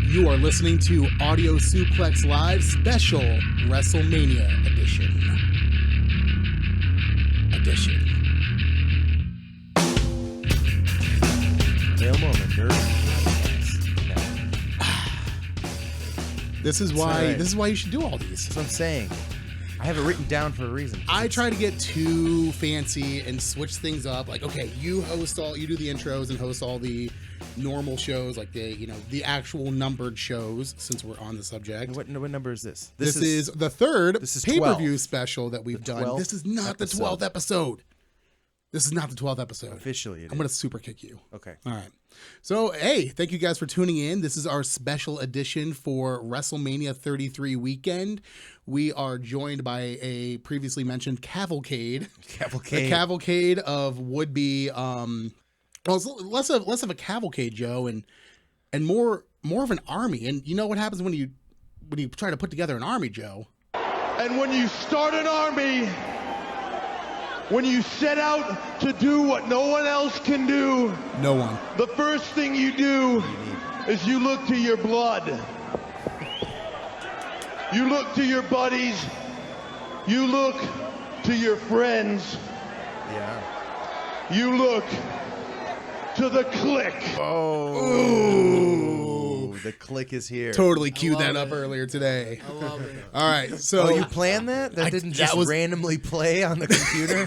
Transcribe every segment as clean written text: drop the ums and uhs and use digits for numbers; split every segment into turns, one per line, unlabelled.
You are listening to Audio Suplex Live Special WrestleMania Edition.
Real moment, nerd.
This is why you should do all these.
That's what I'm saying. I have it written down for a reason.
I try to get too fancy and switch things up. Like, okay, you do the intros and host all the normal shows, like the actual numbered shows, since we're on the subject.
What number is this?
This is the third
this is
pay-per-view
12.
special that we've done.
12th
This is not the 12th episode. This is not the 12th episode.
Officially,
I'm going to super kick you.
Okay.
All right. So, hey, thank you guys for tuning in. This is our special edition for WrestleMania 33 weekend. We are joined by a previously mentioned cavalcade. A cavalcade of would-be, it's less of a cavalcade, Joe, and more of an army. And you know what happens when you try to put together an army, Joe?
And when you start an army, when you set out to do what no one else can do,
no one.
The first thing you do is you look to your blood. You look to your buddies. You look to your friends.
Yeah.
You look to the clique.
Oh.
Ooh.
The click is here.
Totally queued that up earlier today.
I love it.
All right, so
you planned that? That didn't just randomly play on the computer?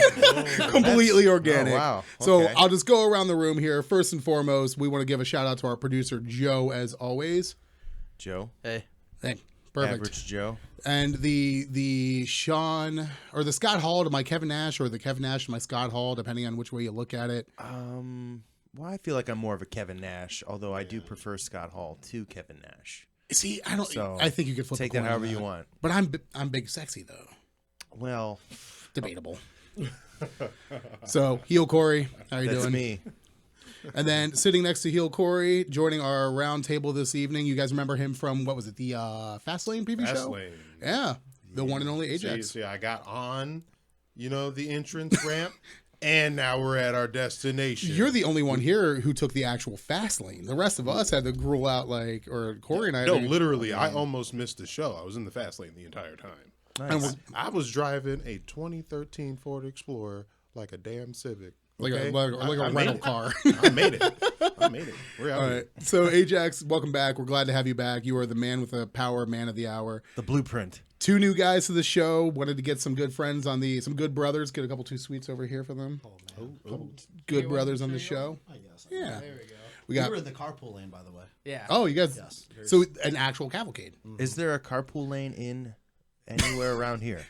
completely organic.
Oh, wow.
So
Okay.
I'll just go around the room here. First and foremost, we want to give a shout out to our producer Joe, as always.
Joe.
Hey.
Hey, perfect.
Average Joe.
And the Sean or the Scott Hall to my Kevin Nash, or the Kevin Nash to my Scott Hall, depending on which way you look at it.
Well, I feel like I'm more of a Kevin Nash, although I do prefer Scott Hall to Kevin Nash.
See, I don't.
So,
I think you could flip
take
a coin
that however
on
you want.
But I'm big sexy though.
Well,
Debatable. So heel Corey, how you
that's
doing?
me.
And then sitting next to heel Corey, joining our round table this evening. You guys remember him from, what was it, the Fastlane preview show?
Fastlane.
Yeah, the one and only Ajax.
See, I got on, the entrance ramp, and now we're at our destination.
You're the only one here who took the actual fast lane. The rest of us had to gruel out or Corey and I.
No, literally, I almost missed the show. I was in the fast lane the entire time.
Nice.
I was driving a 2013 Ford Explorer like a damn Civic.
Like
okay?
a rental car.
I made it. We're out
All
here.
right. So Ajax, welcome back. We're glad to have you back. You are the man with the power, man of the hour.
The blueprint.
2 new guys to the show. Wanted to get some good friends some good brothers. Get a couple 2 sweets over here for them.
Oh, man.
Good brothers on the show.
I guess.
Yeah.
There we go.
We
were in the carpool lane, by the way.
Yeah.
Oh, you guys.
Yes.
So an actual cavalcade.
Is there a carpool lane in anywhere around here?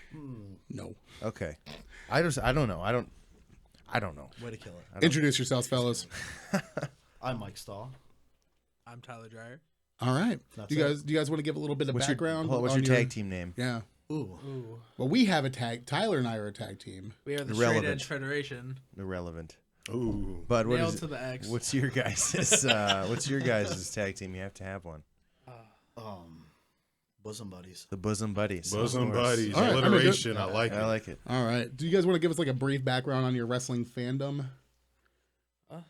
No.
Okay. I don't know. I don't know.
Way to kill it.
Introduce yourselves, fellas.
I'm Mike Stahl.
I'm Tyler Dreyer.
All right.
That's
Do you guys want to give a little bit of background?
What's
on
your tag team name?
Yeah.
Ooh.
Well, we have a tag. Tyler and I are a tag team.
We are the
Irrelevant.
Straight Edge Federation.
Irrelevant.
Ooh.
But what
Nailed
is
to the X.
What's your guys' tag team? You have to have one.
Bosom buddies.
The Bosom Buddies.
Bosom buddies.
All right,
Alliteration. I like
I
it.
like it.
All right. Do you guys want to give us like a brief background on your wrestling fandom?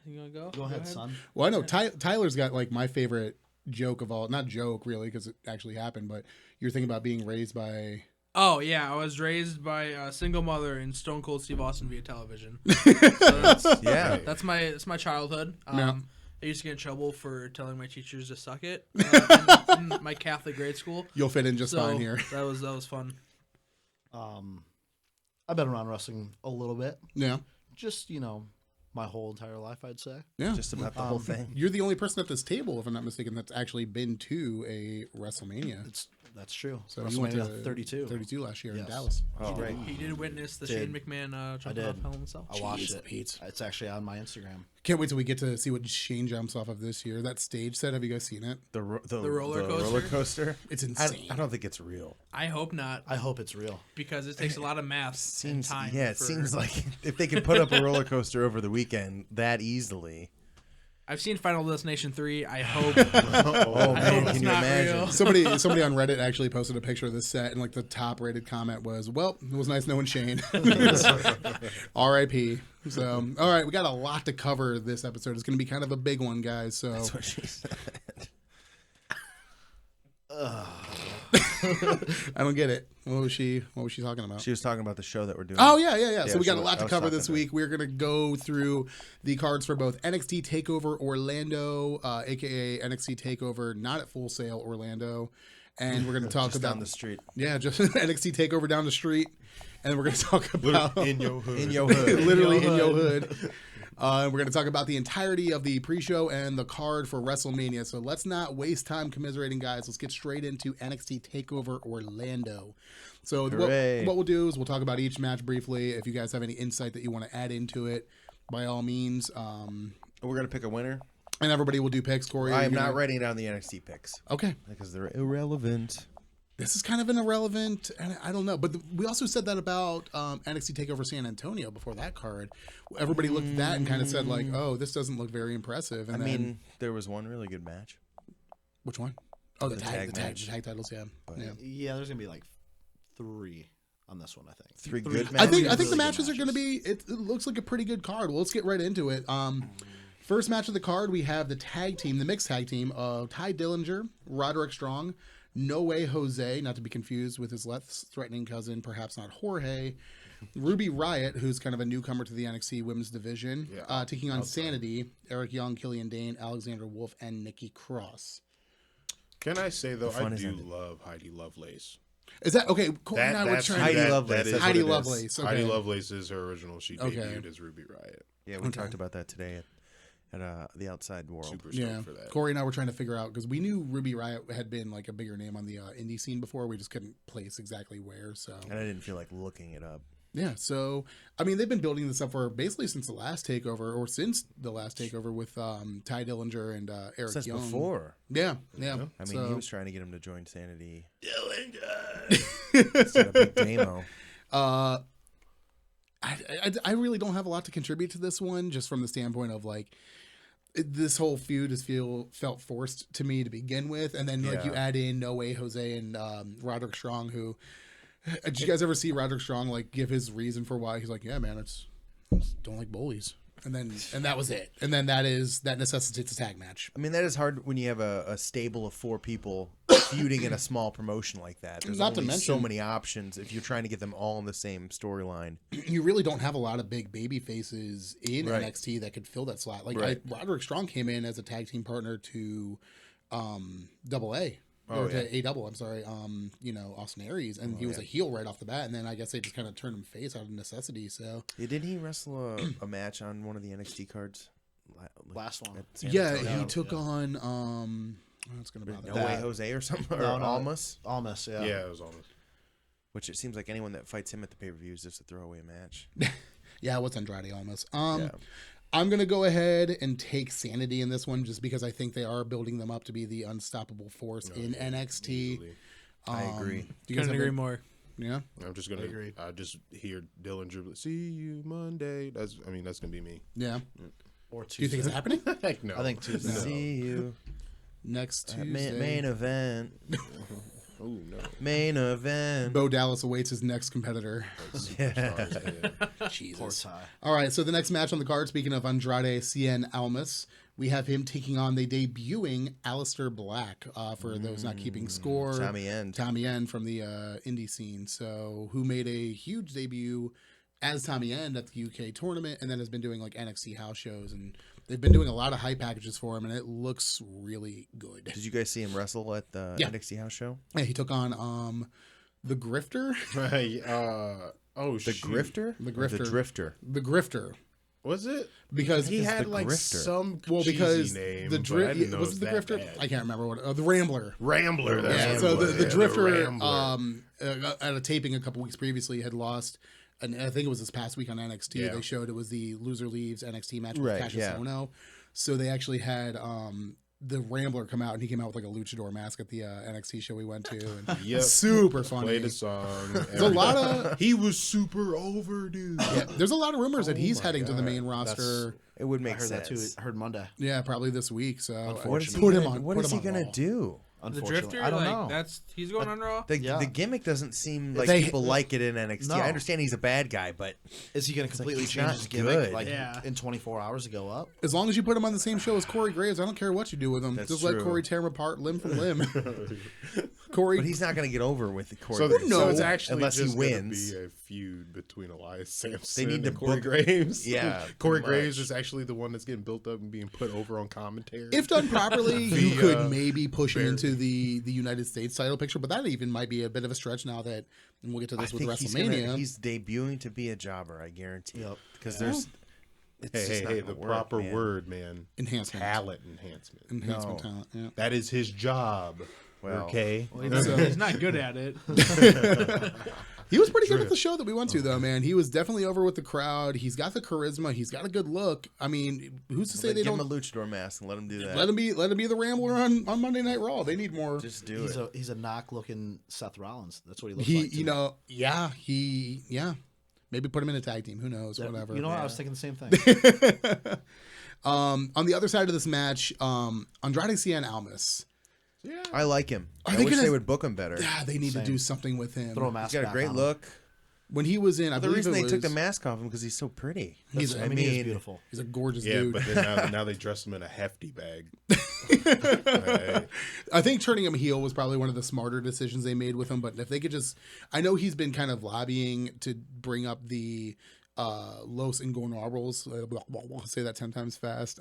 You gonna go?
Go ahead, son.
Well, I know Tyler's got like my favorite joke of all. Not joke really, because it actually happened. But you're thinking about being raised by.
Oh yeah, I was raised by a single mother in Stone Cold Steve Austin via television. So that's my childhood.
Yeah.
I used to get in trouble for telling my teachers to suck it in my Catholic grade school.
You'll fit in just
So
fine here.
that was fun.
I've been around wrestling a little bit.
Yeah.
Just, my whole entire life, I'd say.
Yeah.
Just about the whole thing.
You're the only person at this table, if I'm not mistaken, that's actually been to a WrestleMania.
That's true.
So you went to
WrestleMania 32.
32 last year in
Yes.
Dallas.
Oh,
Great.
He did witness the
Did.
Shane McMahon jumping
did.
off Hell in a Cell.
I watched
Jeez,
it.
Pete.
It's actually on my Instagram.
Can't wait till we get to see what Shane jumps off of this year. That stage set, have you guys seen it?
The roller
coaster?
roller coaster.
It's insane.
I don't think it's real.
I hope not,
I hope it's real.
because it takes a lot of math and time.
Yeah, it seems like if they can put up a roller coaster over the weekend that easily.
I've seen Final Destination 3. I hope.
Oh
I
man,
hope it's
can you
not
imagine?
real.
Somebody on Reddit actually posted a picture of this set, and like the top rated comment was, "Well, it was nice knowing Shane." R.I.P. So, all right, we got a lot to cover this episode. It's going to be kind of a big one, guys. So,
That's what she said.
I don't get it. What was she talking about?
She was talking about the show that we're doing.
Oh, yeah. So we got a
she-
lot
I
to
was
cover
talking
this
to her.
week. We're going to go through the cards for both NXT TakeOver Orlando, a.k.a. NXT TakeOver Not at Full Sail Orlando. And we're going to talk
Just
about...
down the street.
Yeah, just NXT TakeOver down the street. And then we're going to talk about...
In your hood.
In your hood.
literally in your hood. We're going to talk about the entirety of the pre-show and the card for WrestleMania. So let's not waste time commiserating, guys. Let's get straight into NXT TakeOver Orlando. So
Hooray.
what we'll do is we'll talk about each match briefly. If you guys have any insight that you want to add into it, by all means.
We're gonna pick a winner.
And everybody will do picks. Corey,
I
are
am
you
not
gonna-
writing down the NXT picks
Okay.
because they're irrelevant.
This is kind of an irrelevant, and I don't know. But we also said that about NXT TakeOver San Antonio before that card. Everybody looked at that and kind of said, like, oh, this doesn't look very impressive. And
I
then,
mean, there was one really good match.
which one? Oh, the
tag
tag
match.
titles, yeah. Yeah.
Yeah, there's gonna be like 3 on this one, I think.
Three good
I
matches.
think
really
the
good
matches are
matches.
going to be. It looks like a pretty good card. Well, let's get right into it. First match of the card, we have the tag team, the mixed tag team of Ty Dillinger, Roderick Strong, No Way Jose, not to be confused with his less threatening cousin, perhaps not Jorge, Ruby Riott, who's kind of a newcomer to the NXT Women's Division, taking on Sanity, Eric Young, Killian Dane, Alexander Wolf, and Nikki Cross.
Can I say though,
fun
I
is
do
ended.
love Heidi Lovelace.
Is that okay? Corey and I were trying
Heidi
to.
Lovelace,
is
that's
what
Heidi
it is.
Lovelace, okay.
Heidi Lovelace is her original. She
Okay.
debuted as Ruby Riott.
Yeah, we talked about that today at the Outside World.
Super
Yeah,
stoked for that.
Corey and I were trying to figure out because we knew Ruby Riott had been like a bigger name on the indie scene before. We just couldn't place exactly where. So
And I didn't feel like looking it up.
yeah, so I mean they've been building this up for basically since the last takeover with Ty Dillinger and Eric
Since
Young.
before.
Yeah.
I mean,
So-
he was trying to get him to join Sanity. Instead of Big Damo.
I really don't have a lot to contribute to this one, just from the standpoint of like this whole feud just felt forced to me to begin with, and then like you add in No Way Jose and Roderick Strong, who did you guys ever see Roderick Strong like give his reason for why he's like, yeah, man, I just don't like bullies, and that was it, and then that necessitates a tag match.
I mean, that is hard when you have a stable of 4 people feuding in a small promotion like that. There's
Not to
only so
mention-
many options if you're trying to get them all in the same storyline.
You really don't have a lot of big baby faces in
Right.
NXT that could fill that slot. Like
Right.
Roderick Strong came in as a tag team partner to Double A.
Oh,
Or
yeah.
to A-Double, I'm sorry, Austin Aries, and he was a heel right off the bat, and then I guess they just kind of turned him face out of necessity. So
Yeah, didn't he wrestle a match on one of the NXT cards?
Last one.
At San
yeah,
Antonio?
he took on what's gonna bother
No
that?
Way Jose or something, or
No, no.
Almas.
Almost, yeah.
Yeah, it was almost.
Which it seems like anyone that fights him at the pay-per-view is just a throwaway match.
Yeah, what's Andrade almost?
Yeah.
I'm gonna go ahead and take Sanity in this one, just because I think they are building them up to be the unstoppable force in NXT.
Easily.
I agree.
Do you guys
Couldn't
have
agree
any-
more.
Yeah.
I'm just gonna.
Agreed.
I just hear Dillinger. See you Monday. That's gonna be me.
Yeah.
Or
Do you think it's
Tuesday.
happening?
Heck no.
I think Tuesday.
See you
Next
at
Tuesday.
main event.
Oh no.
Main event.
Bo Dallas awaits his next competitor.
Poor
Jesus.
Ty.
All right, so the next match on the card, speaking of Andrade Cien Almas, we have him taking on the debuting Aleister Black, for those not keeping score.
Tommy End.
Tommy End from the indie scene, so who made a huge debut as Tommy End at the UK tournament, and then has been doing like NXT house shows, and they've been doing a lot of hype packages for him, and it looks really good.
Did you guys see him wrestle at the
Yeah.
NXT house show?
Yeah, he took on the Grifter.
Right. Oh,
The
shoot.
Grifter?
The
Or
Grifter.
The Drifter.
The Grifter.
Was it?
Because
He had
the
like
Grifter.
some
well,
cheesy
because
name,
the
but I
Drifter
didn't know
was it the
that
Grifter?
bad.
I can't remember what the Rambler.
Rambler. That's
Yeah,
what
so
it
the
was. Yeah,
Drifter,
Rambler.
at a taping a couple weeks previously, had lost, and I think it was this past week on NXT.
Yeah.
They showed it was the Loser Leaves NXT match with
Right,
Cassius
yeah.
Ohno. So they actually had the Rambler come out, and he came out with like a luchador mask at the NXT show we went to, and
Yep.
super funny.
Played a song.
There's a lot of
He was super over, dude.
yeah, there's a lot of rumors that he's
my
heading to the
God.
main roster.
It would
I
make
heard
sense.
that too. I heard Monday.
Yeah, probably this week. So
What is he
put
gonna,
him on.
what
put
is
him
he
on
gonna
Raw.
do?
The
Unfortunately,
Drifter,
I don't
like
know.
he's going on Raw.
The gimmick doesn't seem like
They-
people like it in NXT.
No.
I understand he's a bad guy, but
Is he going to completely
he's
change
not
his gimmick
good.
like
Yeah.
in 24 hours to go up?
As long as you put him on the same show as Corey Graves, I don't care what you do with him.
That's
Just let
true.
Corey tear him apart limb from limb. Corey,
but he's not going to get over with the Corey.
So,
Graves.
so it's actually
unless he
just gonna
wins.
be a feud between Elias Sampson
They need to
and Corey
book-
Graves.
Yeah,
Corey
pretty
Graves
much.
is actually the one that's getting built up and being put over on commentary.
if done properly, you
The,
could maybe push him
Barry.
into the United States title picture, but that even might be a bit of a stretch now that, and we'll get to
I
this with
think
WrestleMania.
he's debuting to be a jobber. I guarantee.
Yep.
Because there's. It's
hey,
just
hey,
not
hey,
gonna
the
work,
proper
man.
word, man.
Enhancement.
Talent enhancement.
Enhancement
No.
talent. Yeah.
That is his job.
Well,
okay.
He's not good at it.
He was pretty good at the show that we went to, though, man. He was definitely over with the crowd. He's got the charisma. He's got a good look. I mean, who's to say they
Give him
don't
a luchador mask and let him do that.
let him be the Rambler on Monday Night Raw? They need more.
Just do it.
He's a knock looking Seth Rollins. That's what he looks
He,
like.
you know, yeah, maybe put him in a tag team. Who knows?
That-
Whatever.
You know what? I was thinking the same thing.
On the other side of this match, Andrade Cien Almas.
I like him.
Are
I
they
wish
gonna-
they would book him better.
Yeah, they need to
Same.
do something with him.
Throw a
He's
mask
got a
back
great
on him.
look.
When he was in, I
The
believe
reason
it
they
was,
took the mask off him because he's so pretty.
He's,
I mean, he is beautiful.
he's a gorgeous
Yeah,
dude.
but then now they dress him in a hefty bag. Hey,
I think turning him heel was probably one of the smarter decisions they made with him. But if they could just, I know he's been kind of lobbying to bring up the Los Ingobernables. I'll say that 10 times fast.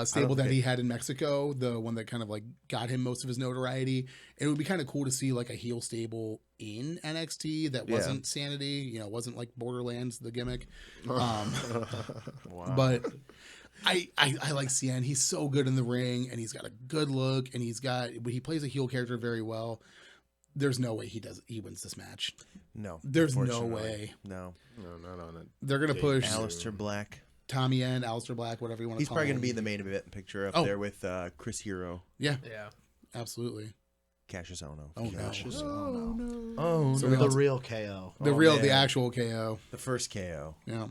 Stable that he had in Mexico, the one that kind of like got him most of his notoriety. And it would be kind of cool to see like a heel stable in NXT that wasn't Sanity, wasn't like Borderlands, the gimmick. But I like Cien. He's so good in the ring, and he's got a good look, and he plays a heel character very well. There's no way he wins this match.
No.
There's no
unfortunately.
way.
No.
no, not on it.
They're gonna push
Aleister Black.
Tommy End, Aleister Black, whatever you want to
He's
call
probably
him.
going to be in the main event picture up
Oh.
there with Chris Hero,
Yeah,
Yeah.
absolutely.
Cassius Ohno.
Oh no,
Oh, no.
Oh,
So
no.
we
The real KO.
the
man.
actual KO.
The first KO.
Yeah.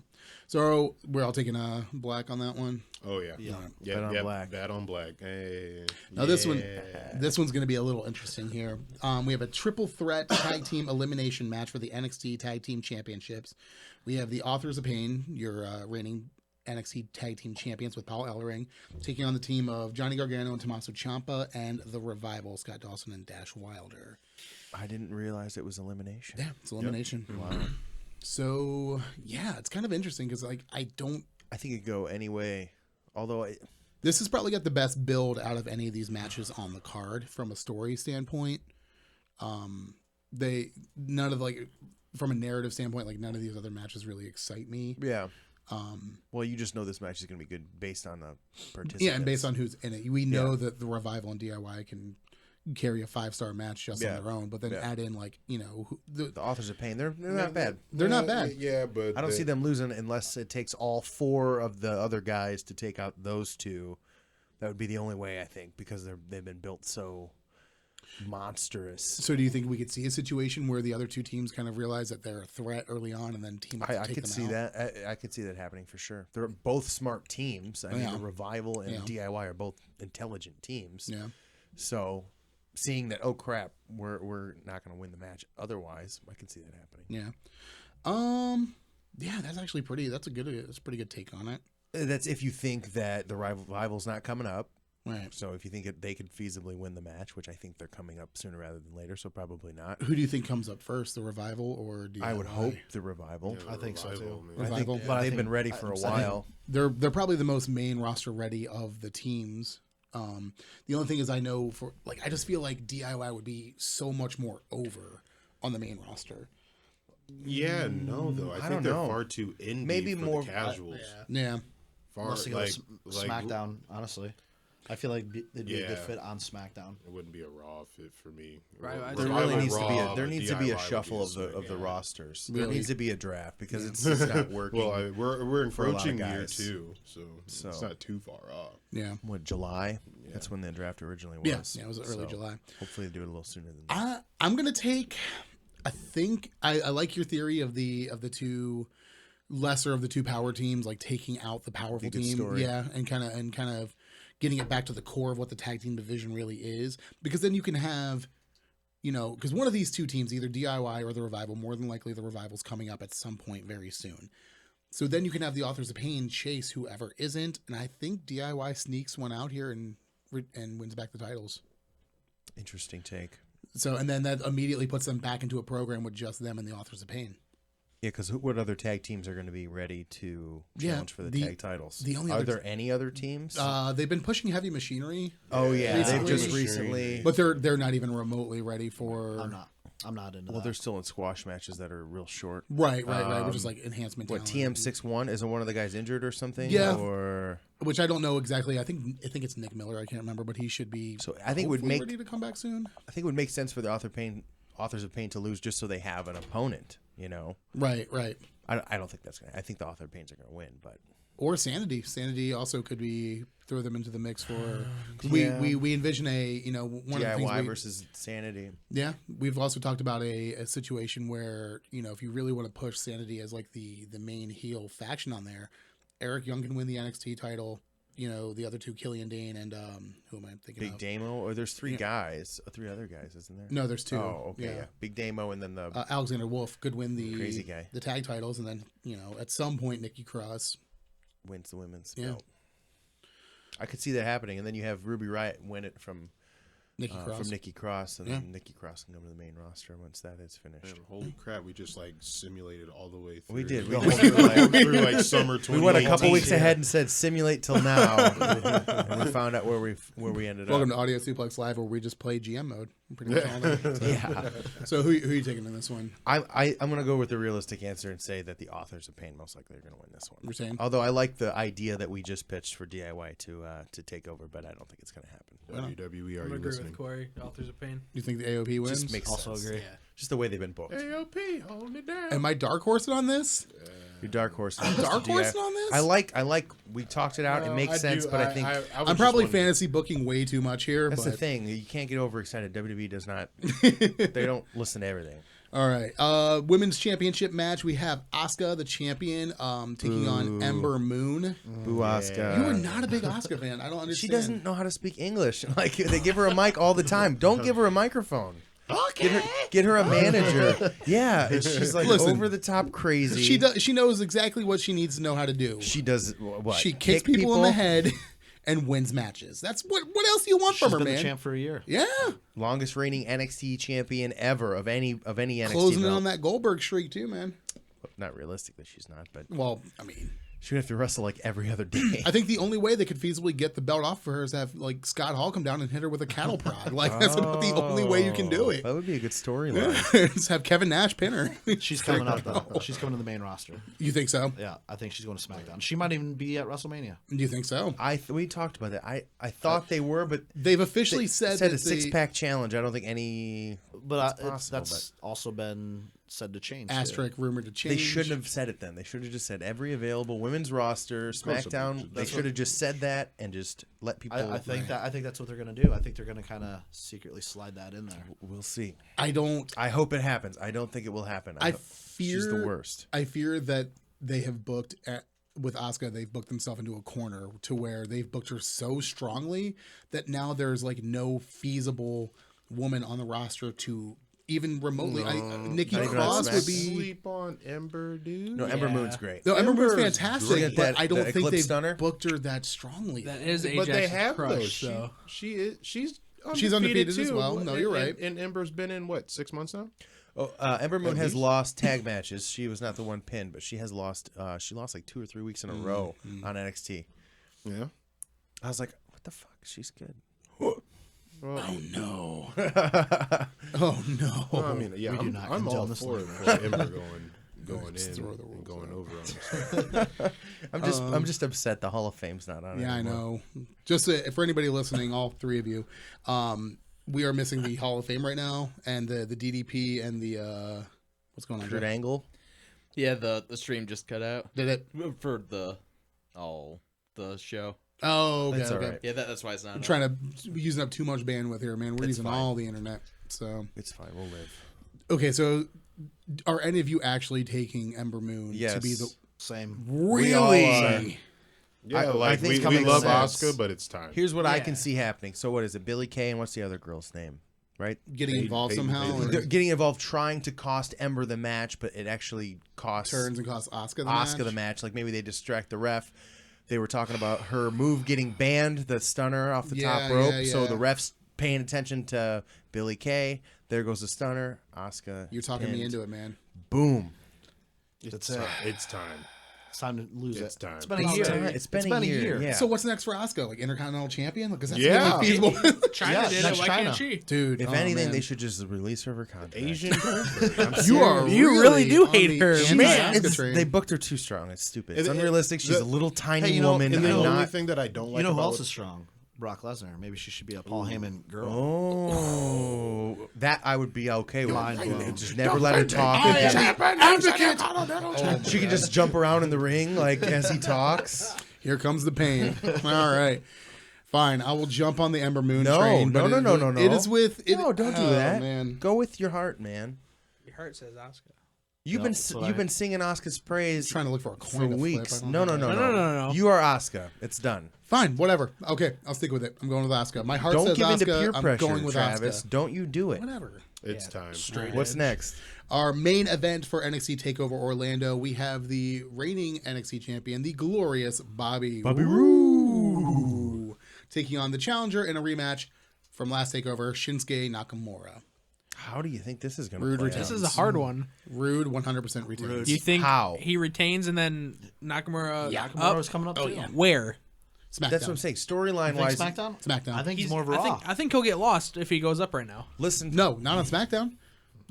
So we're all taking Black on that one.
Oh yeah,
Yeah.
Bet on black.
Bet on black. Hey.
Now this one's going to be a little interesting here. We have a triple threat tag team elimination match for the NXT Tag Team Championships. We have the Authors of Pain, your reigning NXT Tag Team Champions with Paul Ellering, taking on the team of Johnny Gargano and Tommaso Ciampa and the Revival, Scott Dawson and Dash Wilder.
I didn't realize it was elimination.
Yeah, it's elimination.
Wow.
So yeah, it's kind of interesting because like I think
it could go any way. Although
this has probably got the best build out of any of these matches on the card from a story standpoint. None of like from a narrative standpoint, like none of these other matches really excite me.
yeah. Well, you just know this match is going to be good based on the participants.
Yeah, and based on who's in it, we know that the Revival and DIY can carry a 5-star match just on their own, but then add in like
the Authors of Pain. They're not bad.
They're not bad.
Yeah, but
I don't see them losing unless it takes all 4 of the other guys to take out those 2. That would be the only way, I think, because they've been built so monstrous.
So do you think we could see a situation where the other 2 teams kind of realize that they're a threat early on and then team up to
I
take
could
them
see
out?
that. I could see that happening for sure. They're both smart teams. I mean,
Yeah.
the Revival and
Yeah.
DIY are both intelligent teams.
Yeah.
So, seeing that, oh crap, we're not going to win the match otherwise, I can see that happening.
Yeah. Yeah, that's actually that's a pretty good take on it.
That's if you think that the Revival's not coming up.
Right.
So if you think they could feasibly win the match, which I think they're coming up sooner rather than later, so probably not.
Who do you think comes up first, the Revival or DIY?
I would hope the Revival.
Yeah,
I think so,
Revival,
too.
man.
I think
Revival.
But I
they've
think-
been ready for a while.
They're probably the most main roster ready of the teams. The only thing is I know I just feel like DIY would be so much more over on the main roster.
Yeah, no, though. I think
don't
they're
know.
far too indie
Maybe
for
more-
the casuals.
Yeah.
Far
Unless they go
like,
to
like
SmackDown, honestly. I feel like they'd be a good
Yeah.
fit on SmackDown.
It wouldn't be a Raw fit for me.
Right, I-
There
Revival
really needs to be
Raw,
there
but
needs to be a
DIY would
shuffle of
swing,
the
yeah.
rosters. There
Really?
needs to be a draft because it's not working.
Well, we're
for a lot of
encroaching year
guys.
2, so it's not too far off.
Yeah.
What, July? That's when the draft originally was.
Yeah, it was early July.
Hopefully they do it a little sooner than that.
I'm gonna take. I think I like your theory of the two lesser of the two power teams, like taking out the powerful team.
Story.
Yeah, and kind of getting it back to the core of what the tag team division really is, because then you can have. Because one of these two teams, either DIY or the Revival, more than likely the Revival's coming up at some point very soon. So then you can have the Authors of Pain chase whoever isn't, and I think DIY sneaks one out here and wins back the titles.
Interesting take.
So, and then that immediately puts them back into a program with just them and the Authors of Pain.
Yeah, because what other tag teams are going to be ready to challenge for the tag titles? Are there any other teams?
They've been pushing Heavy Machinery.
Oh yeah,
Basically.
they've just recently.
But they're not even remotely ready for.
I'm not into
Well,
that.
they're still in squash matches that are real short.
Right. Which is like enhancement.
What
talent.
TM61 isn't one of the guys injured or something?
Yeah.
Or
which I don't know exactly. I think it's Nick Miller. I can't remember, but he should be.
So I think it would
hopefully
make
ready to come back soon.
I think it would make sense for the Authors of Pain to lose just so they have an opponent.
Right.
I don't think that's gonna. I think the Author of Pains are gonna win, but
Or Sanity. Sanity also could be throw them into the mix for. We envision a one of the things
DIY versus Sanity.
Yeah, we've also talked about a situation where if you really want to push Sanity as like the main heel faction on there, Eric Young can win the NXT title. The other two, Killian Dane and who am I thinking
Big
of?
Damo, or there's three other guys, isn't there?
No, there's two.
Oh, okay, yeah. Big Damo and then the
Alexander Wolf could win the
crazy guy,
the tag titles, and then at some point Nikki Cross
wins the women's belt. I could see that happening, and then you have Ruby Riott win it from Nikki Cross, and then Nikki Cross can come to the main roster once that is finished.
Man, holy crap! We just simulated all the way through.
We did. We
through summer 2018.
We went a couple weeks ahead and said simulate till now, and we found out where we ended
Welcome
up.
to Audio Suplex Live, where we just play GM mode. Pretty much all night.
Yeah.
So who are you taking in this one?
I'm going to go with the realistic answer and say that the Authors of Pain most likely are going to win this one.
You're saying?
Although I like the idea that we just pitched for DIY to take over, but I don't think it's going to happen.
WWE, are
I'm
you
agree
listening?
with Corey. Authors of Pain.
You think the AOP wins?
Just makes
Also
sense.
agree.
Yeah.
Just the way they've been booked.
AOP, hold it down.
Am I dark horsing on this?
Your dark horse.
Dark horsing on this?
I like. We talked it out. It makes sense, but I think
I'm probably fantasy booking way too much here.
that's
but...
the thing. You can't get overexcited. WWE does not. They don't listen to everything.
All right. Women's championship match. We have Asuka, the champion, taking on Ember Moon.
Boo, Asuka.
You are not a big Asuka fan. I don't understand.
She doesn't know how to speak English. Like they give her a mic all the time. Don't give her a microphone. Okay. Get her a manager. Yeah, and she's like over the top crazy.
She knows exactly what she needs to know how to do.
She does what?
She kicks people in the head and wins matches. That's what else do you want from her,
She's been
man?
the champ for a year.
Yeah.
Longest reigning NXT champion ever of any NXT.
Closing in
belt.
on that Goldberg streak too, man.
Not realistically, she's not, but
Well, I mean,
she would have to wrestle like every other day.
I think the only way they could feasibly get the belt off for her is to have like Scott Hall come down and hit her with a cattle prod. Like that's about the only way you can do it.
That would be a good storyline.
Just have Kevin Nash pin her.
She's coming up though. She's coming to the main roster.
You think so?
Yeah, I think she's going to SmackDown. She might even be at WrestleMania.
Do you think so?
We talked about that. I thought they were, but
They've officially said that
a 6-pack challenge. I don't think any.
But
possible,
that's also been said to change.
asterisk rumored to change.
They shouldn't have said it then. They should have just said every available women's roster, SmackDown. They should have just said that and just let people.
I think that's what they're going to do. I think they're going to kind of secretly slide that in there.
We'll see.
I
hope it happens. I don't think it will happen. She's the worst.
I fear that they have booked with Asuka. They've booked themselves into a corner to where they've booked her so strongly that now there's like no feasible woman on the roster to even remotely. Nikki Cross would be.
Sleep on Ember, dude.
No, Ember Moon's great.
No, Ember Moon's
Ember's
fantastic,
great.
but I don't
The
think
Eclipse
they've
Stunner?
booked her that strongly.
That is
But
Ajax's
they have
crush.
though.
So
She's
undefeated
too.
as well. No, you're right.
And Ember's been in what 6 months now?
Oh, Ember Moon has lost tag matches. She was not the one pinned, but she has lost. She lost like 2 or 3 weeks in a row on NXT.
Yeah.
I was like, what the fuck? She's good.
Oh no! Oh no!
Well, I mean, yeah,
We do not
I'm all
condone this
for
life.
Ember going in
throw the
and
rules
going
out.
over on
I'm just upset the Hall of Fame's not on it.
Yeah, I
anymore.
know. Just for anybody listening, all three of you, we are missing the Hall of Fame right now, and the DDP and the what's going on?
Kurt
Jeff?
Angle.
Yeah, the stream just cut out
Did it?
for the show.
Oh, okay.
That's all
Okay.
right.
Yeah, that's why it's not.
I'm trying to using up too much bandwidth here, man. We're
It's
using
fine.
all the internet. So
It's fine. We'll live.
okay. So are any of you actually taking Ember Moon
Yes.
to be the
Same.
really?
all are.
Yeah,
I
like
think it's
we
coming
love
sense.
Asuka, but it's time.
Here's what I can see happening. So what is it? Billy Kay and what's the other girl's name? Right?
Getting involved
Peyton,
somehow,
Peyton.
or
They're getting involved, trying to cost Ember the match, but it actually costs
turns and costs Asuka
the match. Like maybe they distract the ref. They were talking about her move getting banned, the stunner off the top rope. So the ref's paying attention to Billy Kay. There goes the stunner. Asuka.
You're talking me into it, man.
Boom.
It's time.
It's time to lose
It's
it.
time.
It's been a
It's
year.
time. It's been a year. Yeah.
So what's next for Asuka? Like Intercontinental Champion? Because that's
Yeah.
really feasible.
China
Yeah,
did it.
that's
Why
China.
can't she?
Dude,
If
oh,
anything,
man.
they should just release her of her contract.
Asian Goldberg. I'm
You are
You really do
on
hate
the
her.
anti-Asuka
Man,
train.
they booked her too strong. It's stupid. It's
And-
unrealistic. She's
the-
a little tiny
Hey, you know-
woman.
and
The
you
I'm
know-
only
not.
thing that I don't like
You know who
about
else is strong? Brock Lesnar. Maybe she should be a Paul Heyman girl.
Oh, that I would be okay with.
Mind blown.
Just never let her talk. She can just jump around in the ring like as he talks.
Here comes the pain. All right. Fine. I will jump on the Ember Moon
No,
train.
no,
but
no,
it-
no, no, no.
It is with... It,
No, don't do
oh,
that.
man.
Go with your heart, man.
Your heart says Asuka.
You've
No,
been
that's what
you've
I-
been singing Asuka's praise
Trying to look for a
for
coin to
weeks.
flip. I
No,
don't
no,
know.
no,
No.
You are Asuka. It's done.
Fine. Whatever. Okay. I'll stick with it. I'm going with Asuka. My heart
Don't
says
give in to
Asuka.
peer
I'm
pressure,
going with
Travis.
Asuka.
Don't you do it.
Whatever.
It's time.
What's next?
Our main event for NXT TakeOver Orlando, we have the reigning NXT champion, the glorious Bobby Roode, taking on the challenger in a rematch from last TakeOver, Shinsuke Nakamura.
How do you think this is going to
Rude
play
returns.
This is a hard one.
Rude 100% retains.
Do you think
How?
he retains and then Nakamura
Nakamura's
up?
coming up too.
Where?
SmackDown.
That's what I'm saying. Storyline
Think
wise,
SmackDown?
SmackDown.
I think he's
He's
more of a
I
Raw.
think he'll get lost if he goes up right now.
listen.
No, not on SmackDown.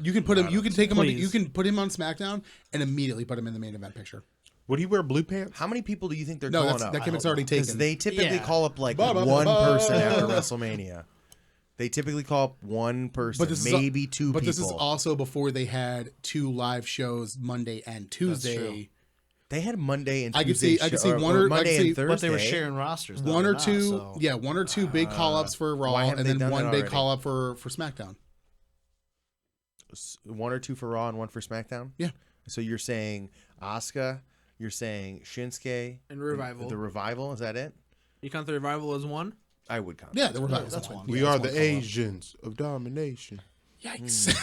You can put him. You can take him. On,
Please.
you can put him on SmackDown and immediately put him in the main event picture.
Would he wear blue pants?
How many people do you think they're
No,
calling
that's,
up?
that gimmick's already
Because
taken.
they typically
Yeah.
call up like
Ba, ba, ba,
one
ba.
person after WrestleMania. They typically call up one person,
this is
maybe two
But
people.
this is also before they had 2 live shows Monday and Tuesday.
They had Monday and
I could
Tuesday.
see- I could
show-
see one or- I
Monday
could see-
and Thursday.
But they were sharing rosters. though,
One or
they're not,
two,
so-
yeah, one or two big call ups for Raw,
why haven't
and
they
then
done
one
that
big
already?
call up for SmackDown.
One or two for Raw and one for SmackDown.
Yeah.
So you're saying Asuka, you're saying Shinsuke,
And Revival.
The Revival. Is that it?
You count the Revival as one?
I would count.
Yeah, the revival.
that's one.
We are the Asians of domination.
Yikes!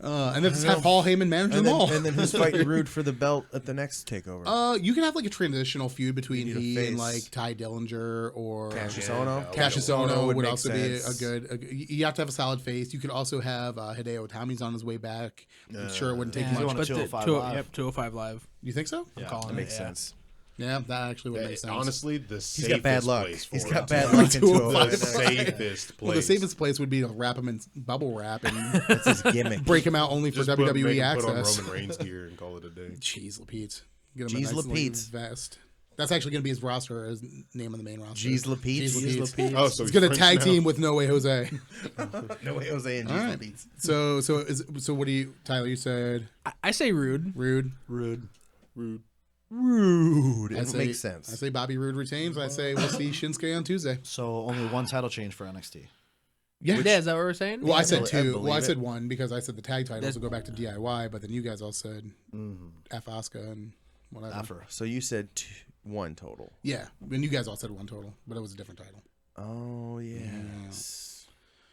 And then just have Paul Heyman manage
And
them all.
then who's fighting Rude for the belt at the next takeover?
You can have like a transitional feud between
You need a
he and
face.
like Ty Dillinger or
Cassius Ohno.
Cassius
Ohno
Ohno would
make
also be
sense.
a good. You have to have a solid face. You could also have Hideo Itami's on his way back. I'm sure it wouldn't take
he's
much.
on a
But
205
two-
Live.
Yep, 205 Live.
You think so?
I'm calling
That
it.
makes sense.
Yeah, that actually would make sense.
Honestly, the
He's
safest
got bad luck.
place for
He's
it.
got bad luck in 205.
The safest place.
well, the safest place would be to wrap him in bubble wrap and
That's his gimmick.
break him out only for
Just
WWE
make him
access.
Put on Roman Reigns gear and call it a day.
Jeez, Lapete. Get him
Jeez
a nice
Lapete.
little vest. That's actually going to be his roster, his name on the main roster.
Jeez Lapete.
Jeez Lapete.
Oh, so
He's
he's
going to
French
tag
now?
team with No Way Jose.
No way, Jose and
All
Jeez
right.
Lapete.
So what do you, Tyler? You said
I say Rude.
Rude.
Rude.
Rude.
I
It
say,
makes sense.
I say Bobby Roode retains. I say we'll see Shinsuke on Tuesday.
So only one title change for NXT.
Yeah.
Yeah, is that what we're saying?
Well, I said
I
two.
believe
Well, I
it.
said one because I said the tag titles will go back to DIY, but then you guys all said F Asuka and whatever.
After.
So you said one total.
Yeah, and you guys all said one total, but it was a different title.
Oh yes.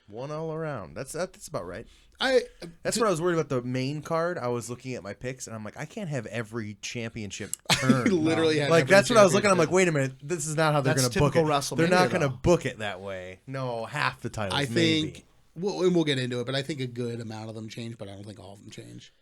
One all around. That's about right.
I
That's what I was worried about the main card. I was looking at my picks and I'm like, I can't have every championship turn.
literally had
like
every
that's what I was looking. I'm like,
championship.
wait a minute, this is not how they're
That's
going to book it.
typical
They're not
WrestleMania,
going to
though.
book it that way. No, half the titles.
I
maybe.
think well, and we'll get into it, but I think a good amount of them change, but I don't think all of them change.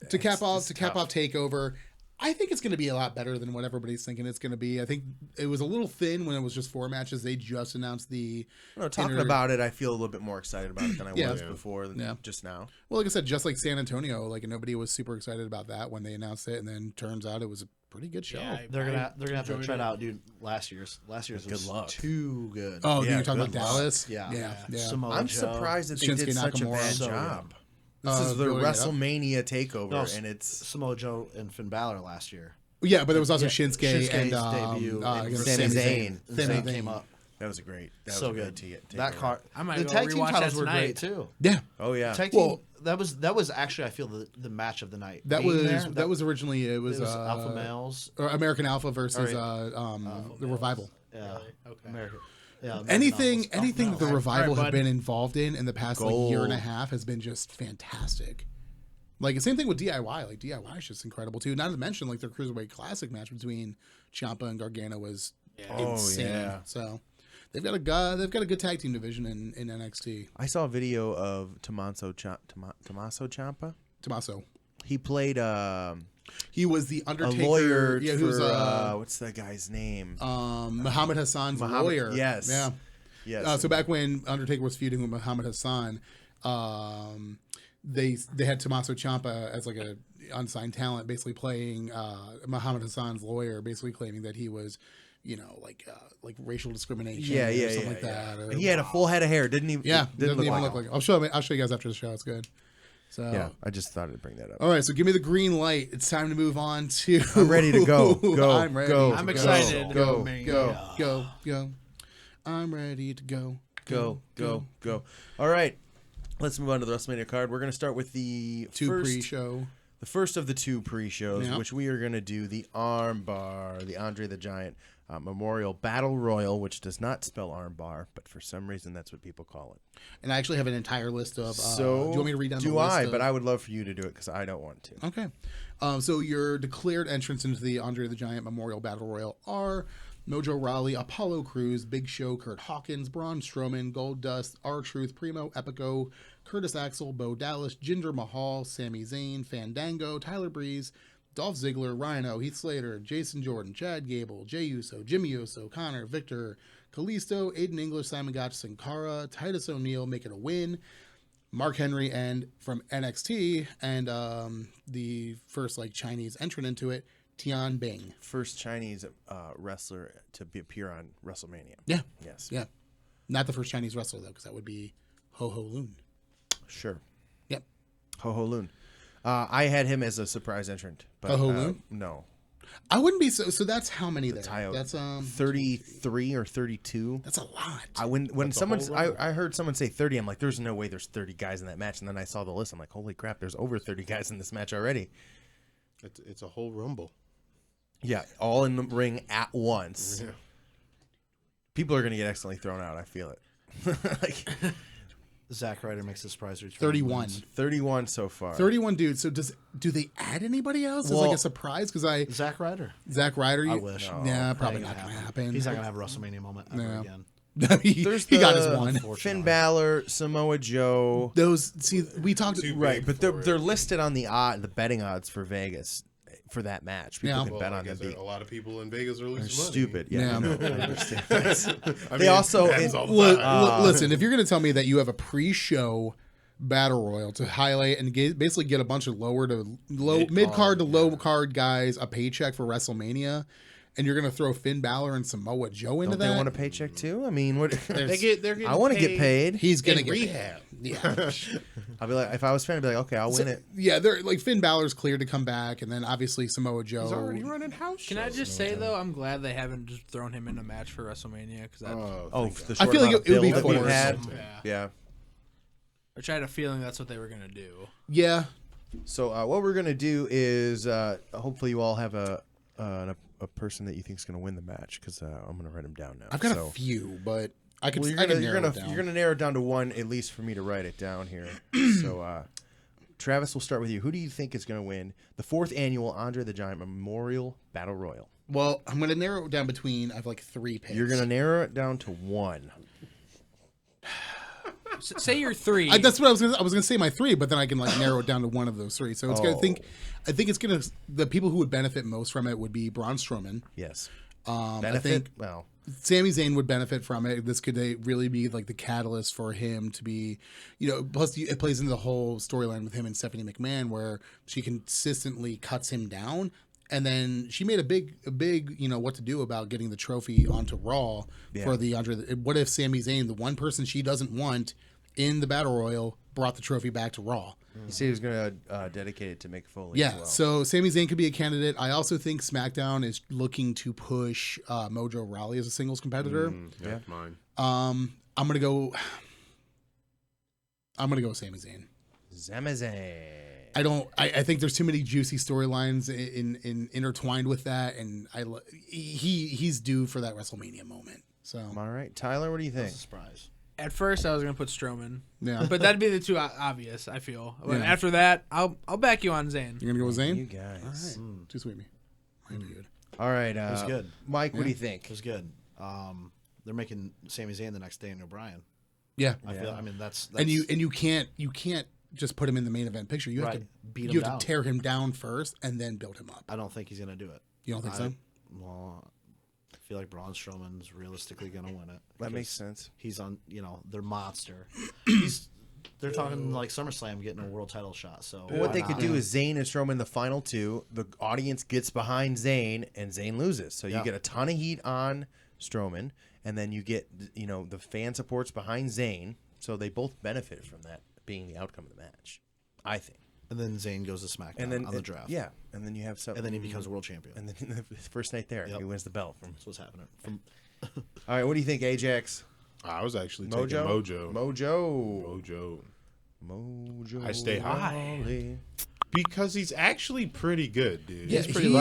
To cap off Takeover, I think it's going to be a lot better than what everybody's thinking it's going to be. I think it was a little thin when it was just 4 matches. They just announced the
talking about it, I feel a little bit more excited about it than I
Yeah.
was before.
Yeah.
Just now.
Well, like I said, just like San Antonio, like nobody was super excited about that when they announced it, and then turns out it was a pretty good show.
They're gonna have to try it out, dude. Last year's
Good
was
luck.
too good.
Oh,
Yeah,
you're talking about
good luck.
Dallas?
Yeah.
yeah.
Samoa
I'm
Joe.
surprised that they
Shinsuke
did such a
Nakamura.
bad
So
job. This is the
building it up.
WrestleMania takeover,
No,
and it's
Samoa Joe and Finn Balor last year.
Yeah, but there was also
Yeah,
Shinsuke and
debut, and
Sami Zayn.
Sami
Zayn
Zayn
came up.
That was great. That
So
was
good.
Take
That
over.
card.
I might
The
go
tag team
rewatch
titles
that
were
tonight.
great too.
Yeah.
Oh yeah.
Tag team. That was actually, I feel, the match of the night.
That
Being
was
there,
that was originally it was
Alpha Males.
or American Alpha versus
Or-
the Revival.
Yeah.
Okay.
American. Yeah.
Anything
American
that the
Alpha Males.
Revival
All right,
have
bud.
been involved in the past like year and a half has been just fantastic. Like the same thing with DIY. Like DIY is just incredible too. Not to mention like their Cruiserweight Classic match between Ciampa and Gargano was insane.
yeah.
So they've got a good tag team division in NXT.
I saw a video of Tommaso Ciampa.
Tommaso.
He played
He was the
a
Undertaker.
lawyer
Yeah,
for
he was
what's that guy's name?
Muhammad Hassan's lawyer.
Yes.
Yeah.
Yes.
So back when Undertaker was feuding with Muhammad Hassan, they had Tommaso Ciampa as like a unsigned talent, basically playing Muhammad Hassan's lawyer, basically claiming that he was, like racial discrimination, or something like that. Or,
He had a full head of hair, didn't he?
yeah,
didn't look
even
like
look like. I'll show you guys after the show. It's good. So
Yeah, I just thought I'd bring that up.
all right, so give me the green light. It's time to move on to.
I'm ready to go. Go.
I'm ready.
Go.
to
I'm
go.
excited.
Go.
Go. I'm ready to go.
Go. All right. Let's move on to the WrestleMania card. We're going to start with the
Two
first,
pre-show.
the first of the two pre-shows,
Yeah.
which we are going to do the Armbar, the Andre the Giant Memorial Battle Royal, which does not spell armbar, but for some reason that's what people call it.
And I actually have an entire list of.
So
do you want me to read down the
do
list?
I?
of-
But I would love for you to do it because I don't want to.
Okay. So your declared entrance into the Andre the Giant Memorial Battle Royal are Mojo Rawley, Apollo Crews, Big Show, Kurt Hawkins, Braun Strowman, Goldust, R-Truth, Primo, Epico, Curtis Axel, Bo Dallas, Jinder Mahal, Sami Zayn, Fandango, Tyler Breeze, Dolph Ziggler, Rhino, Heath Slater, Jason Jordan, Chad Gable, Jey Uso, Jimmy Uso, Connor, Victor, Kalisto, Aiden English, Simon Gotch, Sin Cara, Titus O'Neil, Make It a Win, Mark Henry, and from NXT, and the first Chinese entrant into it, Tian Bing.
First Chinese wrestler to appear on WrestleMania.
Yeah.
Yes.
Yeah. Not the first Chinese wrestler, though, because that would be Ho Ho Lun.
Sure.
Yep.
Ho Ho Lun. I had him as a surprise entrant. But,
Ho Ho Lun?
No.
I wouldn't be so that's how many there?
Ty-
That's
33 or 32.
that's a lot.
When someone's I heard someone say 30, I'm like, there's no way there's 30 guys in that match. And then I saw the list. I'm like, holy crap, there's over 30 guys in this match already.
It's a whole rumble.
Yeah, all in the ring at once.
Yeah.
People are going to get accidentally thrown out. I feel it.
Zack Ryder makes a surprise return.
31.
31 so far.
31 dudes. So do they add anybody else as
Well-
a surprise? Because
Zack Ryder.
Zach Ryder.
I wish.
Yeah,
No,
probably
ain't
not
gonna
going to happen.
He's not gonna have a WrestleMania moment ever
No.
again.
he
There's
got his
the
one.
Finn Balor, Samoa Joe.
Those we talked.
Too
Right,
big
but
for
they're
it.
listed on the betting odds for Vegas for that match. People
Yeah.
can
Well,
bet
I
on them
guess
being
a lot of people in Vegas are losing money.
stupid. Yeah,
Yeah.
I know, I understand.
I
They
mean,
also-
it happens
it-
all the time.
Listen, if you're going to tell me that you have a pre-show battle royal to highlight and basically get a bunch of mid card to low card guys a paycheck for WrestleMania, and you're going to throw Finn Balor and Samoa Joe into
Don't
that,
they want a paycheck too? I mean, what?
they're getting
I want to get paid.
he's going to
in
get
rehab.
paid. Yeah.
I'll be like, if I was Finn, I'd be like, okay, I'll win it.
Yeah, they're like Finn Balor's cleared to come back, and then obviously Samoa Joe.
He's already running house
Can I
shows.
just say though, I'm glad they haven't just thrown him in a match for WrestleMania because
Oh, the
I
short
feel like
amount of
it would be
build that we've
forced.
had.
Yeah.
Yeah.
which I had a feeling that's what they were gonna do.
Yeah,
So what we're gonna do is hopefully you all have a person that you think is gonna win the match because I'm gonna write them down now.
I've got
so,
a few, but I could.
Well,
I can narrow it down.
you're gonna narrow it down to one at least for me to write it down here. So Travis, we'll start with you. Who do you think is gonna win the 4th annual Andre the Giant Memorial Battle Royal?
Well, I'm going to narrow it down between. I have 3 picks.
You're gonna narrow it down to one.
Say you're 3.
That's what I was going to. I was going to say my 3, but then I can narrow it down to one of those 3. So it's going to think. I think it's going to. The people who would benefit most from it would be Braun Strowman.
Yes.
I
Benefit?
think
Well,
Sami Zayn would benefit from it. This could really be the catalyst for him to be, plus it plays into the whole storyline with him and Stephanie McMahon where she consistently cuts him down. And then she made a big, what to do about getting the trophy onto Raw for the Andre. What if Sami Zayn, the one person she doesn't want in the Battle Royal, brought the trophy back to Raw.
You say he was going to dedicate it to Mick Foley.
Yeah,
as well.
so Sami Zayn could be a candidate. I also think SmackDown is looking to push Mojo Rawley as a singles competitor.
That's mine.
I'm gonna go with Sami Zayn.
Sami Zayn.
I think there's too many juicy storylines in intertwined with that, and he's due for that WrestleMania moment. So
All right, Tyler, what do you think?
That's a surprise.
At first, I was gonna put Strowman.
Yeah.
But that'd be the two obvious. I feel. But
Yeah.
after that, I'll back you on Zayn.
You're gonna go with Zayn?
You guys.
All right. Too sweet me. Might be good.
All right.
It was good.
Mike, what do you think?
It was good. They're making Sami Zayn the next Daniel Bryan.
Yeah.
I mean, that's
And you can't just put him in the main event picture. You have
Right.
to
Beat him
you have
down.
to tear him down first and then build him up.
I don't think he's gonna do it.
You don't think so?
Well, I feel like Braun Strowman's realistically gonna win it.
That makes
because
sense.
He's on, their monster. They're talking like SummerSlam getting a world title shot. So
What they
why
could
not?
do is Zayn and Strowman the final two. The audience gets behind Zayn, and Zayn loses. So you
Yeah.
get a ton of heat on Strowman, and then you get the fan supports behind Zayn. So they both benefit from that being the outcome of the match, I think.
And then Zayn goes to SmackDown
And then
on the draft.
yeah, and then you have something.
And then he becomes world champion.
And then the first night there,
Yep.
he wins the belt.
That's what's happening.
All right, what do you think, Ajax?
I was actually taking
Mojo.
Mojo.
Mojo.
I stay high.
Rawley.
Because he's actually pretty good, dude.
Yeah,
He's pretty
he's,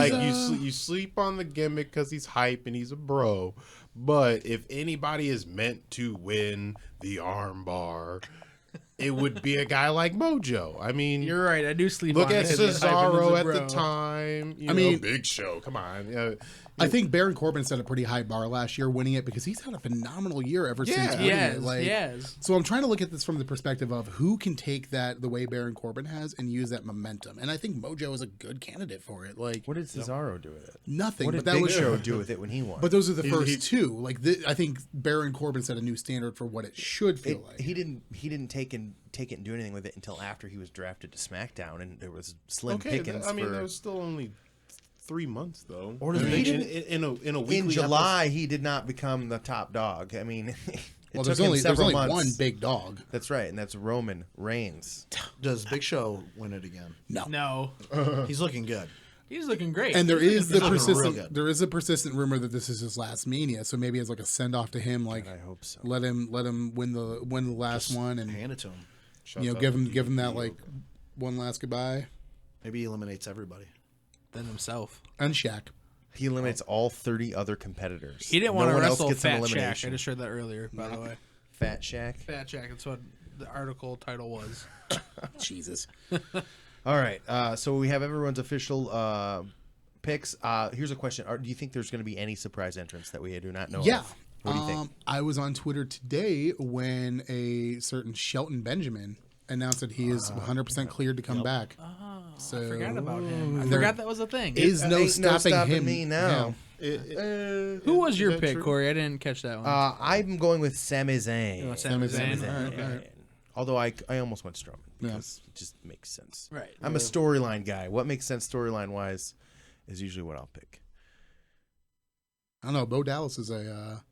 like you sleep on the gimmick because he's hype and he's a bro. But if anybody is meant to win the armbar, it would be a guy like Mojo. I mean,
You're right. I do sleep.
look
on
at
it 'cause he's hyping
Cesaro
as
at
a
the
bro.
time.
I mean,
Big Show. Come on.
I think Baron Corbin set a pretty high bar last year, winning it because he's had a phenomenal year ever since winning it.
Yes.
So I'm trying to look at this from the perspective of who can take that the way Baron Corbin has and use that momentum. And I think Mojo is a good candidate for it. Like
What did Cesaro do with it?
nothing.
What
but
did
that
Big
was
Show do with it when he won?
But those are the first
he-
two. Like I think Baron Corbin set a new standard for what it should feel like.
He didn't take it and do anything with it until after he was drafted to SmackDown, and there was slim pickings.
there was still only 3 months though.
Or does
I mean,
Big-
in a weekly
in July, he did not become the top dog. I mean,
Well,
took
there's
him
only
several months.
one big dog.
That's right, and that's Roman Reigns.
Does Big Show win it again?
No.
He's looking good.
He's looking great.
And there is the
looking real
persistent
good.
there is a persistent rumor that this is his last Mania. So maybe as like a send off to him, like
I hope so.
let him win the last one and
Hand it to him.
give him that like one last goodbye.
Maybe he eliminates everybody.
than himself.
And Shaq.
He eliminates all 30 other competitors.
He didn't
No
want to
one else
wrestle
gets an
Fat Shaq. I
elimination.
just heard that earlier, by the way.
Fat Shaq.
Fat Shaq. That's what the article title was.
Jesus.
All right. So we have everyone's official picks. Here's a question: do you think there's going to be any surprise entrants that we do not know?
Yeah.
Of? What do you think?
I was on Twitter today when a certain Shelton Benjamin announced that he is 100% cleared to come back. So
I forgot about him. I
there
forgot that was a thing.
is no
Ain't
stopping him.
me now.
Who was your pick, Corey? I didn't catch that one.
I'm going with Sami Zayn.
Oh, Sami Zayn.
All right, all right.
Although I almost went Strowman because it just makes sense.
Right.
I'm a storyline guy. What makes sense storyline wise is usually what I'll pick.
I don't know. Bo Dallas is a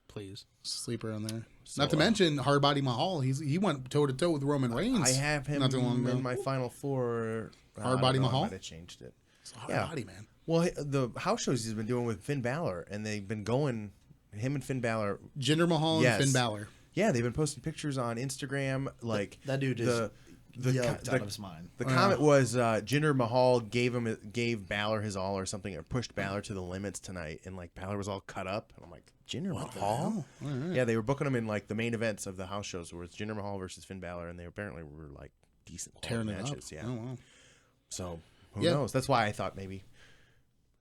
Please.
sleeper on there.
So,
Not to mention Hardbody Mahal. He went toe to toe with Roman Reigns.
I have him
not too long ago.
in my final four.
Hard
I
Body
don't know,
Mahal?
I might have changed it.
It's a hard
Yeah.
body, man.
Well, the house shows he's been doing with Finn Balor, and they've been going. Him and Finn Balor.
Jinder Mahal
Yes.
and Finn Balor.
Yeah, they've been posting pictures on Instagram. Like
That dude is yoked out of his mind.
The comment was Jinder Mahal gave Balor his all or something, or pushed Balor to the limits tonight, and like Balor was all cut up, and I'm like, Jinder Mahal? Yeah, they were booking him in like the main events of the house shows, where it's Jinder Mahal versus Finn Balor, and they apparently were like decent quality
Tearing it
matches.
up.
Yeah,
Oh, wow.
so who
Yeah.
knows? That's why I thought maybe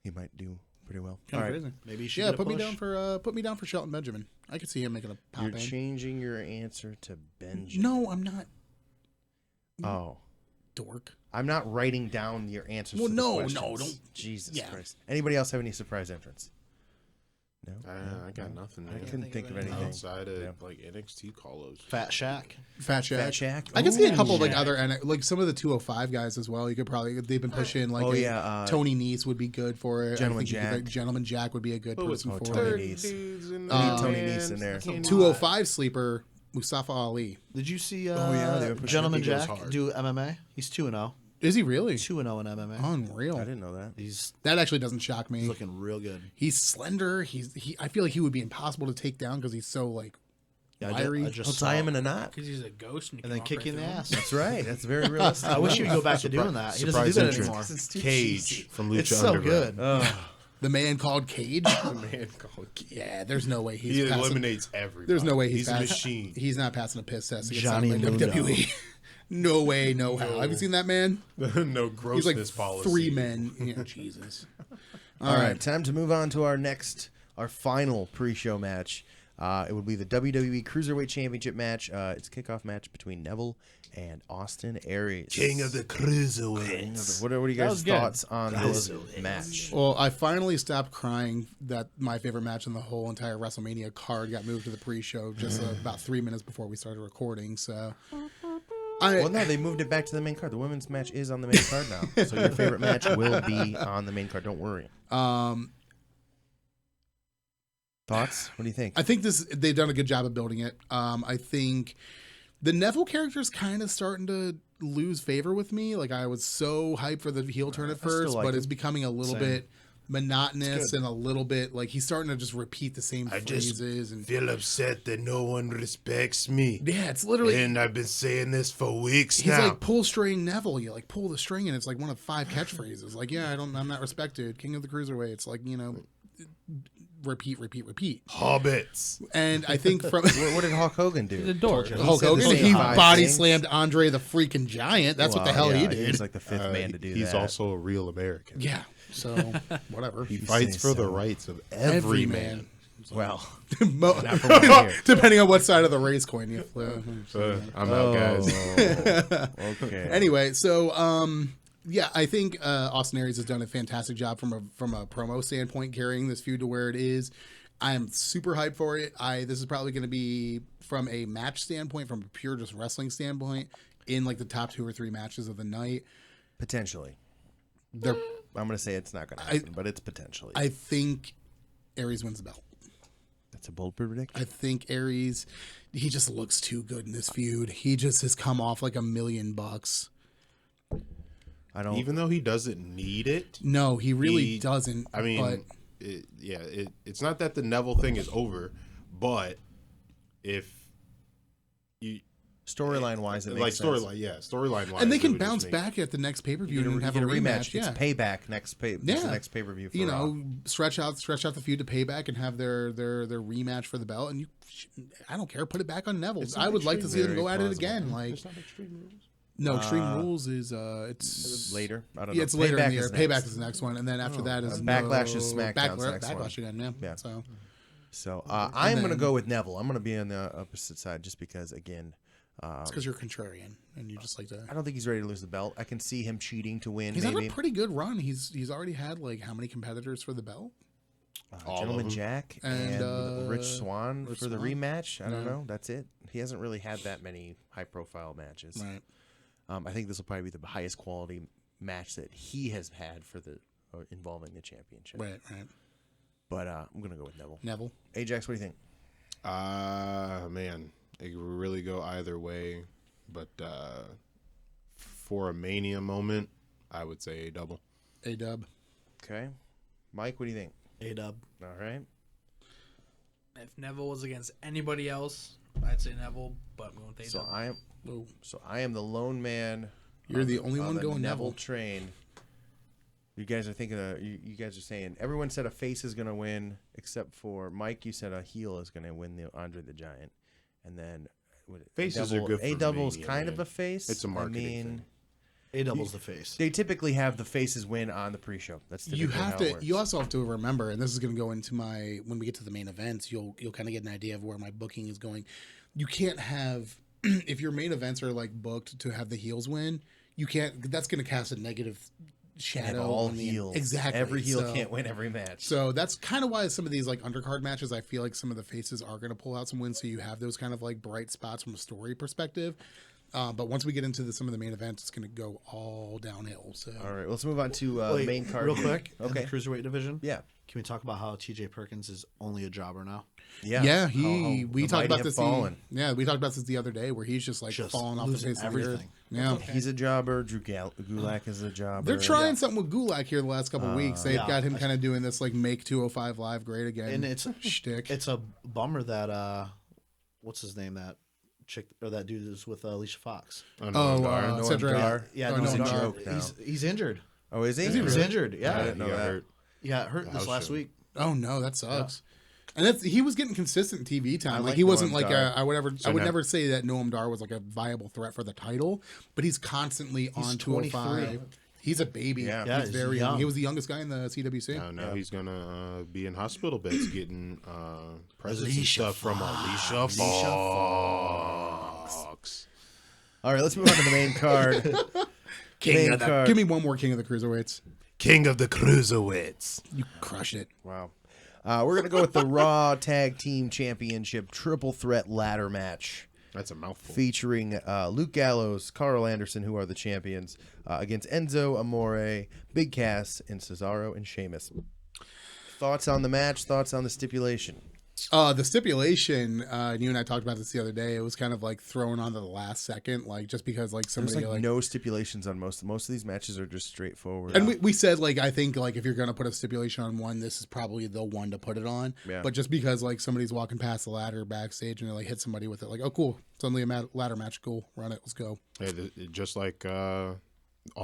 he might do pretty well.
Kind
All
of
right,
crazy.
Maybe he should
Yeah,
get a
put me
push.
down for Shelton Benjamin. I could see him making a pop
you're
in.
changing your answer to Benjamin.
No, I'm not.
Oh.
Dork.
I'm not writing down your answers.
Well,
to the
no,
questions.
no, don't-
Jesus
yeah.
Christ. Anybody else have any surprise entrants? No.
I got nothing. Man.
I couldn't think of anything.
outside of
Yeah.
like NXT call-ups.
Fat Shaq.
Fat Shaq.
Fat Shaq?
I can see a
Ooh.
couple of like
Shaq.
other and like some of the 205 guys as well. You could probably they've been pushing like Tony Nese would be good for it.
Gentleman
I think you could-
Jack.
Gentleman Jack would be a good person for
Tony
it.
Nese.
Dudes in
I need Tony Nese in there.
I can't
205 sleeper Mustafa Ali.
Did you see
yeah,
Gentleman
he goes
Jack
hard.
do MMA? He's 2-0.
Is he really?
2-0 in MMA.
Unreal.
I didn't know that.
He's
That actually doesn't shock me.
looking real good.
He's slender. I feel like he would be impossible to take down because he's so like
Yeah,
wiry.
I just
I'll
saw
tie him in a knot.
Because he's a ghost and,
and then kick you in the ass.
That's right. That's very realistic.
I wish he would go back to doing that. He doesn't do
Surprise
that
entrance.
anymore.
It's too
Cage
cheesy.
from Lucha
It's so
Underground.
good.
The man called Cage.
Man, called Cage.
Yeah, there's no way he's
He
passing.
eliminates everybody.
There's no way
he's a
passing.
machine.
He's not passing a piss test against
Johnny
somebody in
Mundo.
WWE. No way, no how. Have you seen that man?
No
He's
grossness
like
policy.
3 men. Yeah, Jesus.
All right, time to move on to our final pre-show match. It would be the WWE Cruiserweight Championship match. It's a kickoff match between Neville and Austin Aries.
King of the Cruiserweights.
What are you guys' thoughts on this match?
Well, I finally stopped crying that my favorite match in the whole entire WrestleMania card got moved to the pre-show just about 3 minutes before we started recording. So,
Well, no, they moved it back to the main card. The women's match is on the main card now. So your favorite match will be on the main card. Don't worry. Thoughts? What do you think?
I think they've done a good job of building it. I think the Neville character is kind of starting to lose favor with me. Like I was so hyped for the heel turn at first,
like
but
him.
it's becoming a little bit monotonous and a little bit like he's starting to just repeat the same phrases and
feel upset that no one respects me.
yeah, it's literally
And I've been saying this for weeks
he's
now.
like pull string Neville. You like pull the string and it's like one of 5 catchphrases. Like I'm not respected. King of the Cruiserweight. It's like repeat.
Hobbits.
And I think from
What did Hulk Hogan do?
The door.
Hulk
said the
Hogan,
same
he
5
body
things.
slammed Andre the freaking Giant. That's what the hell he did.
He's like the 5th man to do
He's
that.
also a real American.
Yeah. So whatever.
He fights
say
for the
so.
rights of every man.
Well,
Mo-
from here.
depending on what side of the race coin you flip.
I'm out, guys.
Okay.
Anyway, so yeah, I think Austin Aries has done a fantastic job from a promo standpoint carrying this feud to where it is. I am super hyped for it. This is probably going to be from a match standpoint, from a pure just wrestling standpoint, in like the top 2 or 3 matches of the night.
Potentially.
They're,
I'm going to say it's not going to happen, but it's potentially.
I think Aries wins the belt.
That's a bold prediction.
I think Aries, he just looks too good in this feud. He just has come off like $1 million.
I don't.
Even though he doesn't need it.
No, he really doesn't.
I mean,
but
it's not that the Neville thing is over, but if you
Storyline wise, it makes
like
sense.
storyline wise,
and they can bounce back at the next pay per view and have a rematch. Yeah,
It's payback next pay. Yeah. The next pay per view.
You know, stretch out the feud to payback and have their rematch for the belt. And I don't care. Put it back on Neville. I would like to see them go at it again. Like,
It's not Extreme Rules.
no, Extreme Rules is it's
later. I don't know.
Yeah, it's later in the year.
is
Payback
next.
is the next one, and then after that is
Backlash is SmackDown's next one.
Backlash again. Yeah.
Yeah.
So
I'm going to go with Neville. I'm going to be on the opposite side just because, again,
it's because you're contrarian and you just like to.
I don't think he's ready to lose the belt. I can see him cheating to win.
He's
maybe.
had a pretty good run. He's already had like how many competitors for the belt?
Gentleman Jack and Rich Swann for the
Swann?
rematch. I don't know. That's it. He hasn't really had that many high-profile matches.
Right.
I think this will probably be the highest quality match that he has had for the involving the championship.
Right.
But I'm gonna go with Neville.
Neville.
Ajax, what do you think?
Man, it could really go either way, but for a Mania moment, I would say a double.
A-Dub.
Okay, Mike, what do you think?
A-Dub.
All right.
If Neville was against anybody else, I'd say Neville, but we won't take
So I am the lone man.
You're the only
on
one
the
going
Neville
Neville.
train. You guys are thinking. You guys are saying everyone said a face is gonna win, except for Mike. You said a heel is gonna win the Andre the Giant, and then
Faces are good for
A-Double is
Mania,
kind
man.
of a face.
It's a marketing thing.
A-Double's the face.
They typically have the faces win on the pre-show. That's typically
You have
how
to.
it works.
You also have to remember, and this is going to go into my when we get to the main events. You'll kind of get an idea of where my booking is going. You can't have if your main events are like booked to have the heels win. You can't. That's going to cast a negative shadow
all
on the
heels.
Exactly.
Every heel can't win every match.
So that's kind of why some of these like undercard matches, I feel like some of the faces are going to pull out some wins. So you have those kind of like bright spots from a story perspective. But once we get into some of the main events, it's going to go all downhill. So
All right, let's move on to the main card.
real
here.
quick.
Okay.
In the cruiserweight division.
Yeah.
Can we talk about how T.J. Perkins is only a jobber now?
Yeah.
we
the
talked
mighty
about
have
this.
fallen.
We talked about this the other day, where he's just like
Just
falling off the
losing
face of the earth.
everything.
Yeah.
He's a jobber. Drew Gulak is a jobber.
They're trying something with Gulak here the last couple of weeks. They've
Yeah.
got him kind of doing this like make 205 Live great again.
And it's
shtick.
It's a bummer that what's his name, that chick or that dude is with Alicia Fox.
Cedric.
Dar.
Yeah,
Oh,
no,
no,
joke now.
he's injured.
Oh, is he?
He's injured. Yeah,
I didn't know
He got
that.
hurt.
he got hurt this
House
last
show.
week.
Oh no, that sucks. And he was getting consistent TV time. Like
like
he wasn't
Noam
like
Dar.
I would
now-
never say that Noam Dar was like a viable threat for the title, but he's constantly on 205.
23.
He's a baby.
Yeah.
Yeah,
he's
he's
very young.
young.
He was the youngest guy in the CWC.
Now he's gonna be in hospital beds getting presents and
Alicia
stuff from Alicia Fox.
All right, let's move on to the main card.
King
Main
of the,
card.
give me one more King of the Cruiserweights.
King of the Cruiserweights.
You crush it.
Wow. We're going to go with the Raw Tag Team Championship Triple Threat Ladder Match
That's a mouthful.
featuring Luke Gallows, Carl Anderson, who are the champions, against Enzo Amore, Big Cass, and Cesaro and Sheamus. Thoughts on the match? Thoughts on the stipulation?
The stipulation, you and I talked about this the other day. It was kind of like thrown on to the last second, like just because like
There's
somebody
like no stipulations on most of these matches are just straightforward.
And we said like I think like if you're gonna put a stipulation on one, this is probably the one to put it on.
Yeah.
But just because like somebody's walking past the ladder backstage and they like hit somebody with it, like oh cool, suddenly a ladder match, cool, run it, let's go.
Hey, just like all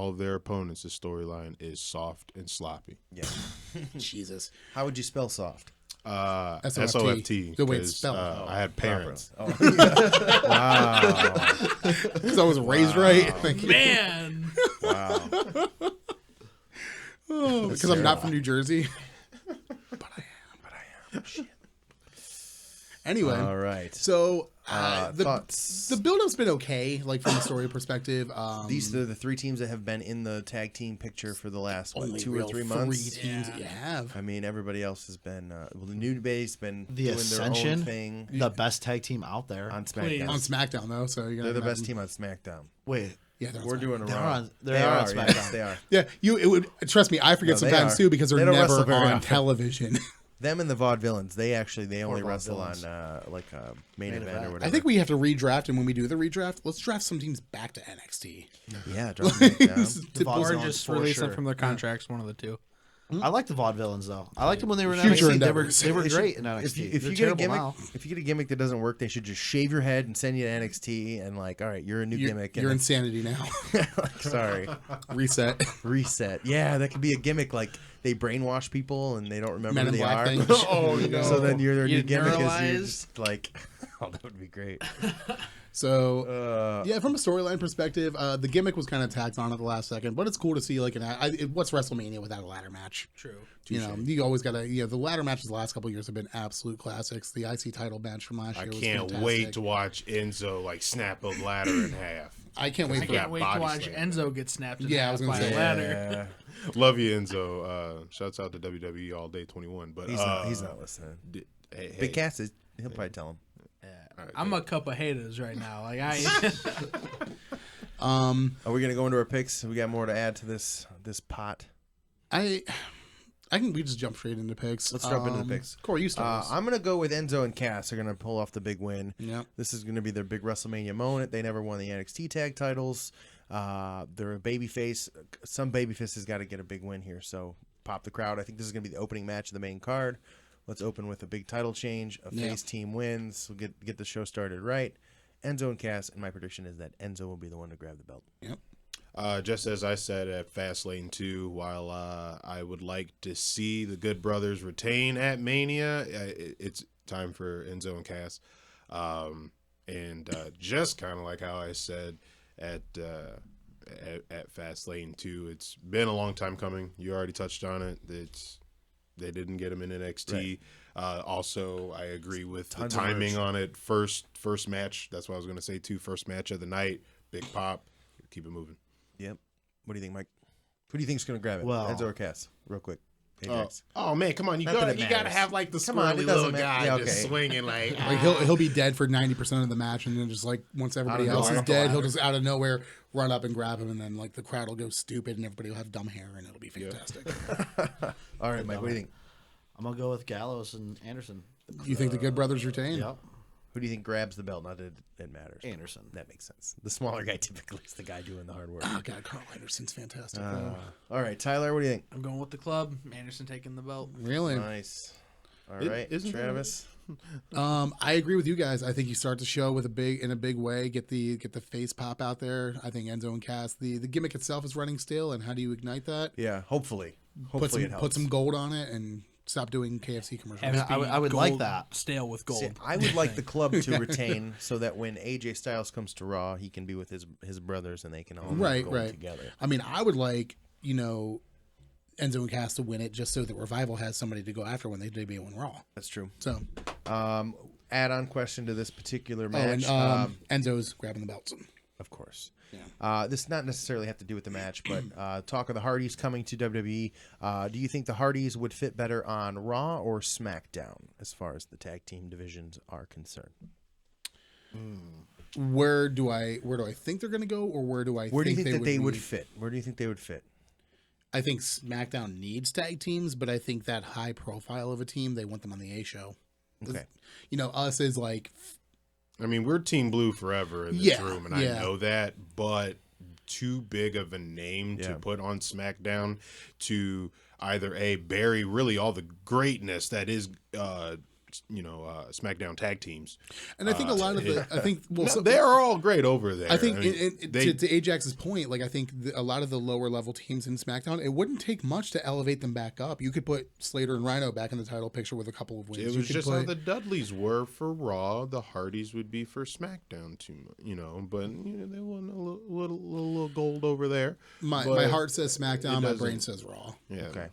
of their opponents, the storyline is soft and sloppy.
yeah.
Jesus,
How would you spell soft?
SOFT.
The way it's
'cause,
spelled.
I had parents.
Oh.
because I was raised right. Thank you.
Man,
Wow.
Because I'm not from New Jersey. but I am. Shit. Anyway,
All right.
so
Thoughts?
the build-up's been okay, like from a story perspective.
These are the three teams that have been in the tag team picture for the last what,
only
2 or
real
3 months.
Three teams that you have.
I mean, everybody else has been. Well, the New Day's been
The
doing
Ascension,
their own thing
the best tag team out there.
on
Please.
SmackDown.
On SmackDown though, so you're gonna
They're the best
imagine-
team on SmackDown.
Wait,
Yeah, they're on
We're
SmackDown.
doing a
They're
Raw.
on- they are on
Yes,
SmackDown.
they are.
Yeah, it would trust me. I forget
No, they
sometimes
are.
too because
They
they're
don't wrestle
never
very
on
often.
television.
Them and the Vaudevillains. They only
Or
wrestle on
Vaudevillains.
like a main
Main
event or
event.
whatever.
I think we have to redraft, and when we do the redraft, let's draft some teams back to NXT.
yeah, drop them down.
The
or
Vaudevillains
just
for
release
sure.
them from their contracts. One of the two.
I like the Vaudevillains though. I liked them when they were in
Future
NXT.
endeavors.
They were
They should-
great in NXT.
If
They're
you get a
terrible
gimmick,
now.
if you get a gimmick that doesn't work, they should just shave your head and send you to NXT and like, all right, you're a new gimmick.
You're
And
insanity now.
like, sorry,
Reset.
reset. Yeah, that could be a gimmick. Like they brainwash people and they don't remember
Men
who
in
they
Black
are.
thing.
Oh no!
So then your new
You
gimmick is you're
neuralize?
just like, oh, that would be great.
So yeah, from a storyline perspective, the gimmick was kind of tacked on at the last second, but it's cool to see like what's WrestleMania without a ladder match?
True.
You know, you always gotta. The ladder matches the last couple of years have been absolute classics. The IC title match from last
I
year was
can't
fantastic.
wait to watch Enzo like snap a ladder in half.
I can't wait
I
for
can't
that.
wait to
body
watch
slam.
Enzo get snapped in
Yeah, I
half
was gonna
by
say,
a ladder.
Yeah,
Love you, Enzo. Shouts out to WWE All Day 21. But
he's not listening.
Hey,
Big Cass is. He'll probably tell him.
I'm a cup of haters right now. Like I,
Are we gonna go into our picks? We got more to add to this pot.
We just jump straight into picks.
Let's jump into the picks.
Corey, you start.
I'm gonna go with Enzo and Cass. They're gonna pull off the big win.
Yeah.
This is gonna be their big WrestleMania moment. They never won the NXT tag titles. They're a babyface. Some babyfaces got to get a big win here. So pop the crowd. I think this is gonna be the opening match of the main card. Let's open with a big title change. A face team wins. We'll get the show started right. Enzo and Cass. And my prediction is that Enzo will be the one to grab the belt.
Yep.
Just as I said at Fastlane 2, while I would like to see the Good Brothers retain at Mania, it's time for Enzo and Cass. And just kind of like how I said at Fastlane 2, it's been a long time coming. You already touched on it. They didn't get him in NXT.
Right.
Also, I agree with
Tons
the
of
timing
merch.
on it. First match. That's what I was going to say too. First match of the night. Big pop. Keep it moving.
Yep. What do you think, Mike? Who do you think's gonna grab it?
Well-
Enzo or Cass? Real quick. Ajax.
Oh man, come on! You
Not that
gotta
it
gotta
matters.
have like the
Come on,
squirrely
it doesn't
little guy
matter. Yeah,
just
okay.
swinging like.
Like he'll be dead for 90% of the match, and then just like once everybody
Out of
else is
nowhere.
dead, he'll just out of nowhere run up and grab him, and then like the crowd will go stupid, and everybody will have dumb hair, and it'll be fantastic.
All right, Mike. What do you think?
I'm gonna go with Gallows and Anderson.
You think the Good Brothers retain?
Yep.
Who do you think grabs the belt? Not that it matters.
Anderson.
That makes sense. The smaller guy typically is the guy doing the hard work.
Oh god, Carl Anderson's fantastic.
All right, Tyler. What do you think?
I'm going with the club. Anderson taking the belt.
Really?
Nice. All right,
isn't that-
Travis.
I agree with you guys. I think you start the show with in a big way. Get the face pop out there. I think Enzo and Cass. The gimmick itself is running still, and how do you ignite that?
Yeah, hopefully. Hopefully it helps.
Put some gold on it and stop doing KFC commercials.
Have it be
I would like
gold,
that.
Stale with gold.
See, I would like the club to retain so that when AJ Styles comes to Raw, he can be with his brothers and they can all
Right,
go
right.
together.
I mean, I would like Enzo and Cass to win it just so that Revival has somebody to go after when they debut on Raw.
That's true.
So,
Add-on question to this particular
oh, and
match.
Enzo's grabbing the belts.
Of course. This not necessarily have to do with the match, but talk of the Hardys coming to WWE. Do you think the Hardys would fit better on Raw or SmackDown as far as the tag team divisions are concerned?
Where do I think they're going to go, or where do I?
Where do you think that they would
be?
fit? Where do you think they would fit?
I think SmackDown needs tag teams, but I think that high profile of a team, they want them on the A show.
Okay.
Us is like,
I mean, we're Team Blue forever in this
Yeah,
room, and
yeah.
I know that, but too big of a name
Yeah.
to put on SmackDown to either bury really all the greatness that is, SmackDown tag teams.
and I think a lot of
They're all great over there.
I think
they-
to Ajax's point, like I think a lot of the lower level teams in SmackDown, it wouldn't take much to elevate them back up. You could put Slater and Rhino back in the title picture with a couple of wins.
it
You
was
could
just
put-
how the Dudleys were for Raw. The Hardys would be for SmackDown, but they want a little gold over there.
my
But
heart says SmackDown, my
doesn't-
brain says Raw.
Yeah.
Okay.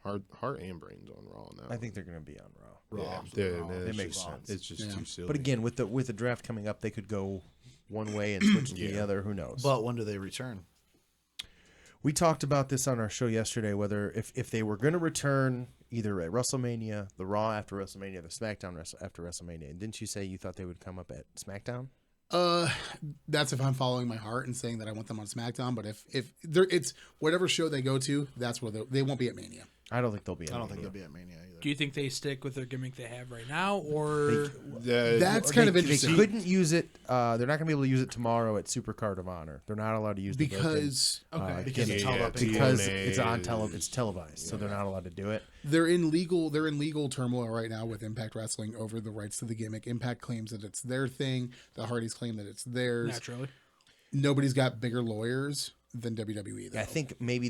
Heart and brains on Raw now.
I think they're going to be on Raw.
It
makes sense.
It's just too silly.
But again, with the draft coming up, they could go one way and switch to the other. Who knows?
But when do they return?
We talked about this on our show yesterday, whether if they were going to return either at WrestleMania, the Raw after WrestleMania, the SmackDown after WrestleMania. And didn't you say you thought they would come up at SmackDown?
That's if I'm following my heart and saying that I want them on SmackDown. But if it's whatever show they go to, that's where they won't be at Mania.
I don't think they'll be.
I don't think they'll be at Mania either.
Do you think they stick with their gimmick they have right now, or
That's kind of interesting.
They couldn't use it. They're not going to be able to use it tomorrow at Supercard of Honor. They're not allowed to use the
because
Because it's held up in
because
court.
it's on it's televised, so they're not allowed to do it.
they're in legal turmoil right now with Impact Wrestling over the rights to the gimmick. Impact claims that it's their thing. The Hardys claim that it's theirs.
naturally?
Nobody's got bigger lawyers than WWE. Though.
I think maybe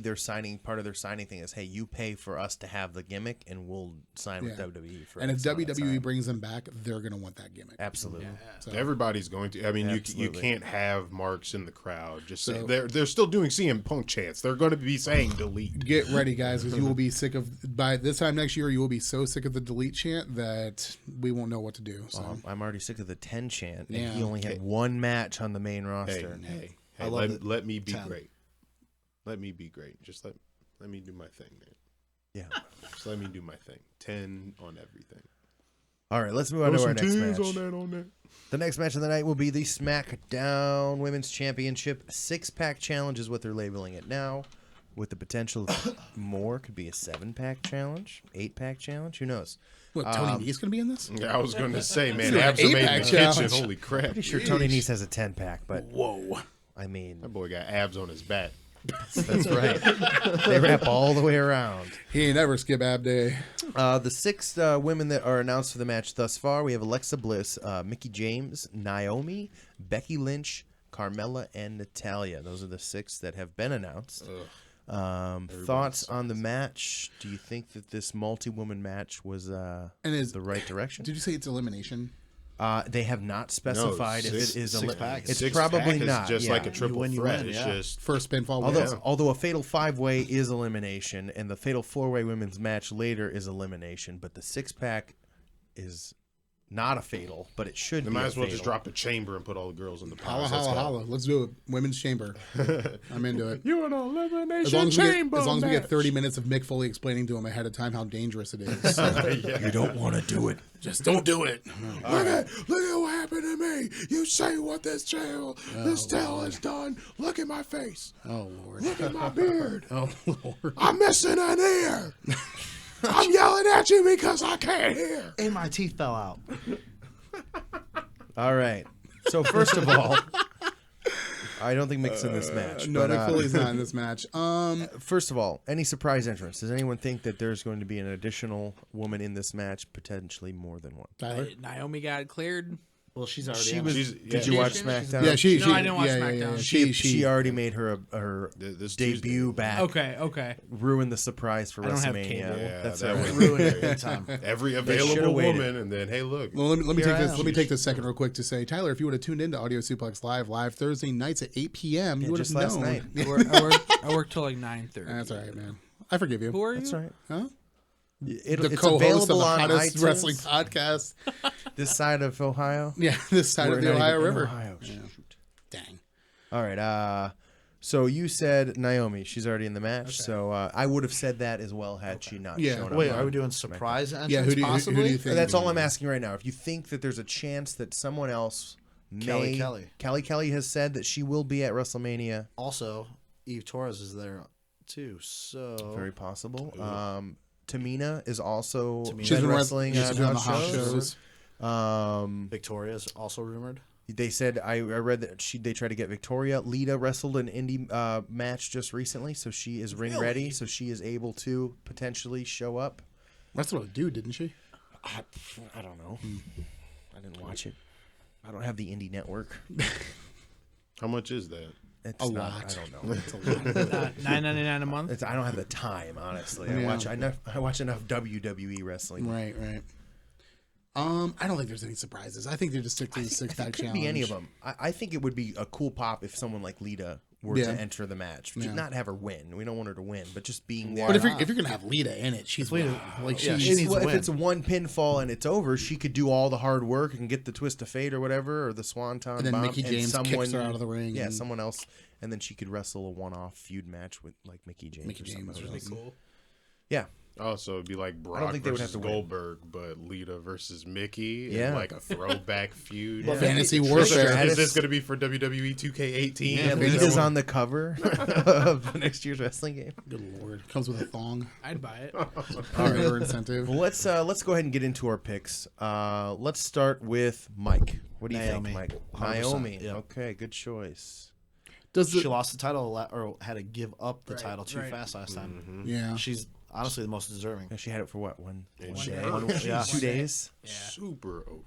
part of their signing thing is, hey, you pay for us to have the gimmick, and we'll sign with
Yeah.
WWE for.
And if
X amount of
WWE
time.
brings them back, they're going to want that gimmick.
Absolutely.
So,
Everybody's going to. I mean, you
Absolutely.
can't have marks in the crowd. Just
So-
they're still doing CM Punk chants. They're going to be saying delete.
get ready, guys, because you will be sick of by this time next year. You will be so sick of the delete chant that we won't know what to do. So
I'm already sick of the 10 chant, and
Yeah.
he only had one match on the main
Hey,
roster.
I love
let me be
10.
great. Let me be great. Just let me do my thing, man.
Yeah.
Just let me do my thing. 10 on everything.
All right, let's move on to our next match.
on that.
The next match of the night will be the SmackDown Women's Championship 6-pack challenge is what they're labeling it now, with the potential of more. Could be a 7-pack challenge, 8-pack challenge. Who knows?
what? Tony Nese going to be in this?
Yeah, I was going to say, man,
Doing an
abs are made in the
8-pack
kitchen.
challenge.
Holy crap.
Pretty sure Tony Nese has a 10-pack, but
Whoa!
I mean,
That boy got abs on his back.
that's right. They wrap all the way around.
He ain't ever skip ab day.
The 6 women that are announced for the match thus far, we have Alexa Bliss, Mickie James, Naomi, Becky Lynch, Carmella, and Natalya. Those are the 6 that have been announced. Thoughts on the match? Do you think that this multi-woman match was the right direction?
Did you say it's elimination?
They have not specified if it is
six-pack.
It's
Six
probably
pack is
not.
just
yeah.
like a triple
win, you
threat.
win,
It's
yeah.
just
First pinfall.
Although a fatal 5-way is elimination, and the fatal 4-way women's match later is elimination, but the 6-pack is not a fatal, but it should
They
be
might
a
as well
fatal.
just drop the chamber and put all the girls in the
Holla,
pods. Let's
holla,
go.
holla. Let's do it. Women's chamber. I'm into it.
You an elimination
As long as,
chamber
as long as we get
match.
30 minutes of Mick Foley explaining to him ahead of time how dangerous it is.
You don't want to do it.
Just don't do it.
Look at what happened to me. You say what this tail has done. Look at my face.
Oh, Lord.
Look at my beard.
Oh, Lord.
I'm missing an ear. I'm yelling at you because I can't hear.
And my teeth fell out.
All right. So first of all, I don't think Mick's in this match.
No,
but,
Mick Foley's not in this match.
First of all, any surprise entrance? Does anyone think that there's going to be an additional woman in this match, potentially more than one?
Tyler?
Naomi got cleared.
Well, she's already.
She
in.
was.
She's-
Did
yeah.
you watch
She's-
SmackDown?
Yeah, she.
No, I didn't watch
yeah,
SmackDown.
She already made her
This
debut
Tuesday.
back.
Okay.
Ruined the surprise for
I don't have
WrestleMania.
cable.
Yeah,
That's
that
it.
was
ruined it big time.
Every
should've
available
waited.
woman, and then hey, look.
Well, let me
Here
take
I
this.
am.
Let me take this second real quick to say, Tyler, if you would have tuned into Audio Suplex live Thursday nights at 8 p.m., you would have
just
known.
last night.
I work till like 9:30.
That's all right, man. I forgive you.
Who are you?
That's right.
Huh?
It's
The co-host of
available
the
on
hottest
iTunes,
wrestling podcast.
this side of Ohio.
Yeah, this side
We're
of the
not
Ohio
even in
River.
Ohio.
Yeah. Dang.
All right. So you said Naomi. She's already in the match. So I would have said that as well had she not
Yeah.
shown up.
Wait,
on
are we doing surprise entrance?
Yeah, who do you
possibly?
think?
That's all I'm asking right now. If you think that there's a chance that someone else may...
Kelly.
Kelly has said that she will be at WrestleMania.
Also, Eve Torres is there too. So
Very possible. Tamina is also
She's
She's been
wrestling
she's
on
been on the
house
house shows.
Victoria is also rumored.
They said I read that they tried to get Victoria. Lita wrestled an indie match just recently, so she is ring ready. So she is able to potentially show up.
Wrestled a dude, didn't she?
I don't know. I didn't watch it. I don't have the indie network.
How much is that?
It's
A
not,
lot.
I don't know. It's a lot.
$9.99 a month.
I don't have the time, honestly.
Yeah.
I watch enough WWE wrestling.
Right. I don't think there's any surprises. I think they just stick to the
It
six-pack
could
challenge.
be any of them. I think it would be a cool pop if someone like Lita were
Yeah.
to enter the match.
Yeah.
Not have her win. We don't want her to win, but just being there.
But if you're gonna have Lita in it, she's like
Yeah,
she's
she needs to
if
win.
it's one pinfall and it's over, she could do all the hard work and get the twist of fate or whatever, or the swanton
And then
bomb,
Mickie James kicks her out of the ring
Yeah,
and-
someone else, and then she could wrestle a one-off feud match with like Mickie James.
Mickie
or something.
James or
Really
something.
cool. Yeah,
Oh, so it'd be like Brock
don't think they would
versus
have to win.
Goldberg, but Lita versus Mickey,
Yeah.
and like a throwback feud.
Fantasy
Is
warfare.
this going to be for WWE 2K18?
yeah. Lita's on the cover of next year's wrestling game.
Good Lord, comes with a thong.
I'd buy it.
Forever incentive.
Well, let's go ahead and get into our picks. Let's start with Mike. What do you
Naomi.
think, Mike?
100%,
Naomi.
yeah.
Okay, good choice.
Does
She
the
lost the title or had to give up the
Right,
title too
right.
fast last time.
yeah?
She's honestly the most deserving.
She had it for what? One
day.
Yeah.
2 days.
Super over.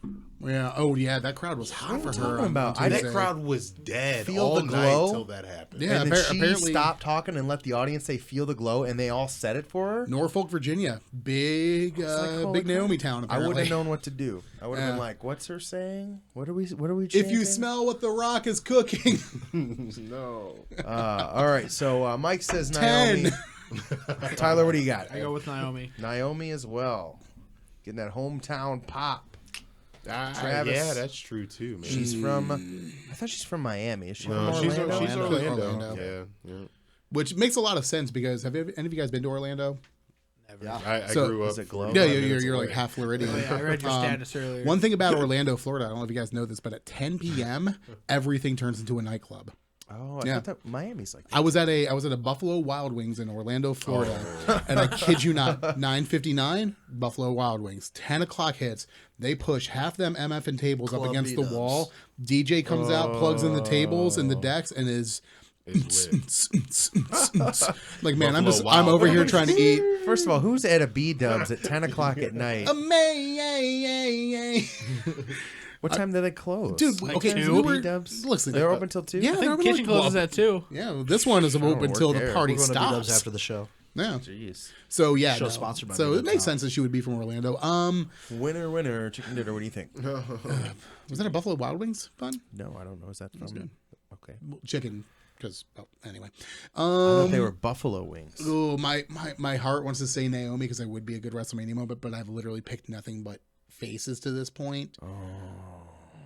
Yeah. Oh yeah, that crowd was hot for her.
talking
on
about?
Tuesday.
That crowd was dead
Feel
all
the glow?
night till that happened.
Yeah,
And then she
apparently
stopped talking and let the audience say "feel the glow," and they all said it for her.
Norfolk, Virginia, big
Holy
big
crap.
Naomi town.
I
Apparently.
wouldn't have known what to do. I would have
Yeah.
been like, "What's her saying? What are we?
If
Chanting?
you smell what the Rock is cooking,
No.
all right." So Mike says
10.
Naomi. Tyler, what do you got?
I go with Naomi.
Naomi as well, getting that hometown pop. Travis.
Yeah, that's true too, man.
She's from. I thought she's from Miami. Is she
No,
from
she's
Orlando?
Orlando.
Orlando.
Yeah.
which makes a lot of sense because have any of you guys been to Orlando?
Yeah.
I
So-
grew up.
Is it glow?
Yeah,
5
you're
minutes
like
away.
half Floridian.
Oh, yeah, I read your status earlier.
One thing about Orlando, Florida, I don't know if you guys know this, but at 10 p.m. everything turns into a nightclub.
Oh, I
Yeah.
thought that Miami's like that.
I was at a Buffalo Wild Wings in Orlando, Florida, and I kid you not, 9:59 Buffalo Wild Wings. 10 o'clock hits. They push half them MF and tables up
Club
against the
beat-ups.
wall. DJ comes out, plugs in the tables and the decks, and is
It's lit.
like, man,
Buffalo
I'm
Wild
over here
Wings.
trying to eat.
First of all, who's at a B-dubs at 10 o'clock at night? What time do they close?
Dude,
Like
okay,
two?
we were,
B-dubs?
listen,
They're open till 2?
Yeah,
I
they're
think
open
kitchen
till-
closes at 2.
Yeah, this one is open
work
until the
there.
party
We're going to be dubs
stops.
after the show.
Yeah.
Jeez.
So yeah,
Show sponsored by
so
me,
it makes
that's
sense that she would be from Orlando.
Winner, chicken dinner. What do you think?
Was that a Buffalo Wild Wings fun?
No, I don't know. Is that from?
good.
Okay.
Well, chicken, because anyway.
I thought they were buffalo wings.
Oh, my heart wants to say Naomi because I would be a good WrestleMania moment, but I've literally picked nothing but faces to this point.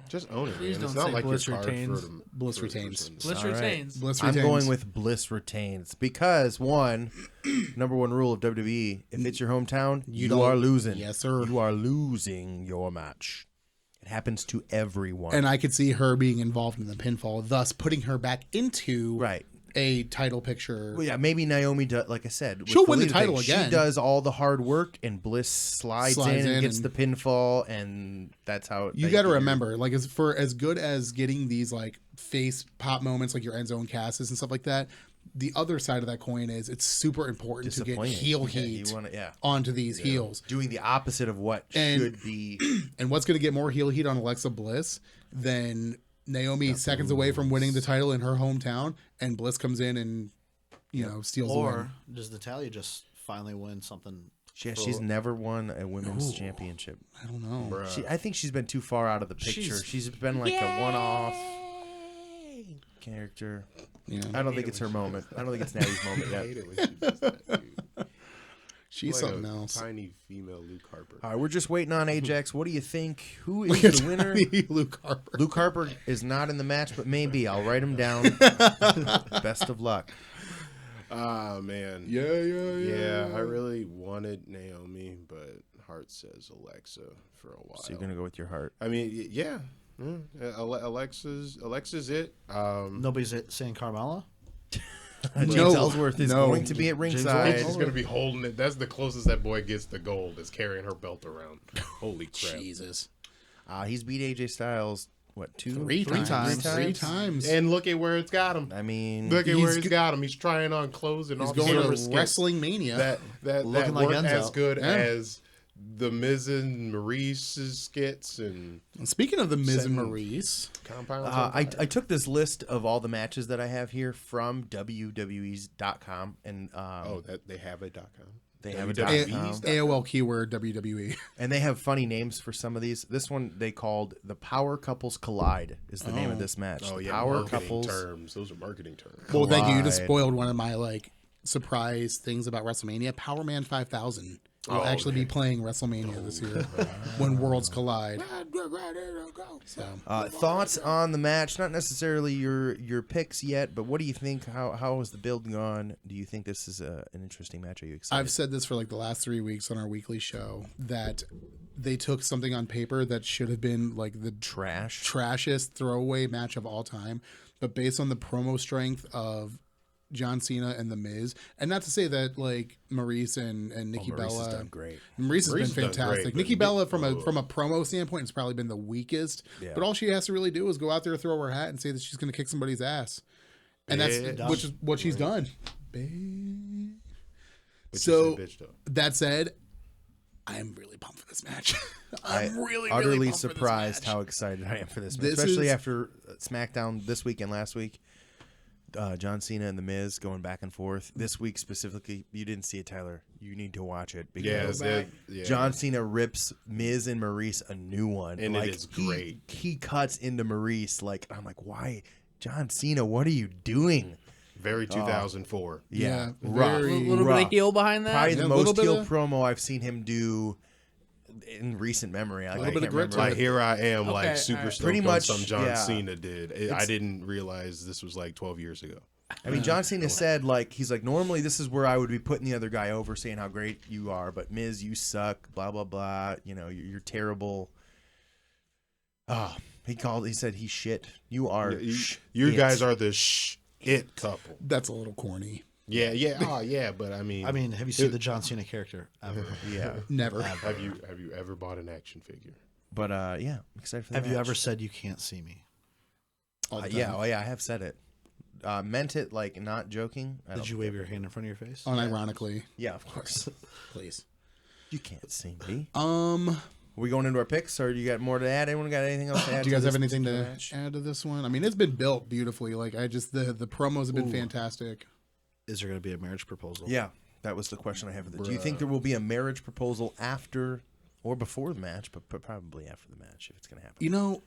Just own it.
Please
Man.
don't
It's not
say
like
Bliss
you're hard
retains.
for them.
Bliss retains.
Bliss
All right.
retains.
Bliss
I'm
retains.
going with Bliss retains because number one rule of WWE: if it's your hometown, you
don't-
are losing.
Yes, sir.
You are losing your match. It happens to everyone.
And I could see her being involved in the pinfall, thus putting her back into
right.
a title picture.
Well, yeah, maybe Naomi does. Like I said, with
She'll win the
Lita
title
thing,
again.
She does all the hard work, and Bliss slides in and gets
and-
the pinfall, and that's how.
You got to remember, like, as good as getting these like face pop moments, like your end zone Cassis and stuff like that. The other side of that coin is it's super important to get
Disappointing.
heel
Yeah,
heat
you wanna-
onto these heels.
doing the opposite of what
And-
should be.
And what's going to get more heel heat on Alexa Bliss than Naomi seconds away from winning the title in her hometown, and Bliss comes in and steals the win.
Or does Natalya just finally win something?
She's never won a women's championship.
I don't know.
I think she's been too far out of the picture. She's been like a one-off character.
Yeah.
I don't think it's her moment. I don't think it's Natty's moment
I
yet.
hate it when she does that, dude.
She's
Like
something
a
else.
Tiny female Luke Harper.
All right, we're just waiting on Ajax. What do you think? Who is the winner?
Luke Harper.
Luke Harper is not in the match, but maybe. I'll write him down. Best of luck.
Ah, man.
Yeah.
Yeah, I really wanted Naomi, but heart says Alexa for a while.
So you're going to go with your heart.
I mean, yeah. Alexa's it.
Nobody's saying Carmella.
James
No.
Ellsworth is
No.
going to be at ringside.
She's gonna be holding it. That's the closest that boy gets to gold, is carrying her belt around. Holy crap!
Jesus.
He's beat AJ Styles, what,
Three times. Three times.
And look at where it's got him.
I mean,
Look at where
he's
he's got him. He's trying on clothes and
He's
all
going
camera
to
skits
Wrestling Mania.
that
Looking
weren't
like Enzo.
as good
Yeah.
as the Miz and Maurice's skits and
Speaking of the Miz and
Setting-
Maurice,
compounds.
I took this list of all the matches that I have here from WWE's.com, and
that they have a .com.
They have a
WWE's
.com.
AOL keyword WWE.
and they have funny names for some of these. This one they called the Power Couples Collide is the name of this match.
Oh
The
yeah,
Power
marketing
Couples.
terms. Those are marketing terms.
Well, thank you. You just
Collide.
spoiled one of my surprise things about WrestleMania. Power Man 5000 will actually be playing WrestleMania this year when worlds collide. So
Thoughts on the match? Not necessarily your picks yet, but what do you think? How has the build gone? Do you think this is an interesting match? Are you excited?
I've said this for the last 3 weeks on our weekly show that they took something on paper that should have been the trashiest throwaway match of all time, but based on the promo strength of John Cena and The Miz, and not to say that Maurice and Nikki
Maurice
Bella
has done great.
Maurice has been
Maurice has done
fantastic.
great,
Nikki
but
Bella from a promo standpoint has probably been the weakest.
Yeah.
But all she has to really do is go out there, throw her hat, and say that she's going to kick somebody's ass, and
Bitch.
which is what she's done.
But
So
you said bitch, though.
that said, I am really pumped for this match. I'm really
utterly
pumped for this
surprised
match.
how excited I am for this match,
This
especially
is-
after SmackDown this week and last week. John Cena and The Miz going back and forth. This week specifically, you didn't see it, Tyler. You need to watch it because
Yeah.
John Cena rips Miz and Maurice a new one,
And it is great.
He cuts into Maurice I'm like, why, John Cena? What are you doing?
Very 2004.
Yeah,
rough.
very-
A little bit of heel behind that.
Probably
Yeah,
the
a little
most
bit
heel
of-
promo I've seen him do in recent memory. I
little
can't
bit of grit
remember.
to
Like,
it.
here I am,
Okay,
like
all
super
right.
stoked
Pretty
on
much,
some John
yeah.
Cena did. I didn't realize this was 12 years ago.
I mean, John Cena said, he's like, normally this is where I would be putting the other guy over, saying how great you are, but Miz, you suck, blah, blah, blah. You're terrible. Oh, he said he's shit. You are
You
it.
guys are the it couple.
That's a little corny.
Yeah, but I mean,
Have you seen the John Cena character ever?
Yeah.
Never.
have you ever bought an action figure?
But, yeah, I'm excited for the
Have you
match.
ever said you can't see me?
All the
Yeah,
time.
I have said it. Meant it, not joking. I
Did
don't-
you wave your hand in front of your face?
Unironically,
Yeah, of course.
please.
You can't see me.
Um,
Are we going into our picks, or do you got more to add? Anyone got anything else to add?
do you guys
to
have
this
anything
particular
to
match?
add to this one? I mean, it's been built beautifully. The promos have been fantastic.
Is there going to be a marriage proposal?
Yeah, that was the question I have. Do you think there will be a marriage proposal after or before the match, but probably after the match if it's going to happen?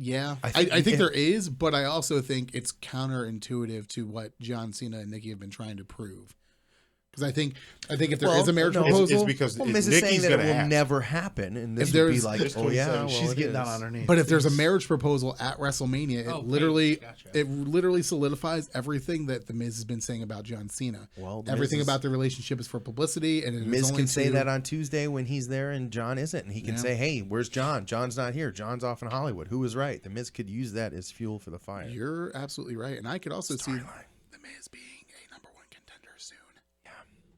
Yeah,
I
I
think
think there is, but I also think it's counterintuitive to what John Cena and Nikki have been trying to prove. Because I think if there is a marriage proposal,
it's because
Miz is
Nikki's
saying that it
gonna
will
ask.
never happen, and this
If
would be
there's-
like,
Just
oh yeah,
27.
well,
She's
it
getting
is.
down on her knees.
but if there's a marriage proposal at WrestleMania,
Oh, gotcha.
it literally solidifies everything that the Miz has been saying about John Cena.
Well, the
everything
Miz is-
about the relationship is for publicity, and it is
Miz
only
can say
to-
that on Tuesday when he's there and John isn't, and he can say, "Hey, where's John? John's not here. John's off in Hollywood. Who was right?" The Miz could use that as fuel for the fire.
You're absolutely right, and I could also see the Miz being a number one contender soon.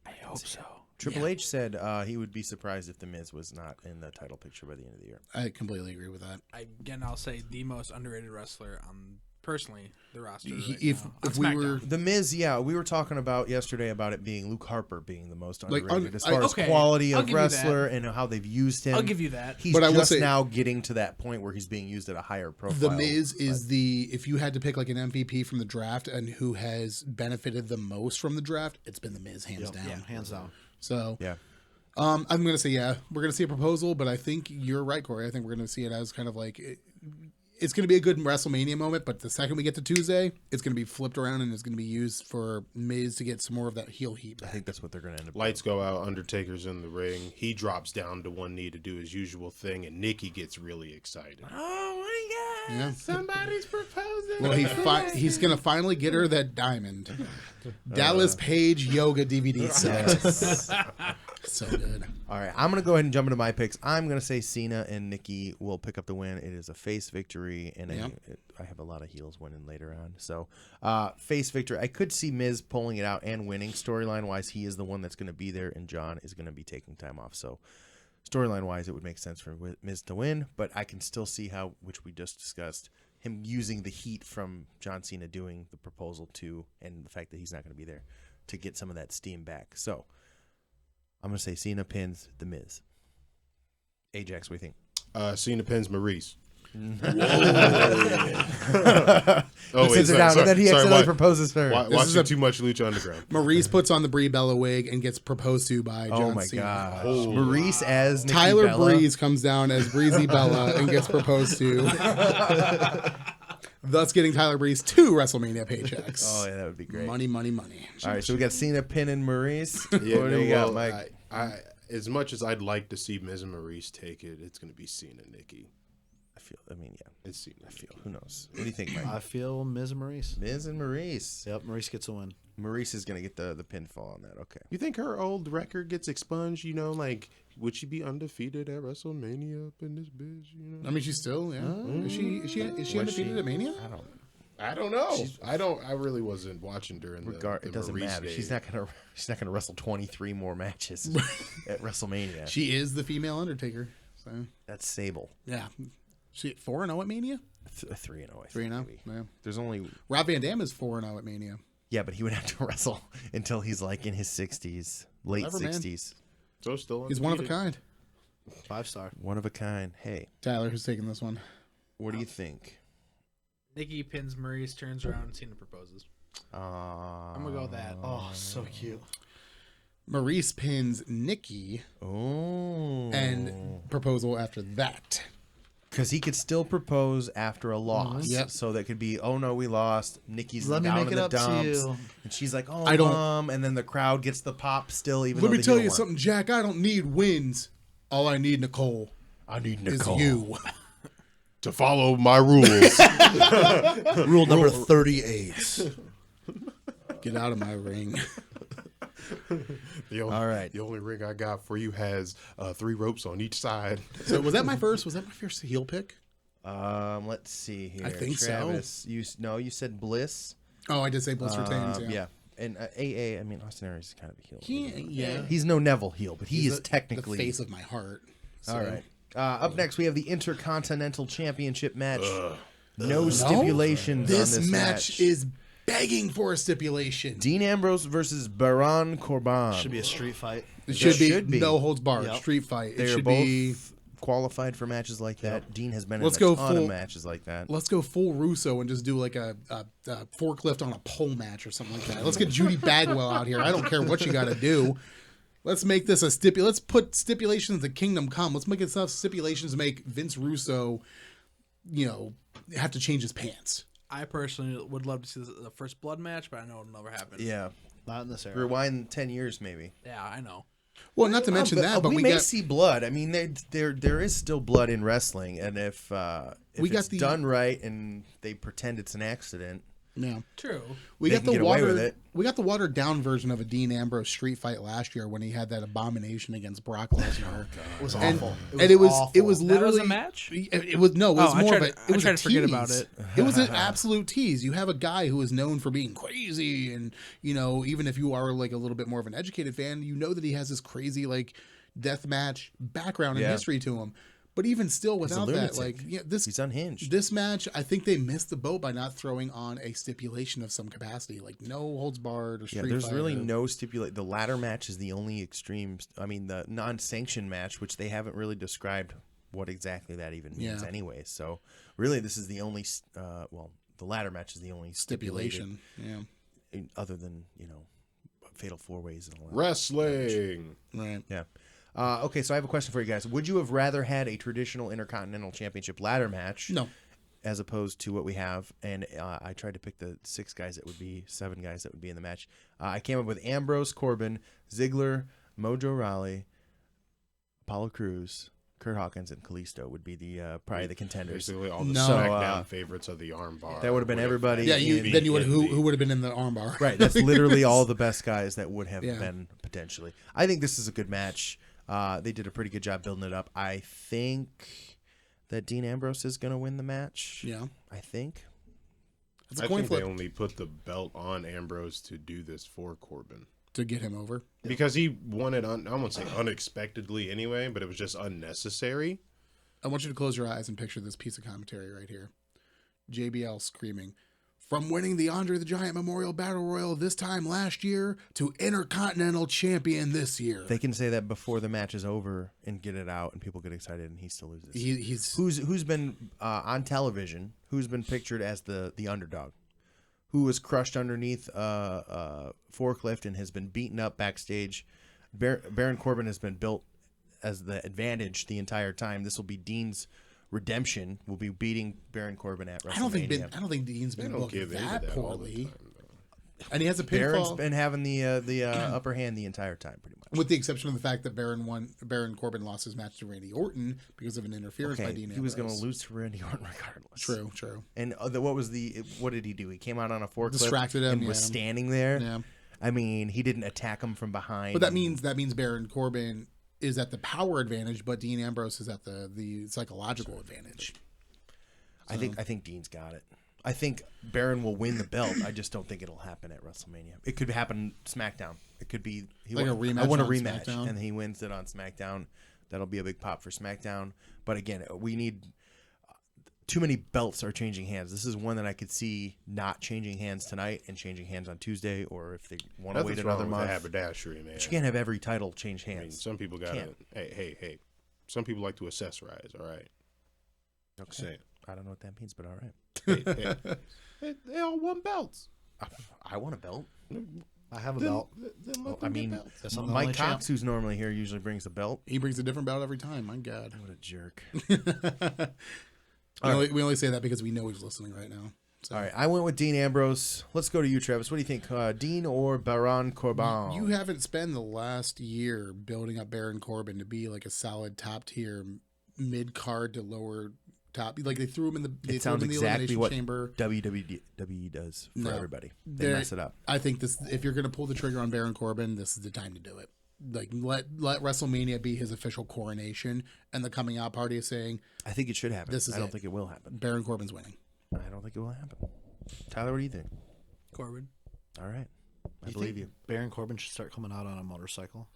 I hope so. Triple H said he would be surprised if the Miz was not in the title picture by the end of the year.
I completely agree with that.
Again, I'll say the most underrated wrestler on personally the roster.
If
on
we
SmackDown.
were
The Miz, we were talking about yesterday about it being Luke Harper being the most underrated as far as
okay,
quality
I'll
of
give you that.
wresler and how they've used him.
I'll give you that.
He's
But I will
just
say-
now getting to that point where he's being used at a higher profile.
The Miz is if you had to pick like an MVP from the draft and who has benefited the most from the draft, it's been the Miz hands down.
Yeah, hands down.
So
Yeah.
I'm going to say, we're going to see a proposal, but I think you're right, Corey. I think we're going to see it as kind of like it's going to be a good WrestleMania moment, but the second we get to Tuesday, it's going to be flipped around and it's going to be used for Miz to get some more of that heel heat
I
back.
think that's what they're going to end up
Lights go out. Undertaker's in the ring. He drops down to one knee to do his usual thing, and Nikki gets really excited.
Oh my God.
Yeah.
Somebody's proposing.
Well, he's going to finally get her that diamond. Dallas Page yoga DVD set. So good.
All right, I'm going to go ahead and jump into my picks. I'm going to say Cena and Nikki will pick up the win. It is a face victory, and I have a lot of heels winning later on. So, face victory. I could see Miz pulling it out and winning. Storyline-wise, he is the one that's going to be there, and John is going to be taking time off. So, storyline-wise, it would make sense for Miz to win, but I can still see how, which we just discussed, him using the heat from John Cena doing the proposal to, and the fact that he's not going to be there, to get some of that steam back. So, I'm going to say Cena pins The Miz. Ajax, what do you think?
Cena pins Maurice.
Sits it down, and then he accidentally proposes for her.
Watching too much Lucha Underground.
Maurice puts on the Brie Bella wig and gets proposed to by John
Oh my
Cena.
gosh. Maurice as Nikki
Tyler
Bella.
Breeze comes down as Breezy Bella and gets proposed to, thus getting Tyler Breeze 2 WrestleMania paychecks.
Oh, yeah, that would be great.
Money, money, money.
All right, so we got Cena pinning Maurice.
Yeah,
What do you got, Mike?
I as much as I'd like to see Miz and Maurice take it, it's going to be Cena Nikki.
It's
Cena.
Who knows? What do you think, Mike?
I feel Miz and Maurice.
Miz and Maurice.
Yep, Maurice gets a win.
Maurice is going to get the pinfall on that. Okay.
You think her old record gets expunged? You know, like would she be undefeated at WrestleMania up in this bitch? You know,
I mean, she's still, Is she undefeated at Mania?
I don't know. I really wasn't watching during the
It doesn't
Maurice
matter.
days.
She's not gonna wrestle 23 more matches at WrestleMania.
She is the female Undertaker. So
That's Sable.
yeah, she 4-0 at Mania.
3-0. I think,
3-0.
maybe.
Yeah.
There's only
Rob Van Dam is 4-0 at Mania.
but he would have to wrestle until he's like in his 60s, late
Whatever, man.
60s.
So still
He's one of a
undefeated.
kind.
5-star.
One of a kind. Hey,
Tyler, who's taking this one?
what do you think?
Nikki pins Maurice, turns around, and Cena proposes. I'm gonna go with that.
Oh, so cute.
Maurice pins Nikki
Oh.
and proposal after that.
Because he could still propose after a loss.
Yep.
So that could be, oh no, we lost. Nikki's
Let me
down
make
in
it
the
up to
dumps.
you.
And she's like, oh,
I don't-
Mom. And then the crowd gets the pop still, even
Let
though
me
the
tell
heel
you
won.
something, Jack. I don't need wins. All I need, Nicole,
I need
is
Nicole.
you.
To follow my rules.
Rule number 38.
Get out of my ring.
All right.
The only ring I got for you has 3 ropes on each side.
So was that my first heel pick?
Let's see here.
I think so.
Travis, you said Bliss.
Oh, I did say Bliss retains.
Yeah. And AA, I mean, Austin Aries is kind of a heel.
Yeah.
He's no Neville heel, but he
He's
is technically
the face of my heart. So.
All right. Up next, we have the Intercontinental Championship match. No stipulations on
This
this
match is begging for a stipulation.
Dean Ambrose versus Baron Corbin.
Should be a street fight.
It should
should
be
be.
no holds barred
Yep.
street fight. It
They're
should
both
be.
qualified for matches like that. Dean has been
Let's
in a
go
ton
full-
of matches like that.
Let's go full Russo and just do like a forklift on a pole match or something like that. Let's get Judy Bagwell out here. I don't care what you got to do. Let's make this a Let's put stipulations to Kingdom Come. Let's make it enough stipulations to make Vince Russo, have to change his pants.
I personally would love to see the first blood match, but I know it'll never happen.
Yeah.
Not in this era.
Rewind 10 years, maybe.
Yeah, I know.
Well, not to mention that, but
we may see blood. I mean, there is still blood in wrestling, and if it's done right and they pretend it's an accident,
yeah,
true.
We
They
got
can
the
get away with
watered.
it.
We got the watered down version of a Dean Ambrose street fight last year when he had that abomination against Brock Lesnar.
It was
And,
awful.
and it was
awful.
literally
That was a match?
It was no, it was
I
more
tried
of a.
to-
It was
I tried
a
to forget
tease.
about it.
It was an absolute tease. You have a guy who is known for being crazy, and even if you are like a little bit more of an educated fan, you know that he has this crazy like death match background and
Yeah.
history to him. But even still, without that,
lunatic. He's unhinged.
This match, I think they missed the boat by not throwing on a stipulation of some capacity, like no holds barred or street
There's
fight
really
or-
no stipulate. The ladder match is the only extreme. I mean, the non-sanctioned match, which they haven't really described what exactly that even means,
Yeah.
anyway. So, really, this is the only. The ladder match is the only
stipulation. Yeah,
other than fatal four ways and all that.
Wrestling.
right.
Yeah. Okay, so I have a question for you guys. Would you have rather had a traditional Intercontinental Championship ladder match?
No.
As opposed to what we have, and I tried to pick the 7 guys that would be in the match. I came up with Ambrose, Corbin, Ziggler, Mojo Rawley, Apollo Crews, Kurt Hawkins, and Kalisto would be the probably the contenders.
Basically, all the
No.
SmackDown favorites of the armbar.
That would have been everybody.
Yeah, then you would
Envy.
who would have been in the armbar?
Right, that's literally all the best guys that would have
Yeah.
been potentially. I think this is a good match. They did a pretty good job building it up. I think that Dean Ambrose is going to win the match.
Yeah,
I think.
it's a
I
coin
think they
flip
only put the belt on Ambrose to do this for Corbin.
to get him over.
Because he won it, I won't say unexpectedly anyway, but it was just unnecessary.
I want you to close your eyes and picture this piece of commentary right here. JBL screaming, "From winning the Andre the Giant Memorial Battle Royal this time last year to Intercontinental Champion this year."
They can say that before the match is over and get it out, and people get excited, and he still loses.
He's
Who's been on television? Who's been pictured as the underdog? Who was crushed underneath a forklift and has been beaten up backstage? Baron Corbin has been built as the advantage the entire time. This will be Dean's redemption. Will be beating Baron Corbin at WrestleMania.
I don't think Dean's
They
been
don't
booked
give into
that
that all the
poorly.
time, though.
And he has a
Baron's
pinfall,
been having the upper hand the entire time, pretty much.
with the exception of the fact that Baron Corbin lost his match to Randy Orton because of an interference by Dean Ambrose.
He was going to lose to Randy Orton regardless.
True.
And what did he do? He came out on a forklift,
Distracted him,
and was
yeah.
standing there.
Yeah.
I mean, he didn't attack him from behind.
But that means Baron Corbin is at the power advantage, but Dean Ambrose is at the psychological advantage.
I think Dean's got it. I think Baron will win the belt. I just don't think it'll happen at WrestleMania. It could happen SmackDown. It could be
Like a rematch
I want a
on
rematch,
SmackDown?
and he wins it on SmackDown. That'll be a big pop for SmackDown. But again, we need too many belts are changing hands. This is one that I could see not changing hands tonight and changing hands on Tuesday, or if they want to
That's
wait
what's
another
wrong
month.
with the haberdashery, man.
But you can't have every title change hands.
I mean, some people got to.
Can't.
Hey. Some people like to accessorize. All right.
Okay.
Saying.
I don't know what that means, but all right.
They all won belts.
I want a belt.
I have a belt.
Then
Well,
let them
I mean,
get belts.
Guess I'm the
Mike
only champ.
Cox, who's normally here, usually brings a belt.
He brings a different belt every time. My God.
What a jerk.
We only say that because we know he's listening right now. So.
All right, I went with Dean Ambrose. Let's go to you, Travis. What do you think, Dean or Baron Corbin?
You haven't spent the last year building up Baron Corbin to be like a solid top tier mid card to lower top. Like they threw him in the
It sounds exactly what
chamber.
WWE does for
No.
everybody. They mess it up.
I think this. If you're going to pull the trigger on Baron Corbin, this is the time to do it. Like let WrestleMania be his official coronation, and the coming out party is saying
I think it should happen.
This is
I don't
it.
think it will happen.
Baron Corbin's winning.
I don't think it will happen. Tyler, what do you think?
Corbin.
All right. I believe you.
Baron Corbin should start coming out on a motorcycle.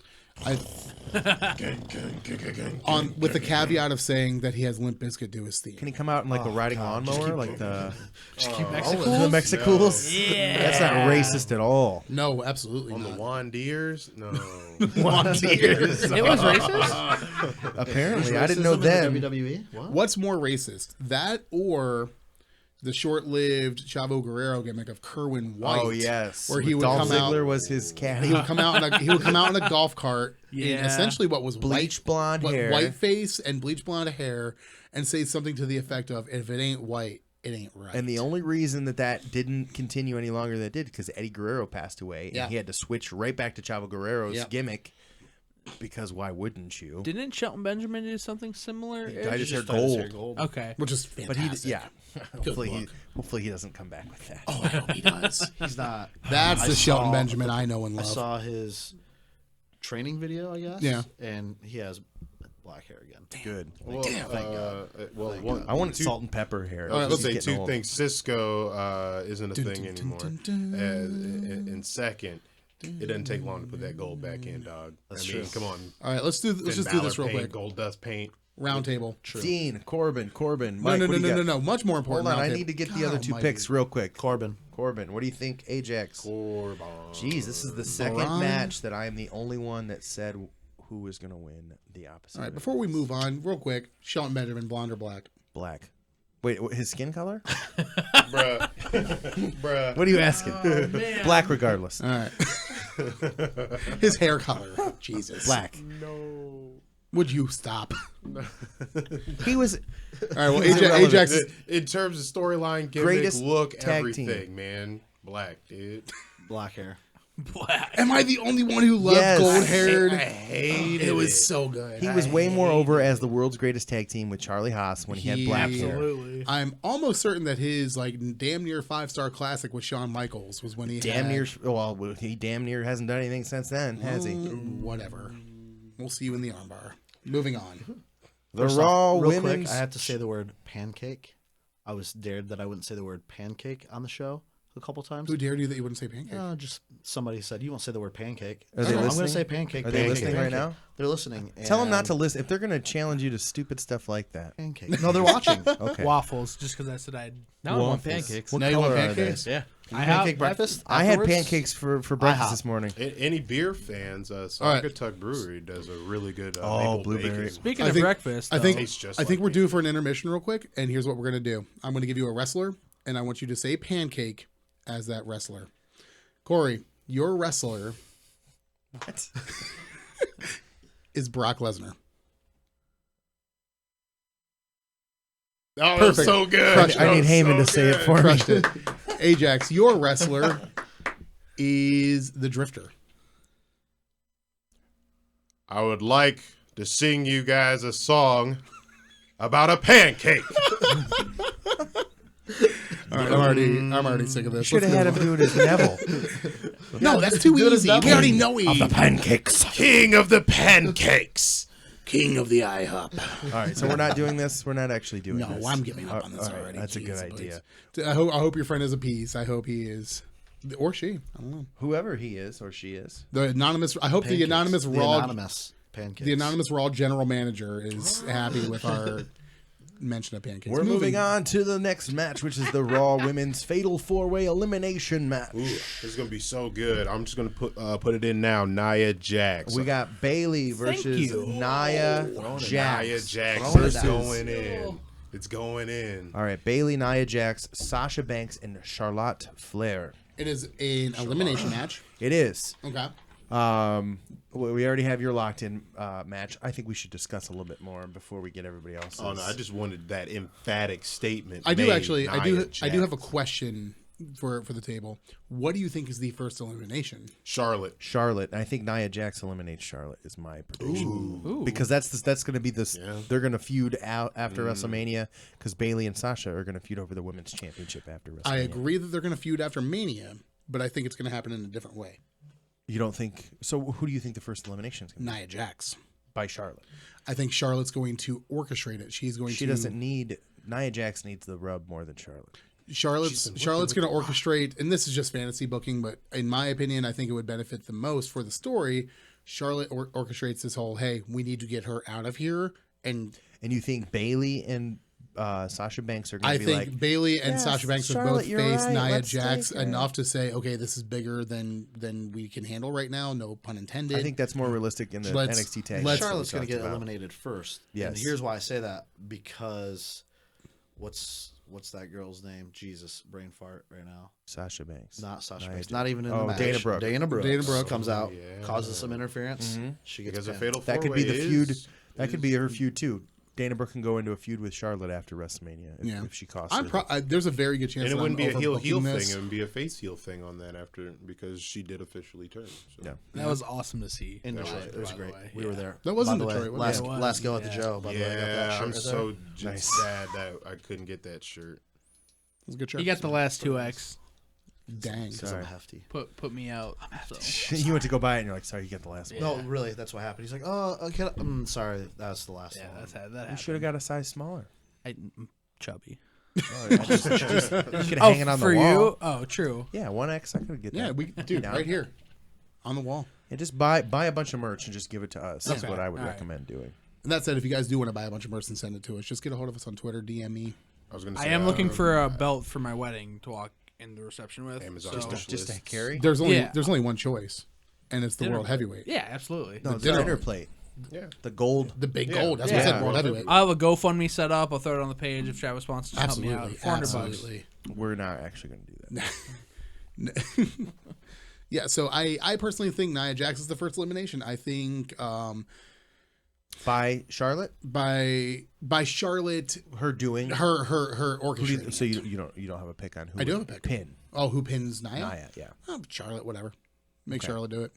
With the caveat of saying that he has Limp Bizkit do his theme.
Can he come out in like a riding lawnmower, like the
Mexicools?
Mexicools?
Yeah.
That's not racist at all.
No, absolutely
On the
not.
Wandeers? No.
It was racist?
Apparently, I didn't know
Racism
then.
in the WWE? What?
What's more racist, that or the short-lived Chavo Guerrero gimmick of Kerwin White?
Oh yes,
where he would
Dolph
come
Ziggler
out.
was his caddy.
He would come out in a golf cart in
Yeah.
essentially what was
Bleach blonde hair.
white face and bleach blonde hair, and say something to the effect of, "If it ain't white, it ain't right.
And the only reason that didn't continue any longer than it did because Eddie Guerrero passed away, and he had to switch right back to Chavo Guerrero's gimmick. Because why wouldn't you?
Didn't Shelton Benjamin do something similar?
He dyed his hair gold.
Okay.
Which is fantastic.
But hopefully he doesn't come back with that.
Oh, I hope he does.
He's not.
That's the Shelton Benjamin I know and love.
I saw his training video, I guess.
Yeah.
And he has black hair again.
Good.
Well,
I want salt and pepper hair.
All right, let's say two things. Cisco isn't a thing anymore. And second, it doesn't take long to put that gold back in, dog.
That's true.
Come on.
All right, let's just do this real quick.
Gold dust paint.
Round table.
True. Dean, Corbin, Mike.
No. Much more important.
Hold on, I need to get the other two picks real quick.
Corbin.
What do you think, Ajax?
Corbin.
Jeez, this is the second match that I am the only one that said who is going to win the opposite.
All right, before we move on, real quick, Shelton Benjamin, blonde or black?
Black. Wait, his skin color?
Bruh.
What are you asking? Black regardless.
All right. His hair color. Jesus.
Black.
No.
Would you stop?
He was...
All right, well, Ajax is...
In terms of storyline, gimmick,
Greatest
look,
tag
everything,
team.
man. Black, dude.
Black hair.
Black.
Am I the only one who loved gold-haired?
I hated
It was so good.
He was way more over as the world's greatest tag team with Charlie Haas when he had black hair.
Absolutely.
I'm almost certain that his damn near 5-star classic with Shawn Michaels was when he he
damn near hasn't done anything since then, has he?
Whatever. We'll see you in the armbar. Moving on.
The Raw
Real
Women's...
quick, I have to say the word pancake. I was dared that I wouldn't say the word pancake on the show a couple times.
Who dared you that you wouldn't say pancake?
Just somebody said, you won't say the word pancake.
Are they
I'm going
listening?
to say pancake.
Are they listening right now?
They're listening.
Tell them not to listen. If they're going to challenge you to stupid stuff like that.
Pancake. No, they're watching.
Okay.
Waffles, just because I said I'd.
Now I want pancakes.
What
Now you want
color are
pancakes?
they?
Yeah.
Pancake breakfast?
I had
afterwards?
pancakes for breakfast this morning.
Any beer fans, Saugatuck Brewery does a really good maple
blueberry.
bacon.
Speaking
I
of
think-
breakfast,
I think
Tastes just
I think
like
we're due for an intermission real quick, and here's what we're gonna do. I'm gonna give you a wrestler, and I want you to say pancake as that wrestler. Corey, your wrestler is Brock Lesnar.
Oh,
Perfect.
that's so good.
Crushed
I need
That was
Heyman
so
to say it
good.
for me.
Crushed it. Ajax, your wrestler is the Drifter.
I would like to sing you guys a song about a pancake.
All right, I'm already sick of this.
Should have
Let's
had him
move
do it as Neville.
on. No, that's too easy. We already know he.
Pancakes.
King of the pancakes.
King of the IHOP.
All right, so we're not doing this. We're not actually doing
No,
this.
I'm giving up on this
All right,
already.
that's a good
Jeez,
idea.
please. I hope your friend is a piece. I hope he is, or she. I don't know.
Whoever he is or she is.
The anonymous. I hope the
Pancakes.
anonymous
The
raw.
anonymous pancakes.
The anonymous raw general manager is happy with our mention of pancakes.
We're moving on to the next match, which is the Raw Women's Fatal 4-Way Elimination match.
Ooh, this is gonna be so good. I'm just gonna put it in now. Nia Jax.
We got Bailey versus Nia Jax.
Nia Jax.
Throwing it
It's
down.
going in. It's going in.
All right, Bailey, Nia Jax, Sasha Banks, and Charlotte Flair.
It is an elimination match.
It is.
Okay.
We already have your locked-in match. I think we should discuss a little bit more before we get everybody else.
Oh no, I just wanted that emphatic statement.
I do
made,
actually. I
Nia
do
Jax.
have a question for the table. What do you think is the first elimination?
Charlotte.
Charlotte. I think Nia Jax eliminates Charlotte is my prediction. Because that's going to be this.
Yeah.
They're going to feud out after WrestleMania because Bailey and Sasha are going to feud over the women's championship after WrestleMania.
I agree that they're going to feud after Mania, but I think it's going to happen in a different way.
You don't think so? Who do you think the first elimination is going to be?
Nia Jax.
By Charlotte.
I think Charlotte's going to orchestrate it. She's going
She
to.
doesn't need Nia Jax needs the rub more than Charlotte.
Charlotte's going to orchestrate, and this is just fantasy booking, but in my opinion, I think it would benefit the most for the story. Charlotte orchestrates this whole, hey, we need to get her out of here, and
you think Bailey and Sasha Banks are going
I
to be
think
like
Bailey and
"Yes,
Sasha Banks have
Charlotte,
both
you're
faced
right.
Nia
Let's
Jax
take her."
enough to say, okay, this is bigger than we can handle right now. No pun intended.
I think that's more realistic in the
Let's-
NXT tag.
let's-
Charlotte's going to get
about.
eliminated first.
Yes.
And here's why I say that. Because what's that girl's name? Jesus, brain fart right now.
Sasha Banks.
Not Sasha
Nia
Banks.
Jax.
Not even in
Oh,
the match.
Dana Brooke.
Dana Brooke comes out,
yeah.
causes some interference. She gets
Because a
pinned.
fatal
That could be the
four-way
feud.
is-
That could be her feud too. Dana Brooke can go into a feud with Charlotte after WrestleMania if she costs her.
There's a very good chance.
And it wouldn't be a heel thing.
This.
It would be a face heel thing on that after because she did officially turn. So.
Yeah.
That was awesome to see.
In Detroit, it was great. We were there.
That wasn't
By the way,
Detroit.
Last go at the Joe. By the way, I got that
Yeah,
shirt
I'm
right
so
there.
just sad that I couldn't get that shirt.
It was a good shirt.
You got the last 2X.
Dang.
Because I'm hefty.
Put me out. So.
You went to go buy it, and you're like, sorry, you got the last one.
No, really, that's what happened. He's like, oh, okay, I'm sorry, that's the last
Yeah,
one.
that
You should have got a size smaller.
I'm chubby.
You could hang it on the
for
wall.
you? Oh, true.
Yeah, 1X. I could get that.
Yeah, dude, right here, on the wall.
Yeah, just buy a bunch of merch and just give it to us. That's
Okay.
what I would
All right.
recommend doing.
And that said, if you guys do want to buy a bunch of merch and send it to us, just get a hold of us on Twitter, DM me.
I was gonna
I
say,
am looking for a belt for my wedding to walk in the reception with.
Amazon
so.
special.
Just to carry?
There's only one choice, and it's the
Dinner
world
plate.
heavyweight.
Yeah, absolutely.
No, the
dinner
dinner plate.
Yeah.
The gold.
The big
Yeah.
gold. That's what I
Yeah.
said. World heavyweight.
I'll have a GoFundMe set up. I'll throw it on the page if Travis wants to help me out.
Absolutely.
$400.
Absolutely.
We're not actually going to do that.
Yeah. So I personally think Nia Jax is the first elimination. I think
By Charlotte?
by Charlotte,
Her doing.
her
Who do you-
orchestrating.
so you don't have a pick on who?
I do have
would
a pick.
Pin.
Oh, who pins Nia?
Nia, yeah.
Oh, Charlotte, whatever. Make
Okay.
Charlotte do it.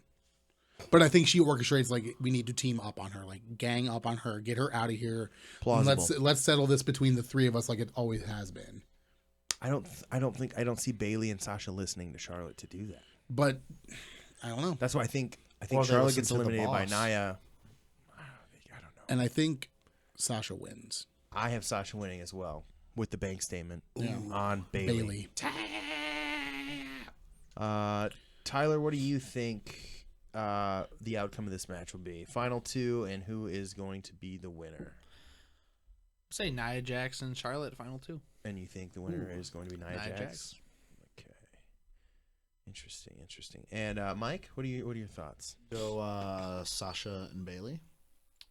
But I think she orchestrates like we need to team up on her, like gang up on her, get her out of here.
Plausible.
Let's settle this between the three of us, like it always has been.
I don't see Bailey and Sasha listening to Charlotte to do that.
But I don't know,
That's why I think
Or they
Charlotte
listen
gets
to the
eliminated by
boss.
Nia. I don't know.
and I think Sasha wins.
I have Sasha winning as well with the bank statement
Yeah.
on Bailey. Tyler, what do you think the outcome of this match will be? Final two, and who is going to be the winner?
Say Nia Jax and Charlotte, final two.
And you think the winner is going to be Nia
Nia
Jax?
Jax.
Okay. Interesting. And Mike, what are your thoughts?
Go Sasha and Bailey,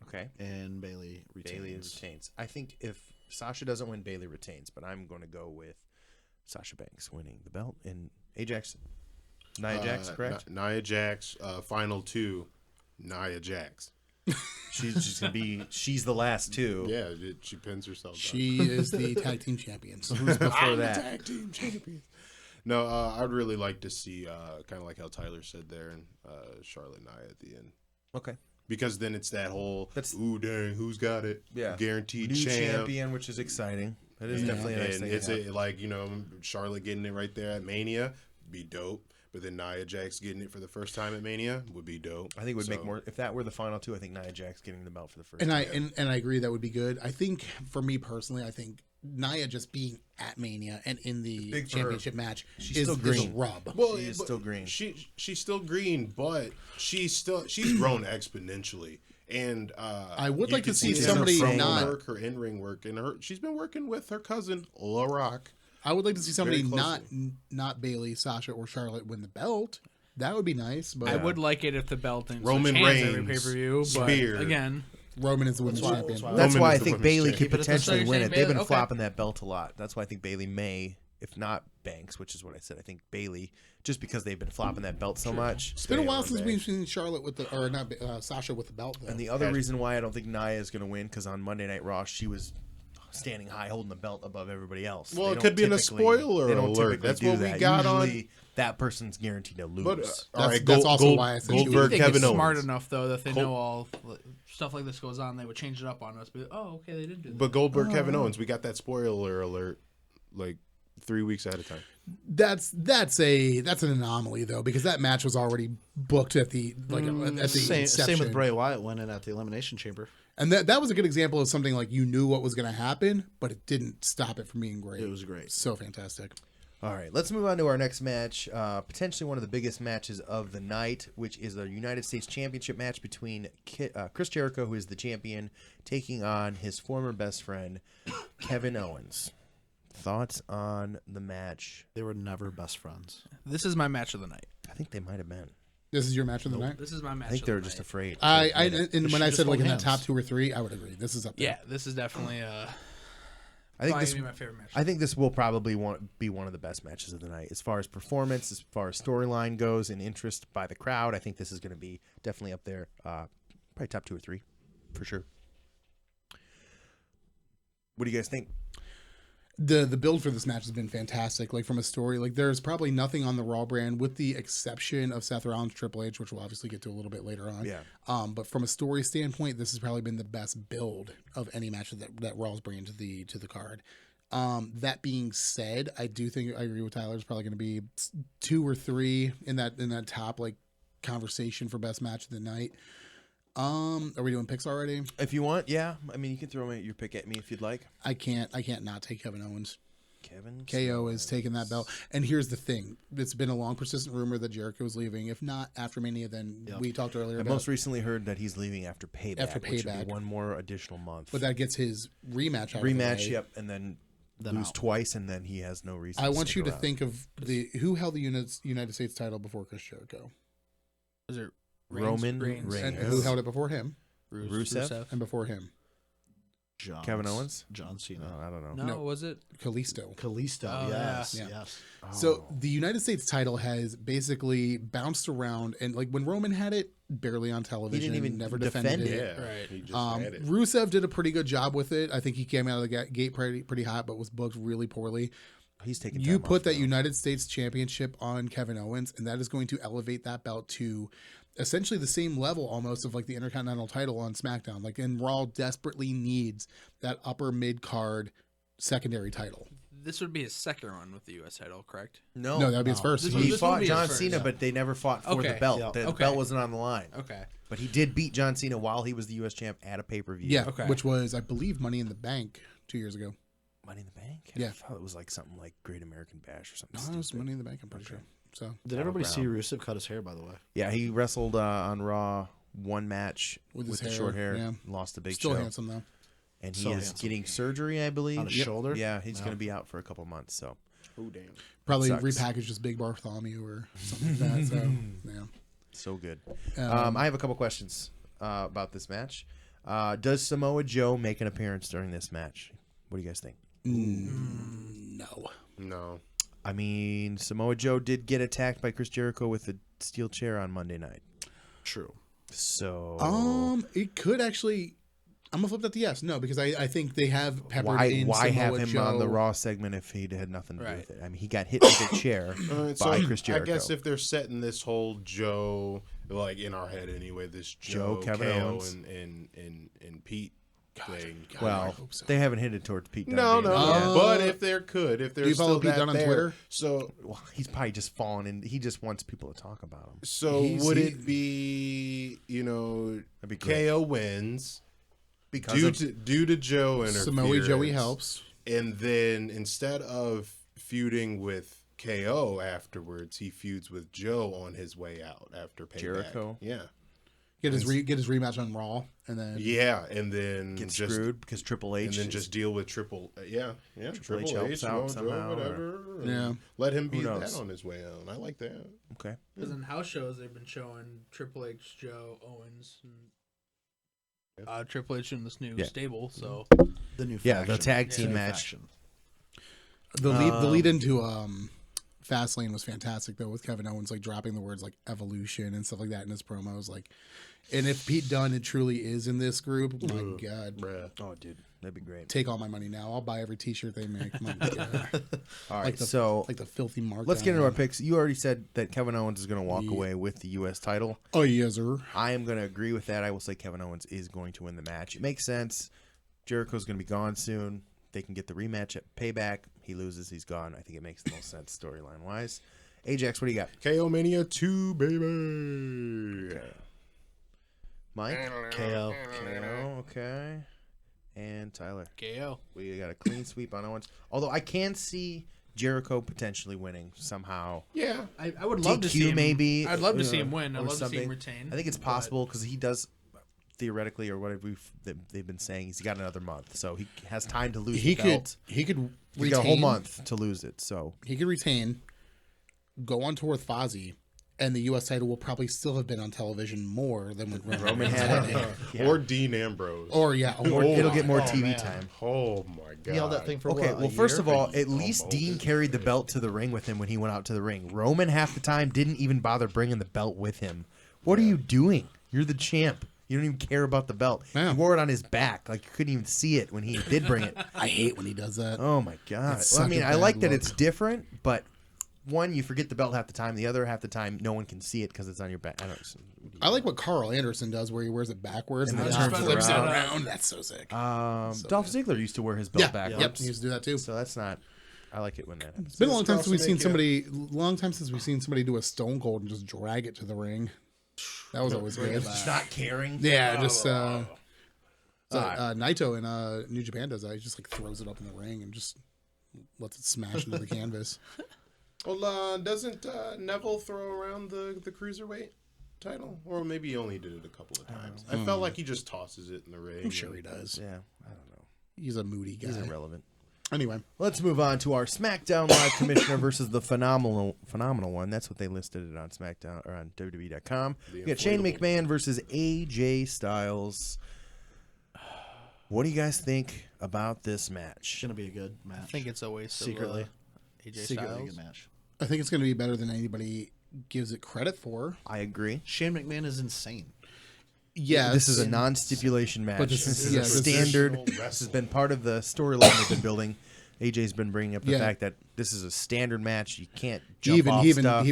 Okay.
and Bailey retains.
Bailey retains. I think if Sasha doesn't win, Bailey retains, but I'm going to go with Sasha Banks winning the belt and Ajax. Nia Jax, correct?
Nia Jax, final two, Nia Jax.
She's gonna be. She's the last two.
Yeah, she pins herself.
She is the tag team champion. So
Who's before
I'm the
that?
tag team champion. No, I'd really like to see kind of like how Tyler said there, and Charlotte and Nia at the end.
Okay.
Because then it's that whole,
That's-
ooh, dang, who's got it?
Yeah.
Guaranteed
New
champ.
champion, which is exciting. That is definitely a nice
And
thing.
it's
to have.
like, Charlotte getting it right there at Mania, be dope. But then Nia Jax getting it for the first time at Mania would be dope.
I think it would make
So-
more if that were the final two. I think Nia Jax getting the belt for the first
and
time.
I agree that would be good. I think for me personally, I think Nia just being at Mania and in the
big for her.
championship match
She's
is
still
a
green.
rub.
Well,
She is
but
still green.
She's still green, but she's grown exponentially. And
I would
you
like to
can
see
her
somebody
promo
not-
work, her in-ring work, and she's been working with her cousin La Rock.
I would like to see somebody
Very
not Bailey, Sasha, or Charlotte win the belt. That would be nice. But
I would like it if the belt didn't
Roman
switch hands every
Reigns,
pay-per-view. But
Spear.
again,
Roman is the women's champion.
that's why-
That's
Roman
why
is
I
the
think
women's
Bailey
champion.
could
Keep it at the
potentially
same
win it. They've
Bailey?
been
Okay.
flopping that belt a lot. That's why I think Bailey may, if not Banks, which is what I said. I think Bailey, just because they've been flopping that belt so much.
It's been a while
Stay
since
on
we've seen Charlotte with the, or not Sasha with the belt. Though.
And the other reason why I don't think Nia is going to win, because on Monday Night Raw, she was standing high, holding the belt above everybody else.
Well,
They
it
don't
could be in a
typically-
spoiler
they don't
alert.
typically
That's
do
what we
that.
got on-
Usually, that person's guaranteed to lose.
But all right,
that's also why I said she
Goldberg,
I think
Kevin
it's
Owens.
smart enough though that they
Col-
know all stuff like this goes on. They would change it up on us. But okay, they didn't do that.
But Goldberg, Kevin Owens, we got that spoiler alert like 3 weeks ahead of time.
That's an anomaly though, because that match was already booked at the at the
Same
inception.
with Bray Wyatt winning at the Elimination Chamber.
And that was a good example of something like you knew what was going to happen, but it didn't stop it from being great.
It was great.
So fantastic.
All right, let's move on to our next match. Potentially one of the biggest matches of the night, which is the United States Championship match between Chris Jericho, who is the champion, taking on his former best friend, Kevin Owens. Thoughts on the match?
They were never best friends.
This is my match of the night.
I think they might have been.
This is your match of the night.
This is my match.
I think
of
they
the
were just
night.
afraid.
And when I
should
said
just
like in the
hold
top
hands.
2 or 3, I would agree. This is up there.
Yeah, this is definitely
I think
probably
this.
gonna be my favorite match.
I think this will probably be one of the best matches of the night, as far as performance, as far as storyline goes, and interest by the crowd. I think this is going to be definitely up there, probably top 2 or 3, for sure. What do you guys think?
The build for this match has been fantastic. Like from a story, like there's probably nothing on the Raw brand with the exception of Seth Rollins, Triple H, which we'll obviously get to a little bit later on.
Yeah.
But from a story standpoint, this has probably been the best build of any match that Raw's bringing to the card. That being said, I do think I agree with Tyler. It's probably going to be 2 or 3 in that top like conversation for best match of the night. Are we doing picks already?
If you want, yeah. I mean, you can throw your pick at me if you'd like.
I can't not take Kevin Owens.
Kevin
KO is taking that belt. And here's the thing. It's been a long, persistent rumor that Jericho is leaving. If not after Mania, then we talked earlier about...
I most recently heard that he's leaving after Payback. Which would be 1 more additional month.
But that gets his rematch out
Rematch,
of the way.
Yep. And then lose twice, and then he has no reason
I
to
want
stick
you to
around.
think of who held the United States title before Chris Jericho?
Was it
Roman
Reigns?
Reigns.
And who held it before him?
Rusev?
And before him?
Kevin Owens?
John Cena.
I don't know.
No, was it?
Kalisto.
Kalisto,
yeah.
yes.
So the United States title has basically bounced around, and like when Roman had it, barely on television.
He didn't even
never
defend
defended
it.
it.
Right.
He just had it.
Rusev did a pretty good job with it. I think he came out of the gate pretty hot, but was booked really poorly.
He's taking
You
time
put
off
that
now.
United States Championship on Kevin Owens, and that is going to elevate that belt to essentially the same level almost of like the Intercontinental title on SmackDown. Like, and Raw desperately needs that upper mid card secondary title.
This would be his second run with the U.S. title, correct?
No, that would be his first.
This
He
This would
fought
be his
John
first.
Cena, but they never fought for the
Okay.
belt.
Yeah.
The
Okay.
belt wasn't on the line.
Okay.
But he did beat John Cena while he was the U.S. champ at a pay-per-view.
Yeah,
Okay.
which was, I believe, Money in the Bank 2 years ago.
Money in the Bank?
Yeah.
I thought it was like something like Great American Bash or something
No, it was
stupid.
Money in the Bank, I'm pretty sure. So
Did everybody see Rusev cut his hair, by the way?
Yeah, he wrestled on Raw 1 match
With
with
his
the short hair.
yeah.
Lost a big
still
show.
handsome though.
And he
So
is
handsome.
getting surgery, I believe.
On his shoulder?
Yeah, he's going to be out for a couple months. So
Oh, damn.
Probably
sucks.
repackaged as Big Bartholomew or something like that. So yeah.
so good.
Um,
I have a couple questions about this match. Does Samoa Joe make an appearance during this match? What do you guys think?
No.
No.
I mean, Samoa Joe did get attacked by Chris Jericho with a steel chair on Monday night.
True.
So
It could actually. I'm gonna flip that to yes. No, because I think they have peppered in
why have
Samoa
him
Joe.
on the Raw segment if he had nothing to do
Right.
with it? I mean, he got hit with a chair
So
by Chris Jericho.
I guess if they're setting this whole Joe, like in our head anyway, this
Joe,
Joe,
Kevin
KO,
Owens.
and Pete thing.
God, I
well,
hope so.
they haven't hit it towards Pete Dunne.
No,
being
no,
there
no.
yet.
But if there could, if there's
you follow
still
Pete
that
Dunne on
there,
Twitter?
so
Well, he's probably just fallen in. He just wants people to talk about him.
so
He's-
would
he-
it be
That'd be great.
KO wins
Because
due to Joe interference?
Samoa Joey helps.
And then instead of feuding with KO afterwards, he feuds with Joe on his way out after Payback.
Jericho?
Yeah.
Get his rematch on Raw, and then
Yeah, and then
get
just
screwed because Triple H
and then
is-
just deal with Triple
Triple H helps out
Joe,
somehow, or-
whatever. and
Yeah.
Let him be
knows?
that on his way out. I like that.
okay.
Because in house shows, they've been showing Triple H, Joe, Owens, and Triple H in this new
Yeah.
stable. So
The new
Yeah,
faction.
the tag
The
team
new
match.
faction.
the lead into Fastlane was fantastic though, with Kevin Owens like dropping the words like evolution and stuff like that in his promos. Like, and if Pete Dunne it truly is in this group, my God,
Bruh.
Oh, dude, that'd be great.
take all my money now. I'll buy every T-shirt they make. My God.
All right,
Like the,
so
like the filthy mark.
let's get into our picks. You already said that Kevin Owens is going to walk away with the U.S. title.
Oh yes, sir.
I am going to agree with that. I will say Kevin Owens is going to win the match. It makes sense. Jericho's going to be gone soon. They can get the rematch at Payback. He loses, he's gone. I think it makes the most sense storyline wise. Ajax, what do you got?
KO Mania 2, baby.
Mike?
KO.
Okay. And Tyler.
KO.
We got a clean sweep on Owens. Although I can see Jericho potentially winning somehow.
Yeah.
I would love to
DQ
see him.
maybe.
I'd love to see him win. I'd
or
love to see
something.
him retain.
I think it's possible because he does theoretically, or whatever they've been saying, he's got another month, so he has time to lose
He
the
could
belt.
he could
He's got a whole
retain-
month to lose it. So
He could retain, go on tour with Fozzy, and the U.S. title will probably still have been on television more than when
Roman had it. Yeah.
Or Dean Ambrose.
Or yeah,
Or it'll get more TV
man.
time.
Oh my God.
He held that thing for
Okay,
what,
well,
a
first
year?
of all, at least Dean carried the belt to the ring with him when he went out to the ring. Roman half the time didn't even bother bringing the belt with him. What are you doing? You're the champ. You don't even care about the belt.
Yeah.
He wore it on his back. Like, you couldn't even see it when he did bring it.
I hate when he does that.
Oh, my God.
It's
Well, I
such
mean,
a
I
bad
like that
look.
it's different, but one, you forget the belt half the time. The other half the time, no one can see it because it's on your back.
I like what Carl Anderson does, where he wears it backwards and
And
then
then
just
turns it
flips it
around.
around. That's so sick.
Dolph Ziggler used to wear his belt
Yeah,
backwards.
yep, he used to do that too.
So that's not. I like it when that happens.
It's been a long time
Cross
since we've seen
make
somebody. Long time since we've seen somebody do a Stone Cold and just drag it to the ring. That was always good.
Just not caring.
Yeah, just Naito in New Japan does that. He just like throws it up in the ring and just lets it smash into the canvas.
Well, doesn't Neville throw around the cruiserweight title? Or maybe he only did it a couple of times. I felt like he just tosses it in the ring.
I'm sure he does.
Yeah, I don't know.
He's a moody guy.
He's irrelevant.
Anyway,
Let's move on to our SmackDown Live Commissioner versus the phenomenal one. That's what they listed it on SmackDown or on WWE.com. We got Shane McMahon versus AJ Styles. What do you guys think about this match?
It's gonna be a good match.
I think it's a waste
secretly,
of AJ
secretly a
Styles.
good match.
I think it's going to be better than anybody gives it credit for.
I agree.
Shane McMahon is insane.
Yeah,
This is a non-stipulation match.
But
This
this
is
is-
a
yeah, this is-
standard. This has been part of the storyline they've been building. AJ's been bringing up the
Yeah.
fact that this is a standard match. You can't jump off stuff.
He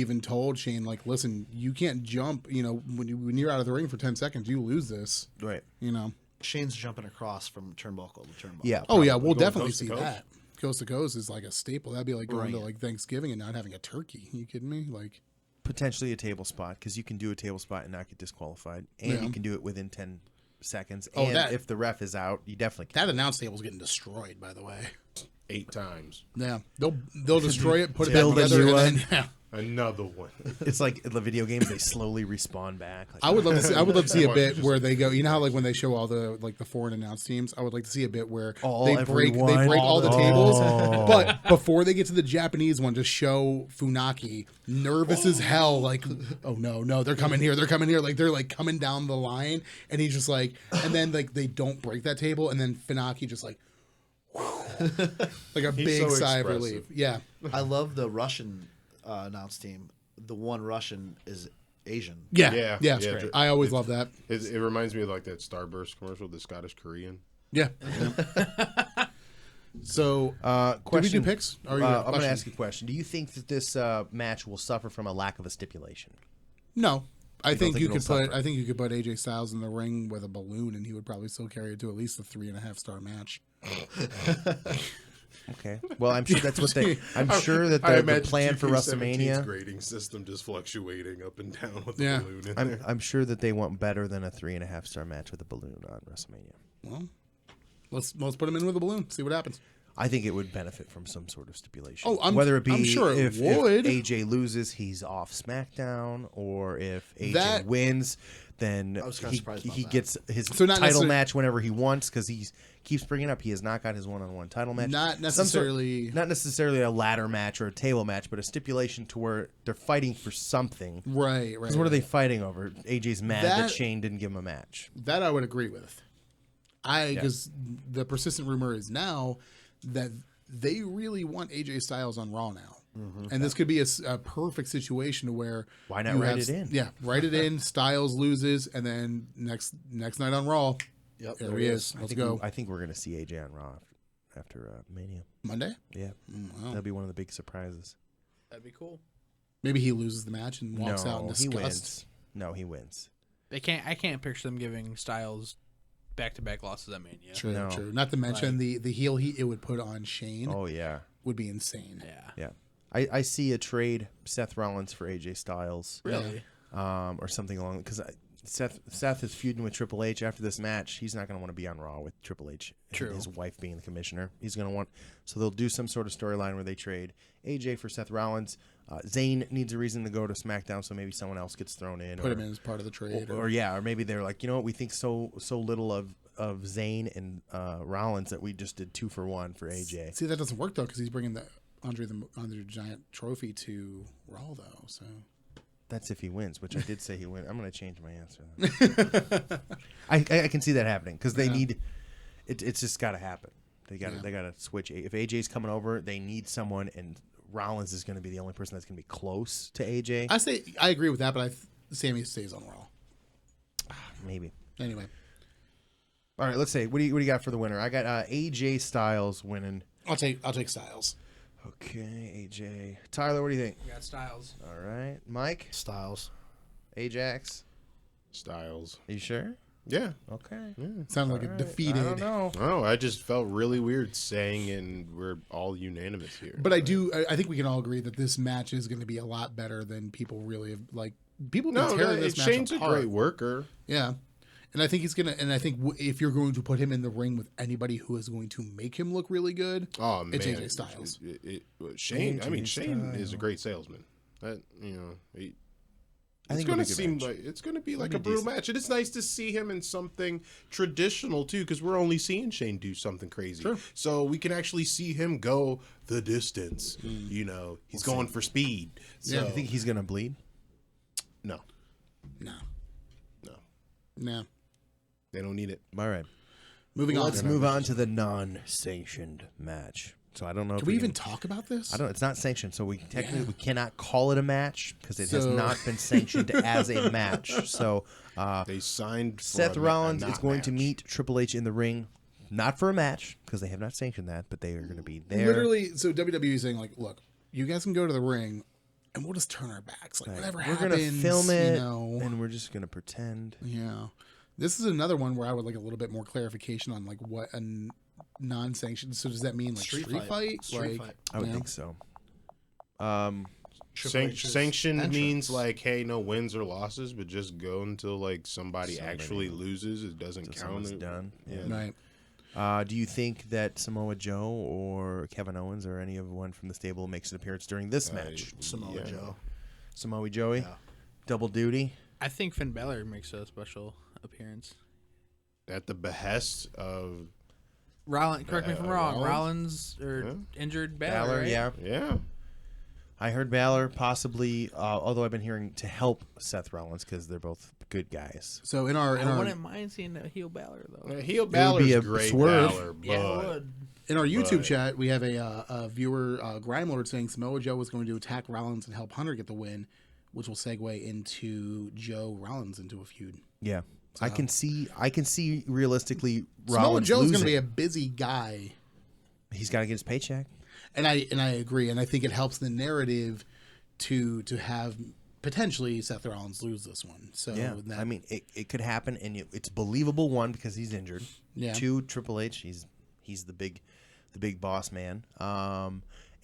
even told Shane, like, listen, you can't jump. You know, when you're out of the ring for 10 seconds, you lose this.
Right.
You know.
Shane's jumping across from turnbuckle to turnbuckle.
Yeah.
Oh yeah, we'll
Going
definitely
coast to
see
coast.
that. Coast to coast is like a staple. That'd be like going to
Right.
like Thanksgiving and not having a turkey. You kidding me? Like,
Potentially a table spot because you can do a table spot and not get disqualified, and
Yeah.
you can do it within 10 seconds.
Oh,
and
that-
if the ref is out, you definitely can.
that announce table's getting destroyed. By the way,
8 times.
yeah, they'll destroy it, put it back
Build a
together,
new
and then yeah.
Another one.
It's like the video games; they slowly respawn back. Like,
I would love to see. I would love to see a bit
Just-
where they go. You know how like when they show all the like the foreign announced teams. I would like to see a bit where
All
they break
everyone.
all the
Oh.
tables, but before they get to the Japanese one, just show Funaki nervous as hell. Like, oh no, they're coming here. Like they're like coming down the line, and he's just like, and then like they don't break that table, and then Funaki just like, like a big
so
sigh of
expressive.
relief. Yeah,
I love the Russian announce team. The one Russian is Asian.
yeah.
Yeah.
I always love that.
It reminds me of like that Starburst commercial, the Scottish Korean.
Yeah. So, did we
question.
do picks? Or you
I'm
got a
going to
question?
ask you a question. Do you think that this match will suffer from a lack of a stipulation?
No, I think you
it'll
could put.
suffer?
I think you could put AJ Styles in the ring with a balloon, and he would probably still carry it to at least a 3.5-star match.
Okay. Well, I'm sure that's what they. I'm sure that
I
the
imagine
plan for
2K17's
WrestleMania.
grading system just fluctuating up and down with the
Yeah.
balloon in there.
I'm sure that they want better than a 3.5-star match with a balloon on WrestleMania.
Well, let's put him in with a balloon. See what happens.
I think it would benefit from some sort of stipulation.
Oh,
whether it be
I'm sure it
if
would.
AJ loses, he's off SmackDown, or if AJ
That-
wins, then
I was kinda surprised about
he
that.
gets his
So not
title
necessarily-
match whenever he wants because he keeps bringing up he has not got his one-on-one title match.
Not
Some sort-
necessarily-
not necessarily a ladder match or a table match, but a stipulation to where they're fighting for something.
Right.
Because what are they fighting over? AJ's mad that
That-
Shane didn't give him a match.
That I would agree with. Because the persistent rumor is now that they really want AJ Styles on Raw now. And this could be a perfect situation to where
Why not
you
write
have-
it in?
Yeah, write it in. Styles loses, and then next night on Raw,
Yep,
there he is. Let's go.
I think we're going to see AJ on Raw after Mania.
Monday.
Yeah, that'll be one of the big surprises.
That'd be cool.
Maybe he loses the match and walks out in
he
disgust.
wins. No, he wins.
I can't picture them giving Styles back-to-back losses at Mania.
True,
No.
true. Not to mention the heel heat it would put on Shane
Oh yeah,
would be insane.
Yeah.
yeah. I see a trade Seth Rollins for AJ Styles,
Really?
or something along because Seth is feuding with Triple H after this match. He's not going to want to be on Raw with Triple H. and
True.
His wife being the commissioner. He's going to want. So they'll do some sort of storyline where they trade AJ for Seth Rollins. Zayn needs a reason to go to SmackDown, so maybe someone else gets thrown in.
Put him in as part of the trade.
Or maybe they're like, you know what, we think so little of Zayn and Rollins that we just did 2-for-1 for AJ.
See, that doesn't work though because he's bringing the Andre the Giant trophy to Raw though. So
That's if he wins, which I did say he wins. I'm going to change my answer. I can see that happening because they need it. It's just got to happen. They got to switch. If AJ's coming over, they need someone, and Rollins is going to be the only person that's going to be close to AJ.
I agree with that, but Sammy stays on Raw.
Maybe.
Anyway.
All right, let's say what do you got for the winner? I got AJ Styles winning.
I'll take Styles.
Okay, AJ. Tyler, what do you think?
We got Styles.
All right, Mike.
Styles.
Ajax.
Styles.
Are you sure?
Yeah.
Okay.
Sounded like a defeated.
I don't know.
Oh, I just felt really weird saying, and we're all unanimous here.
But I think we can all agree that this match is going to be a lot better than people really have, like. People have been tearing this match
Shane's
apart.
a great worker.
Yeah. And I think he's going to, and I think if you're going to put him in the ring with anybody who is going to make him look really good,
Oh man,
it's AJ Styles.
Shane. I mean,
AJ
Shane is a great salesman. That
I
it's
think
going to
it'll be a good
seem
match.
like it's going to be like
be
a brutal
decent.
match, and it's nice to see him in something traditional too, because we're only seeing Shane do something crazy.
Sure.
So we can actually see him go the distance. He's going for speed. So,
You think he's gonna bleed?
no,
No.
no,
No.
they don't need it.
All right.
Moving on.
Let's move on to the non-sanctioned match. So I don't know.
Can
if
we even talk about this?
I don't. It's not sanctioned, so we technically we cannot call it a match because it has
So-
not been sanctioned as a match. So
They signed for
Seth
a
Rollins is
not
going to
match.
meet Triple H in the ring, not for a match because they have not sanctioned that, but they are going to be there.
Literally, so WWE is saying, like, look, you guys can go to the ring, and we'll just turn our backs. Like, whatever
we're
happens,
going to film it,
you know.
and we're just going to pretend.
Yeah. This is another one where I would like a little bit more clarification on, like, what a non-sanctioned. So does that mean, like, street fight?
Street
Like,
fight.
I would
yeah.
think so.
Triple H's
Sanctioned
entrance.
means like, hey, no wins or losses, but just go until like somebody actually loses. It doesn't count.
Someone's done.
Yeah.
Right.
Do you think that Samoa Joe or Kevin Owens or any of one from the stable makes an appearance during this match?
Samoa
Yeah.
Joe.
Samoa Joey,
Yeah.
double duty.
I think Finn Balor makes a special appearance.
At the behest of
Rollins, correct me if I'm wrong.
Rollins?
Rollins injured Balor,
Balor,
right?
yeah.
yeah.
I heard Balor possibly, although I've been hearing to help Seth Rollins because they're both good guys.
So in our
I wouldn't mind seeing a heel Balor though.
Heel
be
Balor's
a
great
swerve.
Balor, but
Yeah, it would.
in our YouTube chat, we have a viewer, Grime Lord, saying Samoa Joe was going to attack Rollins and help Hunter get the win, which will segue into Joe Rollins into a feud.
Yeah, I can see realistically
Samoa
Rollins
Joe's
losing.
going to be a busy guy.
He's got to get his paycheck.
And I agree, and I think it helps the narrative to have potentially Seth Rollins lose this one. So
Yeah,
that,
I mean it could happen, and it's believable. One, because he's injured.
Yeah.
Two, Triple H, he's the big boss man.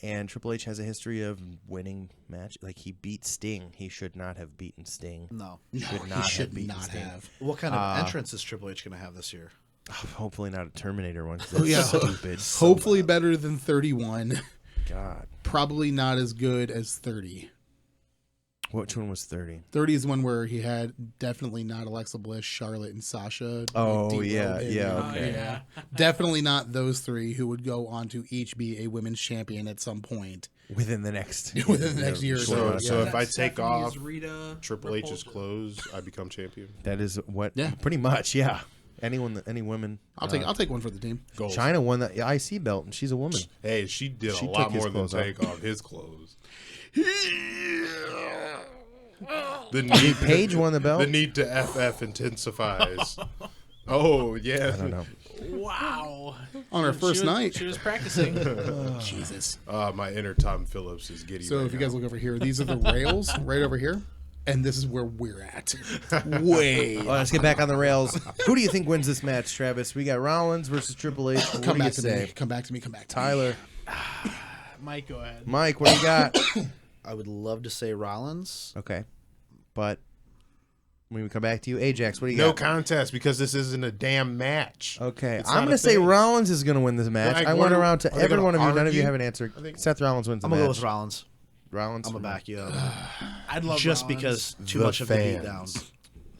And Triple H has a history of winning match. Like he beat Sting. He should not have beaten Sting.
No.
no,
should
he
not
should
have beaten
not
Sting.
have.
What kind of entrance is Triple H going to have this year?
Hopefully not a Terminator one. 'Cause that's
Yeah.
stupid.
Hopefully better than 31.
God,
Probably not as good as 30.
which one was 30?
30 is one where he had definitely not Alexa Bliss, Charlotte, and Sasha.
Oh,
Deep
yeah,
Row in.
yeah,
Oh,
okay.
yeah.
Definitely not those three who would go on to each be a women's champion at some point.
Within the next
Within the next year or
So,
so.
so
Yeah.
if I take
Stephanie's
off
Rita
Triple H's
Repulsa.
clothes, I become champion.
that is what.
Yeah.
Pretty much. Yeah. Any women.
I'll take one for the team.
Goals.
China won the IC belt, and she's a woman.
Hey, she did
She
a
took
lot
his
more than
clothes off.
take off his clothes. The
Hey, Paige won the belt.
The need to FF intensifies. Oh yeah.
I don't know.
Wow.
On our first
She was-
night.
She was practicing.
Jesus.
My inner Tom Phillips is giddy.
So
right
if you
now.
guys look over here, these are the rails right over here. And this is where we're at. Way.
Well, let's get back on the rails. Who do you think wins this match, Travis? We got Rollins versus Triple H. What
Come
do you
back to
say?
me. Come back to me. Come back to me.
Tyler,
Mike, go ahead.
Mike, what do you got?
I would love to say Rollins.
Okay, but when we come back to you, Ajax, what do you
No
got?
contest because this isn't a damn match.
Okay,
It's
I'm
not
going
a
to say
thing.
Rollins is going to win this match.
Like,
I
what
went
are-
around to
are they
every
gonna
one of you. None of you
argue?
have an answer.
I think-
Seth Rollins wins the
I'm going to
match.
go with Rollins.
Rollins.
I'm going to back you up.
I'd love
Just
Rollins.
because too
The
much of the beat
fans.
down.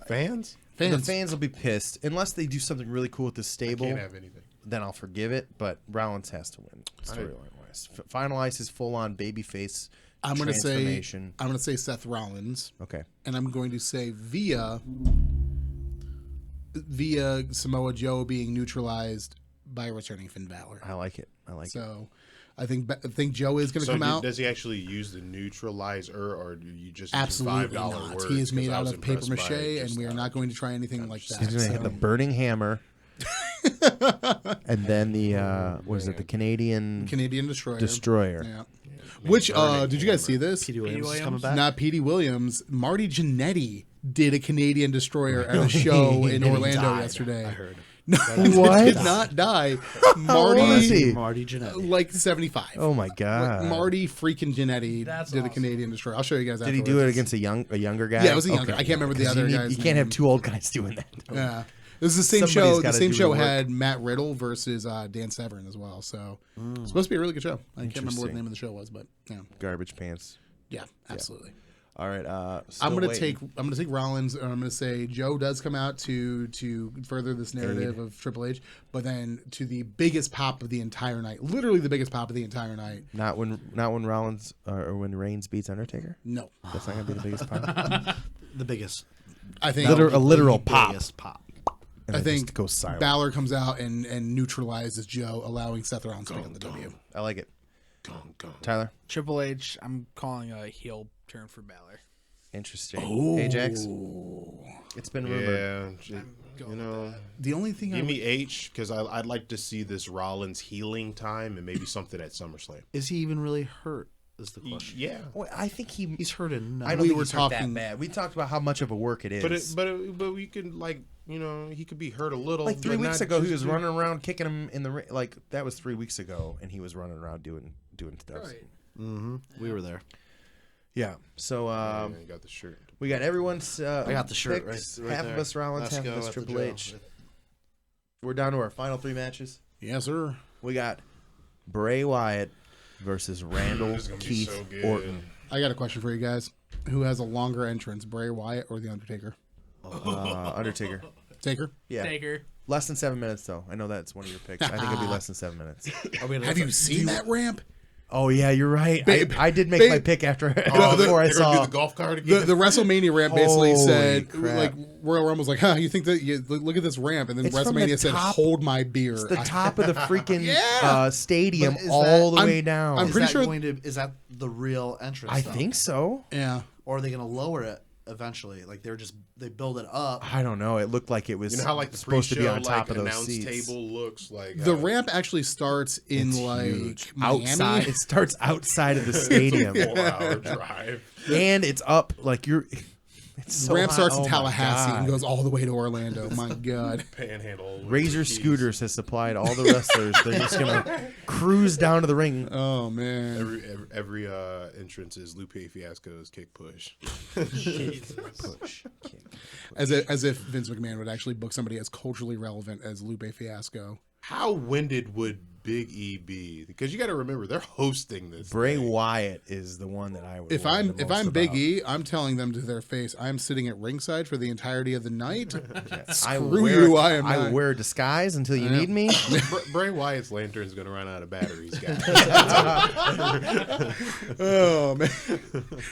Fans?
The fans will be pissed unless they do something really cool with the stable.
Can't have anything.
Then I'll forgive it. But Rollins has to win storyline wise. Finalize his full on babyface
I'm going to say
transformation.
Seth Rollins.
Okay.
And I'm going to say via Samoa Joe being neutralized by returning Finn Balor.
I like it. I like it.
So I think Joe is going to come out.
Does he actually use the neutralizer, or do you just
Absolutely
use $5
not.
words?
He is made out
was
of paper
impressed by
mache,
just
and we are not going to try anything like that.
He's going to hit the burning hammer. And then the the Canadian Destroyer.
Yeah. Which did you guys see this?
Petey Williams is coming back.
Not Petey Williams. Marty Jannetty did a Canadian Destroyer at a show in Orlando yesterday.
I heard.
No,
What?
he did not die.
old is he?
Marty Jannetty.
Like 75.
Oh my god!
Like Marty freaking Jannetty
That's
did a
awesome.
Canadian Destroyer. I'll show you guys.
Did he do it against a younger guy?
Yeah, it was a younger. I can't remember the other guy's
You can't have
name.
2 old guys doing that.
Yeah. This is the same
Somebody's
show. The
gotta
same
do
show
the work.
had Matt Riddle versus Dan Severn as well. So it's supposed to be a really good show. I can't remember what the name of the show was, but yeah,
Garbage pants.
yeah, absolutely.
All right.
I'm gonna take Rollins, and I'm gonna say Joe does come out to further this narrative of Triple H, but then to the biggest pop of the entire night, literally the biggest pop of the entire night.
Not when Rollins or when Reigns beats Undertaker.
No,
That's not gonna be the biggest pop.
The biggest.
I think
a literal
the
pop.
Biggest pop.
And
I
then
think
just goes silent.
Balor comes out and neutralizes Joe, allowing Seth Rollins to be on the W.
I like it.
Go.
Tyler.
Triple H, I'm calling a heel turn for Balor.
Interesting. Ajax. It's been rumored.
Yeah, you know,
The only thing
give me H, because I'd like to see this Rollins healing time and maybe something at SummerSlam.
Is he even really hurt? Is the question.
Yeah,
Well, I think
He's hurt enough.
I don't
We
think
were
he's hurt
talking-
that bad. We talked about how much of a work it is.
but we can, like, you know, he could be hurt a little.
like 3
but
weeks
not
ago, he
just
was
do-
running around kicking him in the ring. Like that was 3 weeks ago, and he was running around doing stuff.
Right.
We were there.
Yeah. So
Yeah, you got the shirt.
we got everyone's.
I got the shirt
picks.
right
Half
there.
of us Rollins,
Let's
half
go
of us
at the
Triple
Joe.
H. We're down to our final 3 matches.
yes, sir.
We got Bray Wyatt versus Randall
This is gonna be
Keith
so good.
Orton.
I got a question for you guys. Who has a longer entrance, Bray Wyatt or The Undertaker?
Undertaker.
Taker?
Yeah.
Taker.
Less than 7 minutes, though. I know that's one of your picks. I think it'll be less than 7 minutes.
Have you seen that ramp?
Oh yeah, you're right.
Babe,
I did make
babe.
my pick after
Oh,
before I
they're gonna
saw
do the golf cart again.
The WrestleMania ramp basically
Holy
said,
crap.
like, Royal Rumble was like, huh, you think that, look at this ramp. And then
It's from the
WrestleMania said,
top-
hold my beer.
the top of the freaking
Yeah.
stadium
But is
all
that-
the way down.
I'm
Is
pretty
that
sure-
is that the real entrance?
I
though?
think so.
Yeah.
Or are they going to lower it eventually? Like they build it up.
I don't know. It looked like it was
You know how like the
supposed to be
pre-show,
on top
like,
of those
announce
seats.
table looks like
The ramp actually starts in,
It's
like,
huge.
Miami.
Outside. It starts outside of the stadium,
4-hour drive.
and it's up like you're. It's so
ramp
high.
starts
Oh
in
my
Tallahassee and
God.
goes all the way to Orlando. My God.
Panhandle. with
Razor
the keys.
Scooters has supplied all the wrestlers. They're just gonna cruise down to the ring.
Oh, man.
Every entrance is Lupe Fiasco's kick push.
Push.
As if Vince McMahon would actually book somebody as culturally relevant as Lupe Fiasco.
How winded would Big E be? Because you got to remember they're hosting this.
Bray
thing.
Wyatt is the one that I would.
If
worry
I'm
the
if
most
I'm Big
about.
E, I'm telling them to their face, I'm sitting at ringside for the entirety of the night. Screw
wear,
you, I am
I
not.
wear a disguise until you need me.
Bray Wyatt's lantern's going to run out of batteries, guys.
Oh man!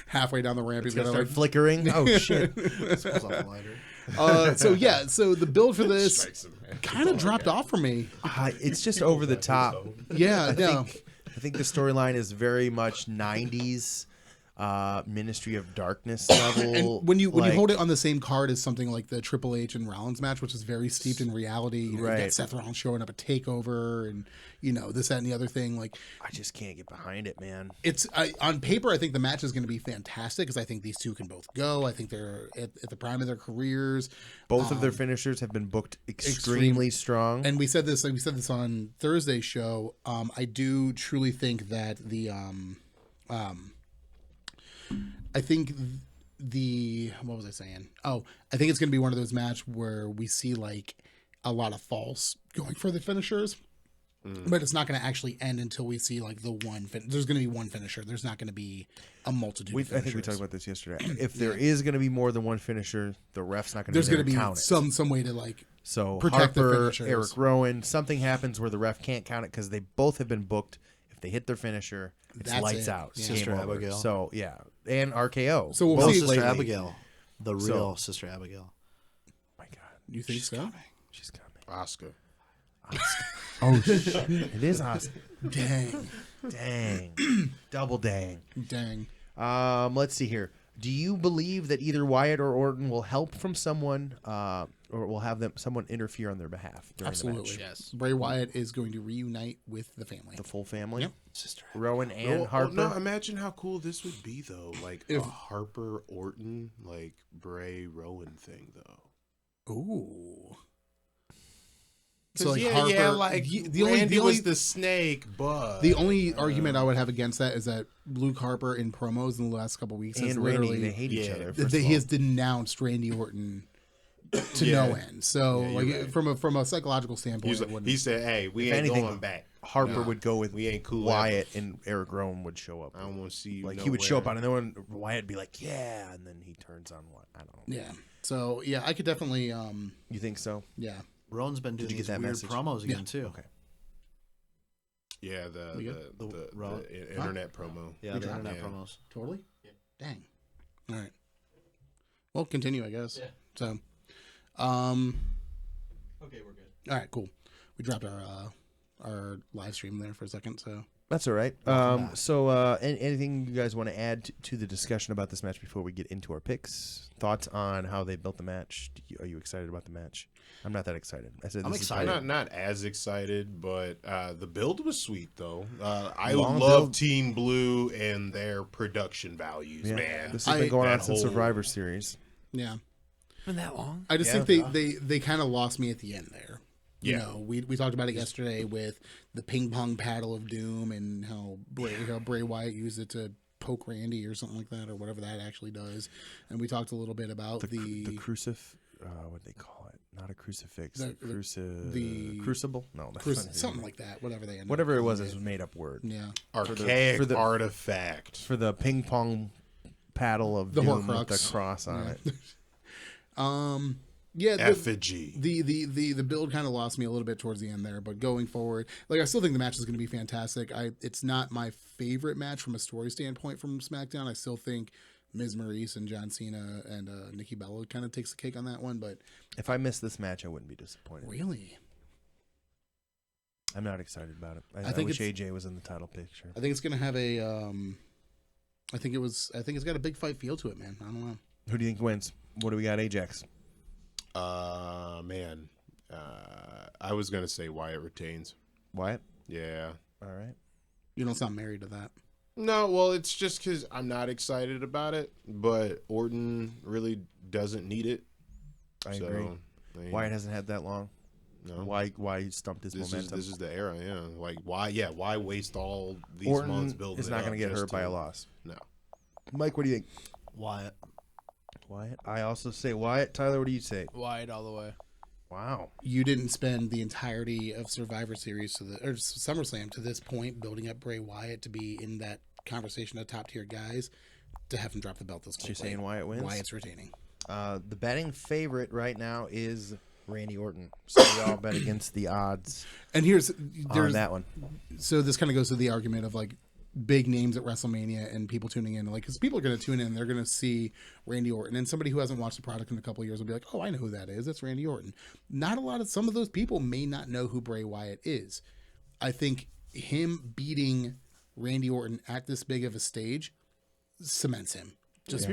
Halfway down the ramp, he's gonna
Start
like.
flickering. Oh shit!
Pulls off the lighter.
So the build for this
Strikes him, man.
kind of dropped off for me.
It's just over the top.
Yeah,
I think the storyline is very much 90s Ministry of Darkness level.
And when you
like,
hold it on the same card as something like the Triple H and Rollins match, which is very steeped in reality, you
Right.
get Seth Rollins showing up at Takeover, and this, that, and the other thing. Like,
I just can't get behind it, man.
on paper, I think the match is going to be fantastic because I think these two can both go. I think they're at the prime of their careers.
Both of their finishers have been booked extremely strong.
And we said this on Thursday's show. I do truly think that I think what was I saying? Oh, I think it's going to be one of those matches where we see like a lot of falls going for the finishers, but it's not going to actually end until we see like the one. There's going to be one finisher. There's not going to be a multitude.
I
of finishers.
think we talked about this yesterday. If there is going to be more than one finisher, the ref's not going to
There's
be
going
there
to
to
be
count it.
some way to like.
So
protect the
Harper,
finishers.
Eric Rowan, something happens where the ref can't count it because they both have been booked. If they hit their finisher, it's
That's
lights
it.
out.
Yeah.
Game
Sister
over.
Abigail.
So yeah, and RKO.
So we'll
Well,
see.
Sister
lately.
Abigail, the real Sister Abigail.
My God,
You think so?
she's coming.
Oscar.
Oh shit! It is Austin.
Dang.
Double dang.
Dang.
Let's see here. Do you believe that either Wyatt or Orton will help from someone, or will have someone interfere on their behalf during
Absolutely.
the match?
Yes.
Bray Wyatt is going to reunite with the family.
The full family.
Yep.
Rowan and Harper.
No, imagine how cool this would be though. Like
If-
a Harper Orton, like Bray Rowan thing though.
Ooh.
So like Randy was the snake, but
the only argument I would have against that is that Luke Harper in promos in the last couple of weeks has
and Randy,
literally
they hate each other.
he has denounced Randy Orton to no end. So
right.
from a psychological standpoint,
he said, "Hey, we
If
ain't
anything,
going back."
Harper would go with
we ain't cool.
Wyatt, and Eric Rowan would show up.
I don't want to see you.
Like he would show up on another one. Wyatt would be like, "Yeah," and then he turns on what? I don't know.
yeah. So yeah, I could definitely
You think so?
yeah.
Rowan's been doing
you get
these
that
weird
message?
promos again too.
Okay.
Yeah, the internet promo.
Yeah, the internet promos.
Totally? Yeah. Dang. All right. Well, continue, I guess. Yeah. So,
Okay, we're good.
all right, cool. We dropped our live stream there for a second, so.
That's all right. So, anything you guys want to add to the discussion about this match before we get into our picks? Thoughts on how they built the match? Are you excited about the match? I'm not that excited.
I'm excited.
Not as excited, but the build was sweet though. I
Long
love
build.
Team Blue and their production values, man.
This has been going on
that
since
whole-
Survivor Series.
Yeah.
Been that long?
I just think they kind of lost me at the end there. You
Yeah.
know, we talked about it yesterday with the ping pong paddle of doom and how Bray Wyatt used it to poke Randy or something like that, or whatever that actually does. And we talked a little bit about
The crucif. What do they call it? Not a crucifix.
The
crucible. No, that's not
something like that. Whatever they end
Whatever
up
it was,
calling
is a made up word.
Yeah.
archaic
for the-
artifact.
For the ping pong paddle of
The
doom with
Horcrux.
the cross on it.
Yeah,
Effigy.
the build kind of lost me a little bit towards the end there, but going forward, like I still think the match is going to be fantastic. It's not my favorite match from a story standpoint from SmackDown. I still think Miz Maurice and John Cena and Nikki Bella kind of takes the cake on that one, but
If I missed this match, I wouldn't be disappointed.
really,
I'm not excited about it. I
think
wish
it's-
AJ was in the title picture.
I think it's going to have a I think it's got a big fight feel to it, man. I don't know.
Who do you think wins? What do we got, Ajax?
Man. I was gonna say Wyatt retains.
Wyatt?
Yeah.
All right.
You don't sound married to that.
No, well, it's just because I'm not excited about it, but Orton really doesn't need it.
I agree.
I mean,
Wyatt hasn't had that long.
No.
Why stumped his momentum?
This is the era, yeah. Like, why waste all these months
Orton
building
is
it
not
up
going to get
just
hurt by a loss.
No.
Mike, what do you think?
Wyatt.
Wyatt? I also say Wyatt. Tyler, what do you say?
Wide all the way.
Wow.
You didn't spend the entirety of Survivor Series or SummerSlam to this point building up Bray Wyatt to be in that conversation of top tier guys to have him drop the belt this
So
quickly.
you're saying Wyatt wins?
Wyatt's retaining.
The betting favorite right now is Randy Orton. So we all bet against the odds
And there's
on that one.
so this kind of goes to the argument of like big names at WrestleMania and people tuning in, like, because people are going to tune in, they're going to see Randy Orton, and somebody who hasn't watched the product in a couple of years will be like, oh, I know who that is. That's Randy Orton. Not a lot of some of those people may not know who Bray Wyatt is. I think him beating Randy Orton at this big of a stage cements him.
If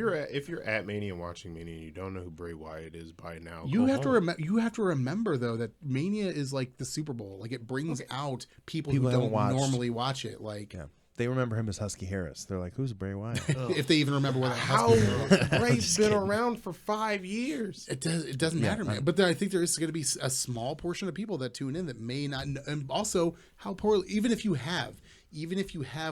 you're at Mania and watching Mania and you don't know who Bray Wyatt is by now,
You
go
have
home.
to you have to remember though that Mania is like the Super Bowl. Like it brings out people who
People
don't
haven't watched.
normally watch it. Like
Yeah. They remember him as Husky Harris. They're like, who's Bray Wyatt?
if they even remember where that
How
Husky
Bray's been around for 5 years.
It doesn't matter, man. But then I think there is going to be a small portion of people that tune in that may not know. And also how poorly, even if you have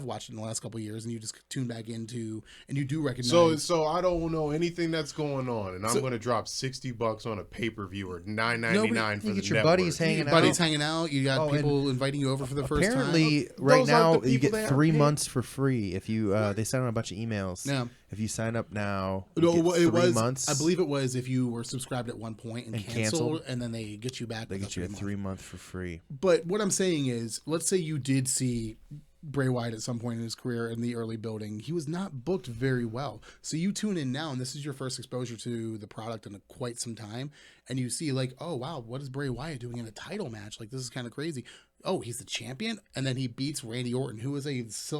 watched it in the last couple of years and you just tune back into and you do recognize.
So I don't know anything that's going on, and I'm going to drop $60 on a pay-per-view or $9.99 for
You
the
get your
network.
buddies hanging out.
buddies hanging out. You got
Oh,
people inviting you over for the first time.
Apparently, right
Those
now
aren't the
you
people
get
that
3
are paid.
months for free if you. They sent out a bunch of emails.
Yeah.
If you sign up now, you
No,
get
it
3
was.
months.
I believe it was if you were subscribed at one point and canceled,
canceled.
and then they get you back.
they
with
get you a
3 month.
3 month for free.
But what I'm saying is, let's say you did see Bray Wyatt at some point in his career in the early building, he was not booked very well. So you tune in now, and this is your first exposure to the product in quite some time, and you see like, oh wow, what is Bray Wyatt doing in a title match? Like, this is kind of crazy. Oh, he's the champion, and then he beats Randy Orton, who is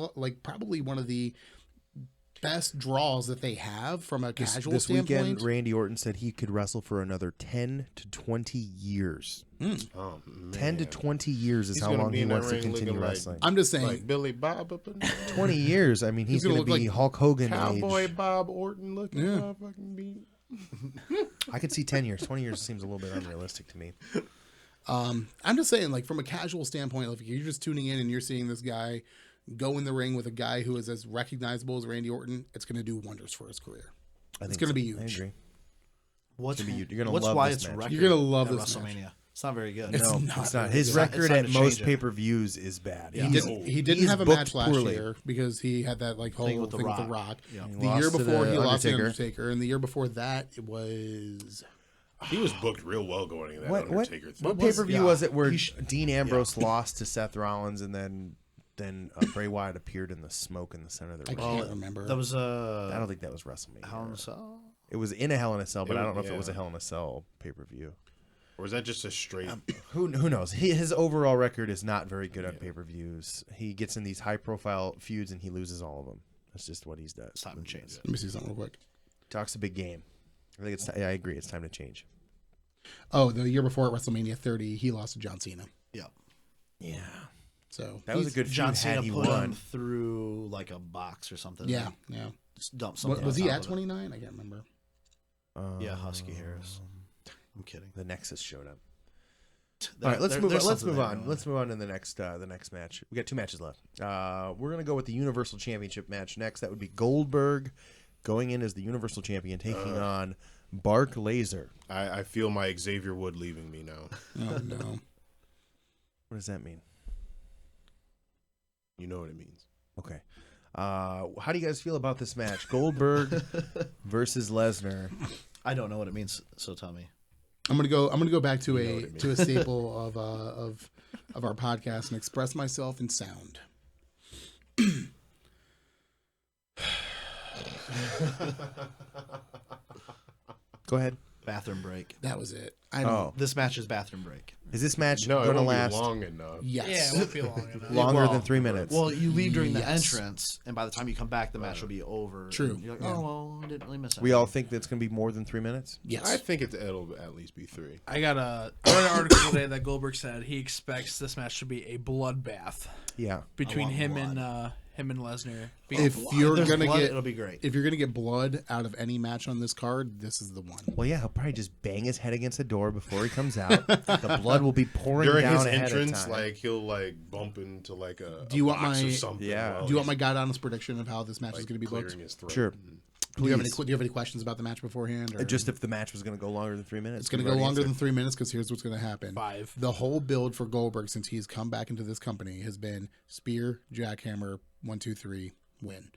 probably one of the best draws that they have from a casual
this
standpoint.
weekend, Randy Orton said he could wrestle for another 10 to 20 years.
Oh, man.
10 to 20 years is
He's
how
gonna
long
be
he
in that
wants to
ring
continue
looking like-
wrestling.
I'm just saying,
Like Billy Bob up in
20 years. I mean, he's going to
gonna
be
look like
Hulk Hogan
Cowboy
age.
Bob Orton looking
Yeah.
motherfucking beat.
I could see 10 years. 20 years seems a little bit unrealistic to me.
I'm just saying, like, from a casual standpoint, like, if you're just tuning in and you're seeing this guy go in the ring with a guy who is as recognizable as Randy Orton, it's going to do wonders for his career. It's going to be
I
huge.
agree.
What's
You're gonna
what's
love
Wyatt's
this match.
record?
You're gonna love
at
this
WrestleMania.
match.
It's not very good.
It's
No,
not
it's not.
very
His
good.
record
It's time
at
to
most
change it.
pay-per-views is bad.
Yeah.
He didn't
he's
have a
booked
match last
poorly.
year because he had that like whole
Thing
thing
with
with
The
the
Rock.
Rock.
Yeah.
The year
Lost to
before
the
he lost to
Undertaker.
Undertaker, and the year before that it was
He was booked real well going into that
What
Undertaker thing.
what pay-per-view was it where
He
Dean Ambrose lost to Seth Rollins and then Bray Wyatt appeared in the smoke in the center of the
I
ring?
can't remember.
That was
I don't think that was WrestleMania.
Hell in a Cell.
It was in a Hell in a Cell, but I don't know if it was a
Yeah.
Hell in a Cell pay-per-view.
Or was that just a straight?
Who knows? His overall record is not very good on pay-per-views. He gets in these high-profile feuds and he loses all of them. That's just what he's done.
It's time to change.
Let me see something real quick.
Talks a big game. I think I agree. It's time to change.
Oh, the year before at WrestleMania 30, he lost to John Cena.
Yeah.
Yeah,
So
that was a good feud.
John
Had
Cena
he
put him
won.
through like a box or something.
yeah, yeah.
Just dump something.
Was
on
he
top
at
of it.
29? I can't remember.
Yeah, Husky Harris. I'm kidding.
The Nexus showed up.
There-
All right, let's
there-
move on.
there's
Let's
something
move
there
on.
going
Let's move on to the next match. We got 2 matches left. We're gonna go with the Universal Championship match next. That would be Goldberg going in as the Universal Champion, taking on Bark Laser.
I feel my Xavier Wood leaving me now.
Oh no.
What does that mean?
You know what it means.
Okay. How do you guys feel about this match? Goldberg versus Lesnar.
I don't know what it means, so tell me.
I'm gonna go back to
You know
a
what it
to a staple of our podcast and express myself in sound.
Go ahead.
Bathroom break.
That was it. I don't.
Oh,
This match is bathroom break.
is this match
No, it
going to
won't
last
be long enough.
Yes.
Yeah, it won't be long enough.
longer
Well,
than 3 minutes?
Well, you leave during the
Yes.
entrance, and by the time you come back, the match will be over.
True.
And you're like,
Yeah.
oh, well, I didn't really miss it.
we all think that's going to be more than 3 minutes.
Yes.
I think it'll at least be 3.
I read an article today that Goldberg said he expects this match to be a bloodbath
Yeah.
between
want
him
blood.
and Lesnar.
if
If
you're
there's
gonna
blood,
get
it'll be great.
if you're gonna get blood out of any match on this card, this is the one.
Well, yeah, he'll probably just bang his head against the door before he comes out. The blood will be pouring
During
down
his
ahead
entrance,
of time.
like he'll like bump into like a
Do you want
box
my-
or something.
Yeah.
while
Do you want
he's,
my guide honest prediction of how this match is
like,
going to be booked?
clearing his throat?
Sure.
Do you have any
Please.
Do you have any questions about the match beforehand? Or?
Just if the match was going to go longer than 3 minutes.
It's going to
We've
go
already
longer
answered.
than 3 minutes because here's what's going to happen.
5.
The whole build for Goldberg since he's come back into this company has been spear, jackhammer, 1, 2, 3, win.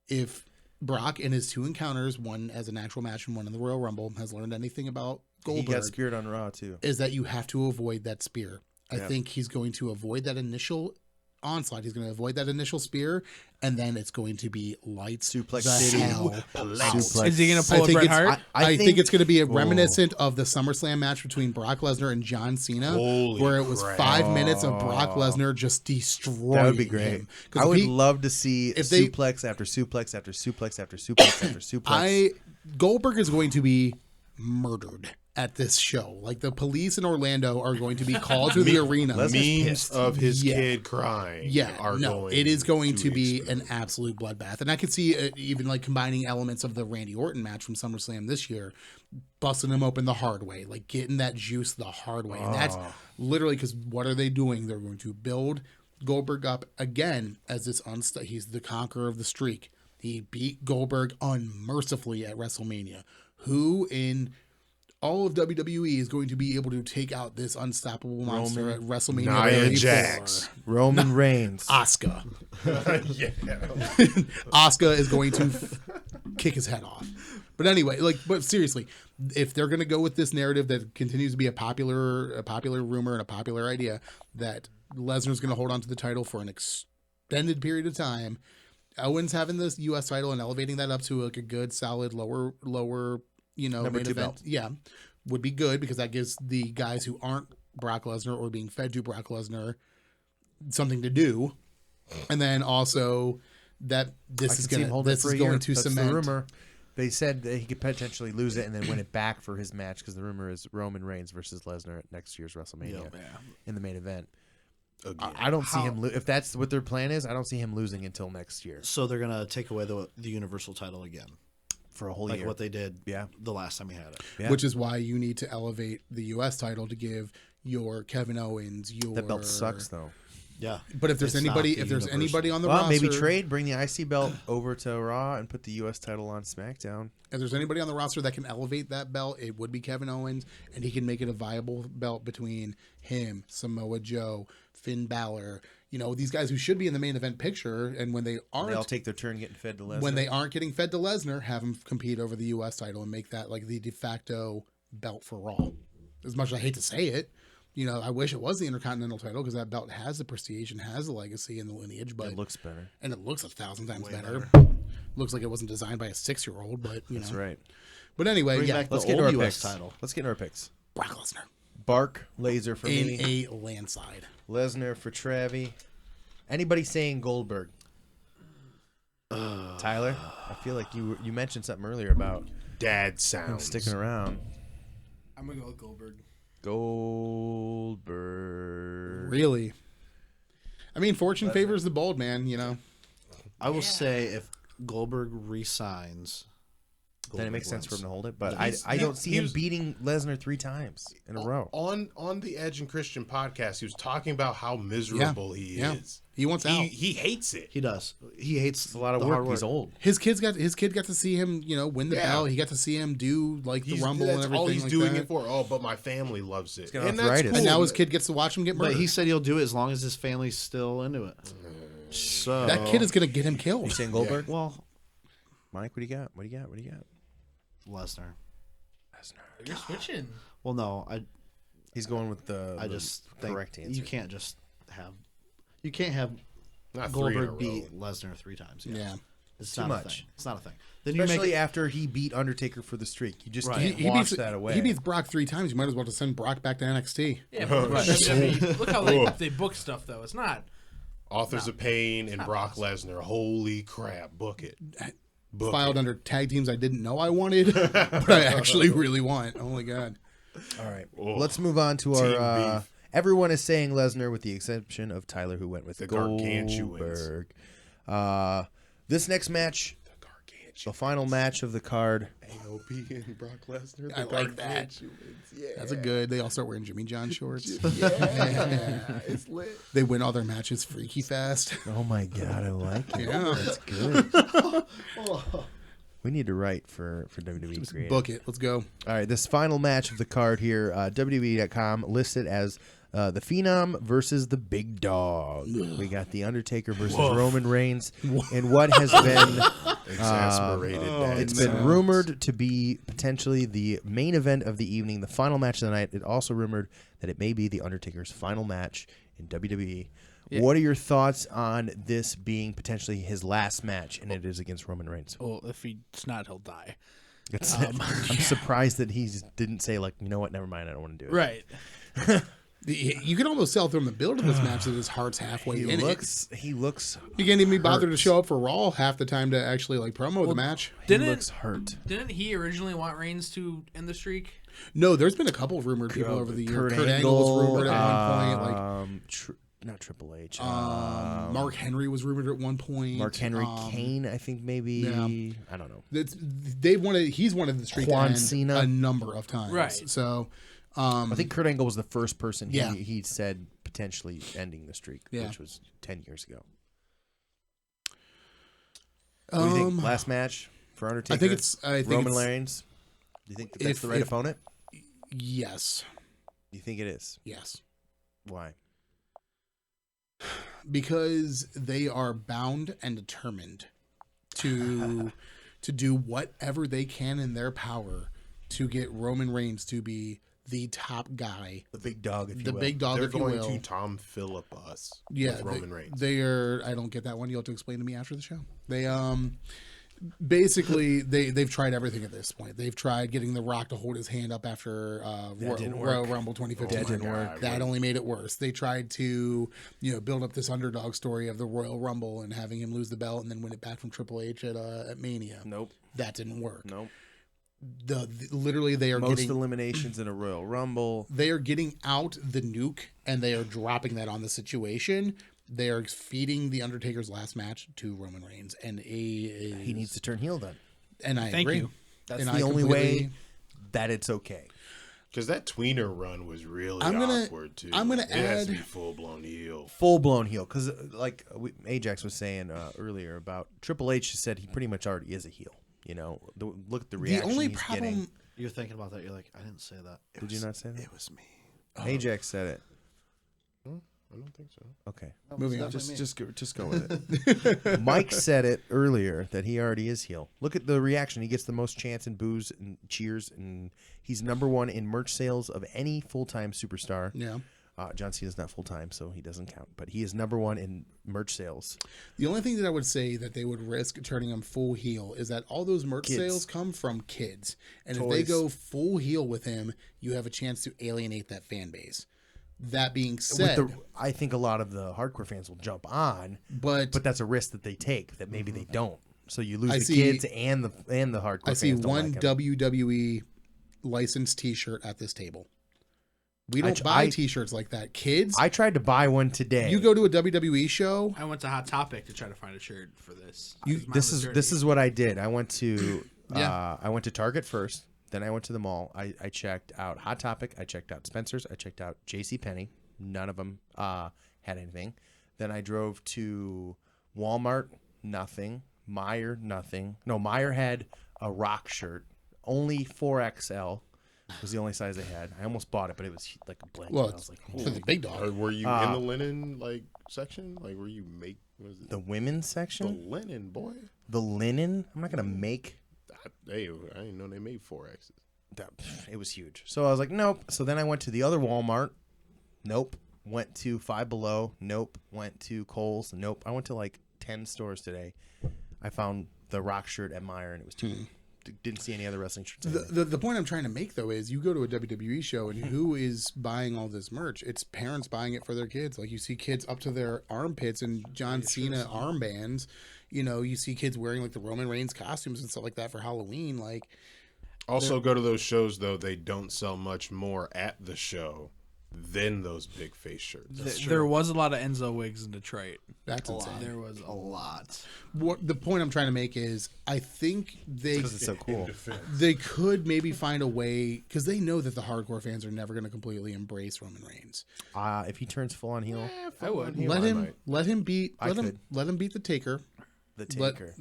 If Brock in his 2 encounters, one as an actual match and one in the Royal Rumble, has learned anything about
He got
Goldberg,
speared on Raw, too.
is that you have to avoid that spear. I
Yeah.
think he's going to avoid that initial onslaught. He's going to avoid that initial spear, and then it's going to be lights
Suplex
the
City.
hell
Suplex.
Is he going to
I
pull a
think
Bret
it's
Hart?
I think it's going to be a reminiscent of the SummerSlam match between Brock Lesnar and John Cena,
Holy
where it was
crap.
5 minutes of Brock Lesnar just destroying
That would be great.
him. 'Cause
I
if
would
he-
love to see
if they-
suplex after suplex after suplex after suplex after suplex.
Goldberg is going to be murdered at this show. Like the police in Orlando are going to be called to the arena.
Lesnar's
Memes
pissed.
of his
Yeah.
kid crying.
Yeah,
are
no,
going
it is going to be
explode.
an absolute bloodbath, and I could see it even like combining elements of the Randy Orton match from SummerSlam this year, busting him open the hard way, like getting that juice the hard way, and that's literally because what are they doing? They're going to build Goldberg up again as this he's the conqueror of the streak. He beat Goldberg unmercifully at WrestleMania. Who in all of WWE is going to be able to take out this unstoppable monster at WrestleMania?
Nia
34?
Jax.
Roman Reigns.
Asuka.
Yeah.
Asuka is going to kick his head off. But anyway, but seriously, if they're going to go with this narrative that continues to be a popular rumor and a popular idea that Lesnar's going to hold on to the title for an extended period of time, Owens having this U.S. title and elevating that up to like a good, solid lower,
Number
main
2
event,
belt.
yeah, would be good because that gives the guys who aren't Brock Lesnar or being fed to Brock Lesnar something to do, and then also that this is going to
That's
cement.
the rumor. They said that he could potentially lose it and then win it back for his match because the rumor is Roman Reigns versus Lesnar at next year's WrestleMania in the main event. I don't see him if that's what their plan is. I don't see him losing until next year
So they're gonna take away the Universal title again,
for a whole
like
year.
what they did.
Yeah.
The last time we had it.
Yeah.
Which is why you need to elevate the U.S. title to give your Kevin Owens your.
That belt sucks though.
Yeah.
But if there's
It's not
anybody,
the
if there's
Universal.
anybody on the
Well,
roster,
maybe trade, bring the IC belt over to Raw and put the U.S. title on SmackDown.
if there's anybody on the roster that can elevate that belt, it would be Kevin Owens, and he can make it a viable belt between him, Samoa Joe, Finn Balor. These guys who should be in the main event picture, and when they aren't,
They all take their turn getting fed to Lesnar.
when they aren't getting fed to Lesnar, have him compete over the U.S. title and make that like the de facto belt for Raw. As much as I hate to say it, I wish it was the Intercontinental title because that belt has the prestige and has the legacy and the lineage, but
it looks better.
and it looks 1,000 times better. Looks like it wasn't designed by a 6-year-old, but
That's right.
But anyway,
Bring
yeah,
back
Let's
the
get into
old
our
US
picks.
title.
Let's get into our picks.
Brock Lesnar
Bark, Laser for
in
me.
a landslide.
Lesnar for Travi. Anybody saying Goldberg? Tyler, I feel like you mentioned something earlier about
Dad
him
sounds.
sticking around.
I'm gonna go with Goldberg.
Goldberg.
Really? I mean, fortune favors the bold, man.
I will say if Goldberg resigns,
Then it makes sense for him to hold it, but
He's-
I don't see him
he's-
beating Lesnar 3 times in a row.
On the Edge and Christian podcast, he was talking about how miserable he
Yeah.
is.
He wants out.
He hates it.
He does. He hates
It's a lot of
the
work.
hard
He's old.
His kid got to see him, win the
Yeah.
belt. He got to see him do like the Rumble and
That's
everything.
all he's
like
doing
that.
it for. Oh, but my family loves it.
got
And
arthritis.
that's cool.
And now his kid gets to watch him get murdered.
But he said he'll do it as long as his family's still into it. So
that kid is going to get him
You
killed.
saying Goldberg?
well,
Mike, what do you got? What do you got?
Lesnar.
You're switching.
Well, no,
He's going with the
I just think
correct answer.
you can't just have
Not 3 in a
Goldberg
row.
beat Lesnar 3 times.
Yeah.
It's
Too
not
much.
a thing. It's not a thing. Then you
Especially
make
after he beat Undertaker for the streak. You just
Right.
can't
He
wash
beats
that away.
He beats Brock 3 times. You might as well just send Brock back to NXT.
Yeah, but WWE, look how they book stuff though. It's not.
Authors of Pain and Brock Lesnar. Holy crap! Book it. Book
Filed
it.
under tag teams I didn't know I wanted, but I actually really want. Oh my god.
All right.
Oh.
Let's move on to
Team
our.
beef.
Everyone is saying Lesnar, with the exception of Tyler, who went with
The
Goldberg. This next match,
The gargantuan.
the final match of the card.
AOP and Brock Lesnar.
I like that.
Yeah.
That's a good. They all start wearing Jimmy John shorts.
Yeah, it's lit.
They win all their matches freaky fast.
Oh my god, I like it.
Yeah.
That's good. We need to write for WWE Creative.
Book it. Let's go.
All right, this final match of the card here, WWE.com listed as the Phenom versus the Big Dog. We got the Undertaker versus Roman Reigns, and what has been
Exasperated.
it's been rumored to be potentially the main event of the evening, the final match of the night. It also rumored that it may be the Undertaker's final match in WWE.
Yeah.
What are your thoughts on this being potentially his last match, and it is against Roman Reigns?
Well, if he's not, he'll die.
I'm surprised that he didn't say, like, you know what, never mind, I don't want to do it.
Right.
You can almost tell from the build of this match that his heart's halfway
He
in
looks
it.
he looks
You can't even be bothered to
hurt.
show up for Raw half the time to actually like promo the match.
he
Didn't
looks hurt.
didn't he originally want Reigns to end the streak?
No, there's been a couple of rumored people over the years.
Kurt
Kurt
Angle
was rumored at one point.
not Triple H.
Mark Henry was rumored at one point.
Mark Henry, Kane, I think maybe.
yeah.
I don't know.
He's wanted the streak
Juan
to end
Cena.
a number of times.
Right.
So
I think Kurt Angle was the first person
Yeah.
he said potentially ending the streak,
Yeah.
which was 10 years ago. What do you think? Last match for Undertaker?
I think
Roman
it's-
Reigns. Do you think that's
if-
the right
if-
opponent?
yes.
You think it is?
Yes.
Why?
Because they are bound and determined to do whatever they can in their power to get Roman Reigns to be the top guy,
the big dog, if you
the
will.
big dog,
They're
if you
going
will.
to Tom Phillip us.
Yeah,
with Roman Reigns.
They are. I don't get that one. You'll have to explain to me after the show. They basically they've tried everything at this point. They've tried getting The Rock to hold his hand up after Royal Rumble 2015.
That didn't work.
That only made it worse. They tried to build up this underdog story of the Royal Rumble and having him lose the belt and then win it back from Triple H at Mania.
Nope.
That didn't work.
Nope.
Literally they are
Most
getting
eliminations in a Royal Rumble.
they are getting out the nuke and they are dropping that on the situation. They are feeding the Undertaker's last match to Roman Reigns, and
He needs to turn heel then.
And I
Thank
agree.
you.
That's
And
the
I
only
completely-
way that it's okay.
Because that tweener run was really awkward too.
I'm gonna
it has to
add-
be full blown heel.
Full blown heel. Because Ajax was saying earlier about Triple H said he pretty much already is a heel. Look at the
The
reaction
only
he's
problem.
getting.
You're thinking about that. You're like, I didn't say that.
Did you not say that?
It was me.
Ajax said it.
I don't think so.
Okay.
Moving on.
Just go with it. Mike said it earlier that he already is heel. Look at the reaction. He gets the most chants and boos and cheers, and he's #1 in merch sales of any full-time superstar.
Yeah.
John Cena's not full-time, so he doesn't count. But he is #1 in merch sales.
The only thing that I would say that they would risk turning him full heel is that all those merch
Kids.
sales come from kids, and if
Toys.
they go full heel with him, you have a chance to alienate that fan base. That being said,
I think a lot of the hardcore fans will jump on,
but
that's a risk that they take that maybe they don't. So you lose
I
the
see-
kids and the hardcore
I
fans.
see
don't
one
like 'em.
WWE licensed T-shirt at this table. We don't
I-
buy T-shirts like that, kids.
I tried to buy one today.
You go to a WWE show.
I went to Hot Topic to try to find a shirt for this.
This is what I did. I went to
Yeah.
I went to Target first, then I went to the mall. I checked out Hot Topic, I checked out Spencer's, I checked out JCPenney. None of them had anything. Then I drove to Walmart, nothing. Meijer, nothing. No, Meijer had a Rock shirt, only 4XL. Was the only size they had. I almost bought it, but it was like a blanket.
Well,
I was like,
for the big dog.
Or were you in the linen section? Like, were you was it
the women's
the
section,
linen boy?
the linen. I'm not gonna make.
Hey, I didn't know they made 4Xs.
It was huge. So I was like, nope. So then I went to the other Walmart. Nope. Went to Five Below. Nope. Went to Kohl's. Nope. I went to like 10 stores today. I found the Rock shirt at Meijer, and it was too. Didn't see any other wrestling shirts.
The point I'm trying to make though is you go to a WWE show and who is buying all this merch? It's parents buying it for their kids. Like you see kids up to their armpits in John Cena armbands. You see kids wearing like the Roman Reigns costumes and stuff like that for Halloween. Like
Also, go to those shows though. They don't sell much more at the show than those big face shirts.
There was a lot of Enzo wigs in Detroit.
that's
A
insane.
lot.
There was
A lot.
What the point I'm trying to make is I think
because it's so cool.
they could maybe find a way because they know that the hardcore fans are never going to completely embrace Roman Reigns.
If he turns full on heel,
I would.
Let him beat
I could.
let him beat the Taker.
the Taker.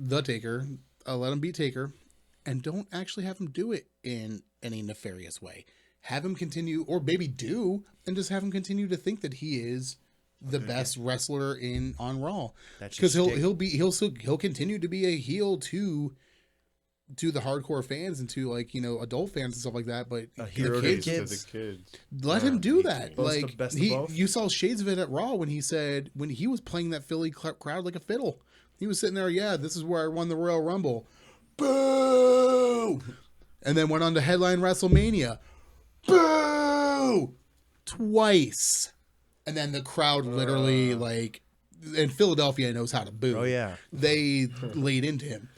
Let him beat Taker, and don't actually have him do it in any nefarious way. Have him continue, or maybe do, and just have him continue to think that he is the best wrestler on Raw.
That's
Because
your
he'll continue to be a heel to the hardcore fans and to adult fans and stuff like that. But
A
the
hero to
kids,
the
To
kids.
the kids.
let him do that.
Both the
Like
best of both?
you saw shades of it at Raw when he was playing that Philly crowd like a fiddle. He was sitting there, yeah, this is where I won the Royal Rumble. Boo! And then went on to headline WrestleMania. Boo! Twice. And then the crowd literally and Philadelphia knows how to boo.
Oh, yeah.
They laid into him.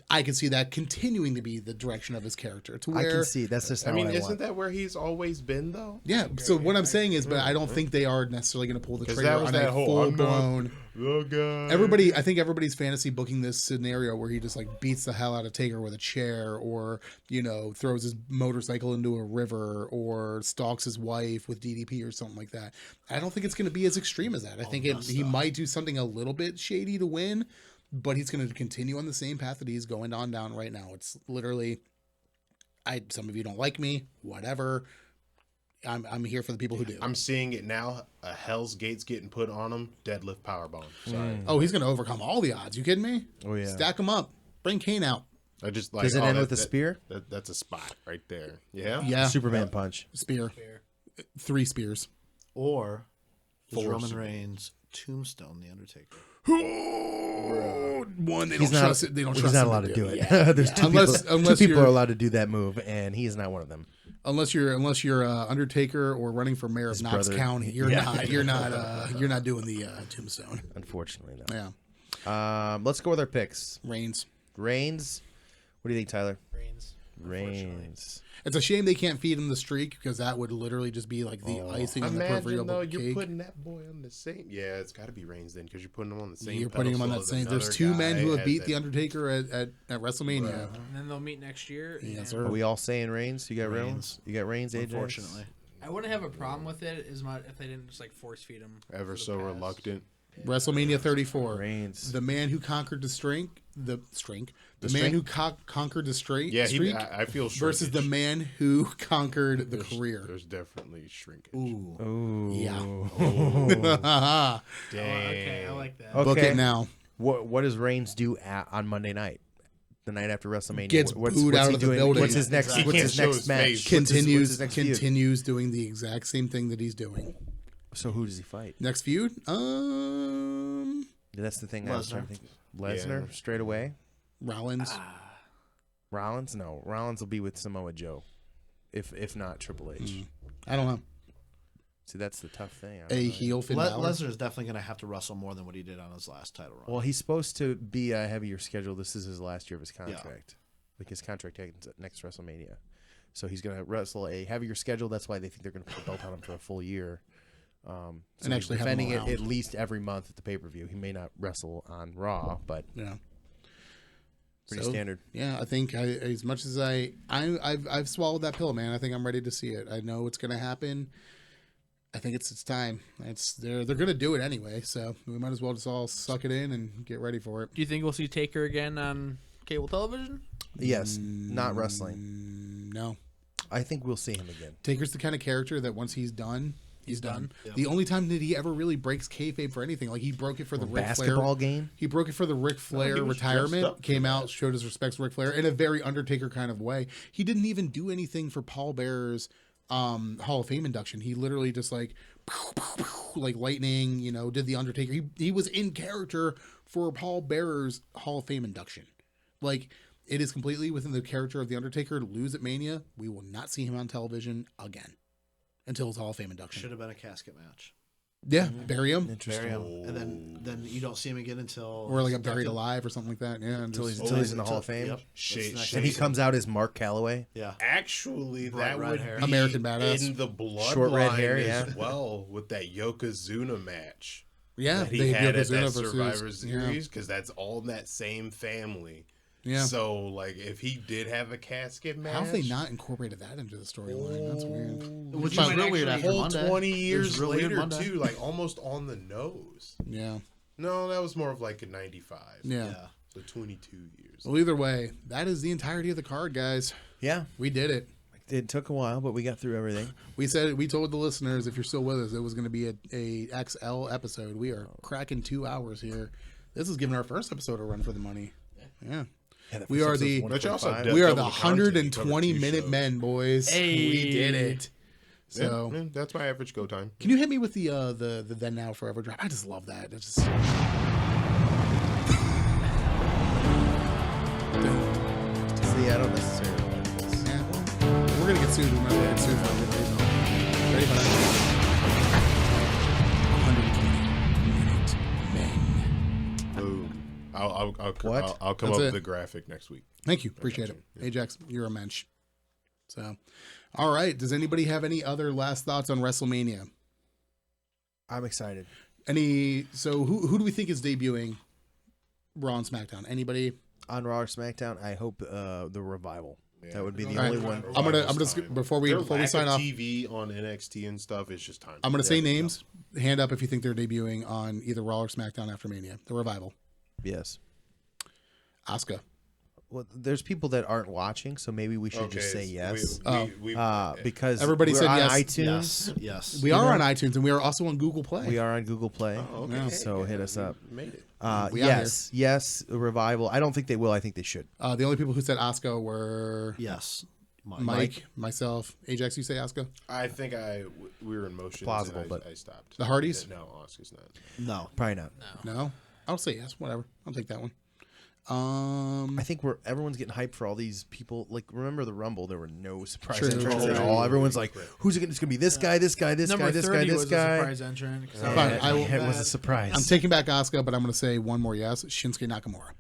I can see that continuing to be the direction of his character to
I
where
can see. That's just
I
not
mean,
what I
isn't
want.
that where he's always been though?
yeah. So what I'm saying is, but I don't think they are necessarily going to pull the
Because
trigger
that was
on
that
a
whole
full
I'm not
blown.
the guy.
I think everybody's fantasy booking this scenario where he just beats the hell out of Taker with a chair, or throws his motorcycle into a river, or stalks his wife with DDP or something like that. I don't think it's going to be as extreme as that. I think he might do something a little bit shady to win, but he's going to continue on the same path that he's going on down right now. It's literally, some of you don't like me, whatever. I'm here for the people who do.
I'm seeing it now. A Hell's Gate's getting put on him. Deadlift powerbomb. Sorry.
Oh, he's going to overcome all the odds. You kidding me?
Oh, yeah.
Stack them up. Bring Kane out.
I just like.
Does it end with a spear?
That's a spot right there. Yeah.
Yeah.
Superman punch.
Spear. 3 spears.
Or is
4
Roman
spears.
Reigns tombstone the Undertaker?
One, they
He's
don't
not.
trust it. They don't
He's
trust
not
him
allowed to do it.
Yeah.
There's two
Unless
people
you're-
are allowed to do that move, and he is not one of them.
Unless you're Undertaker or running for mayor of
His
Knox
brother.
County, you're
Yeah.
not doing the tombstone.
Unfortunately, no.
Yeah.
Let's go with our picks.
Reigns.
Reigns. What do you think, Tyler?
Reigns.
It's a shame they can't feed him the streak because that would literally just be like the icing on the
Imagine
proverbial
though you're
cake.
putting that boy on the same. Yeah, it's got to be Reigns then because you're putting him on the same.
You're putting him on that
pedestal
same.
as
There's
another
2 men who
guy
have beat
as
the
that-
Undertaker at WrestleMania.
And then they'll meet next year.
Yes,
and
sir.
Are we all saying Reigns? You got Reigns.
Reigns.
You got Reigns. AJ.
Unfortunately.
I wouldn't have a problem with it as much if they didn't just like force feed him.
Ever
for the
so
past.
reluctant.
WrestleMania 34.
Reigns.
The man who conquered the man
streak?
who conquered the streak.
Yeah,
streak
I feel
versus the
shrinkage.
man who conquered the career.
There's definitely shrinkage.
Ooh.
Yeah.
Okay, I like that.
Okay.
Book it now.
What does Reigns do on Monday night? The night after WrestleMania.
Gets booed out
he
of the
doing?
building.
What's his next?
He
What's
can't
his
show
next
his
match?
face.
What's his next feud?
Continues doing the exact same thing that he's doing.
So who does he fight?
Next feud?
That's the thing I was trying to think. Lesnar
Yeah.
straight away.
Rollins.
Rollins? No. Rollins will be with Samoa Joe. If not Triple H.
I don't know.
See, that's the tough thing. I don't
A
know.
heel Finn Balor.
Lesnar is definitely going to have to wrestle more than what he did on his last title run.
Well, he's supposed to be a heavier schedule. This is his last year of his contract. Like his contract ends at next WrestleMania. So he's going to wrestle a heavier schedule. That's why they think they're going to put the belt on him for a full year. So
And actually
he's
have him
defending it
around.
at least every month at the pay-per-view. He may not wrestle on Raw, but
Yeah.
pretty
So,
standard.
Yeah, I think as much as I've swallowed that pill, man. I think I'm ready to see it. I know it's going to happen. I think it's time. They're going to do it anyway, so we might as well just all suck it in and get ready for it.
Do you think we'll see Taker again on cable television?
Yes, not wrestling.
No.
I think we'll see him again.
Taker's the kind of character that once he's done, he's done.
Yep.
The only time that he ever really breaks kayfabe for anything, like he broke it for the Ric
Basketball
Flair.
game?
He broke it for the Ric Flair
he was dressed
retirement.
up for
Came
that.
out, showed his respects to Ric Flair in a very Undertaker kind of way. He didn't even do anything for Paul Bearer's Hall of Fame induction. He literally just like lightning, did the Undertaker. He was in character for Paul Bearer's Hall of Fame induction. Like, it is completely within the character of the Undertaker to lose at Mania. We will not see him on television again until his Hall of Fame induction.
Should have been a casket match.
Yeah, bury him.
Bury him, and then you don't see him again until
Or like a buried alive or something like that. Yeah,
Until
just-
he's in the Hall of Fame.
Yep.
Shit,
That's the next
shit.
And he
season.
comes out as Mark Calloway.
Yeah.
Actually,
Bright
that
red
would
hair.
be
American Badass.
in the bloodline
Short red hair,
as
yeah.
well with that Yokozuna match
yeah,
that he
they
had at
Yokozuna
that
versus-
Survivor
yeah.
Series because that's all in that same family.
Yeah.
So, like, if he did have a casket match,
How have they not incorporated that into the storyline? That's weird.
Which
You
is
might
real weird
actually-
after
whole
Monday.
20
It was
years
real weird
later
Monday.
too, like almost on the nose.
Yeah.
No, that was more of like a 95.
Yeah.
Yeah.
So 22 years.
Well, either way, that is the entirety of the card, guys.
Yeah.
We did it.
It took a while, but we got through everything.
We told the listeners, if you're still with us, it was going to be a XL episode. We are cracking 2 hours here. This is giving our first episode a run for the money. Yeah.
We
are the-
But you also have
We are
double
the
the content. You covered
120
two
minute
shows.
men, boys.
Hey.
We did it.
Yeah,
So,
yeah, that's my average go time.
can you hit me with the then now forever drop? I just love that. It's just
See, I don't necessarily like this.
yeah, well, we're gonna get sued. We're gonna get sued for it. Ready for that? 120 minute men.
Boom. I'll
What?
I'll come
That's
up
it.
with a graphic next week.
Thank you. Appreciate it. Ajax, you're a mensch. So, all right. Does anybody have any other last thoughts on WrestleMania?
I'm excited.
So who do we think is debuting Raw and SmackDown? Anybody?
On Raw or SmackDown, I hope the Revival.
Yeah.
That would be the
All
only
right.
one.
I'm gonna
Revival's time.
before we
Their
sign
lack of
off.
TV on NXT and stuff is just time.
I'm gonna say names. Hand up if you think they're debuting on either Raw or SmackDown after Mania. The Revival.
Yes.
Asuka.
Well, there's people that aren't watching, so maybe we should just say yes. Because
everybody said
on
yes.
iTunes.
Yes.
We are on iTunes, and we are also on Google Play.
We are on Google Play.
Oh, okay.
So hit us up.
Made it.
Yes, a revival. I don't think they will. I think they should.
The only people who said Asuka were
Yes.
Mike, myself, Ajax. You say Asuka?
I think we were in motion.
Plausible, but
I stopped.
The Hardys?
No, Oscar's not.
No.
Probably not.
No. I'll say yes. Whatever. I'll take that one.
I think everyone's getting hyped for all these people. Like, remember the Rumble? There were no surprise
True.
entrants at all. Everyone's like, "Who's it going to be? This guy, this guy, this
Number
guy, this
30
guy, this
was
guy."
a surprise entrant.
Fine,
It was a surprise.
I'm taking back Asuka, but I'm going to say one more yes. Shinsuke Nakamura.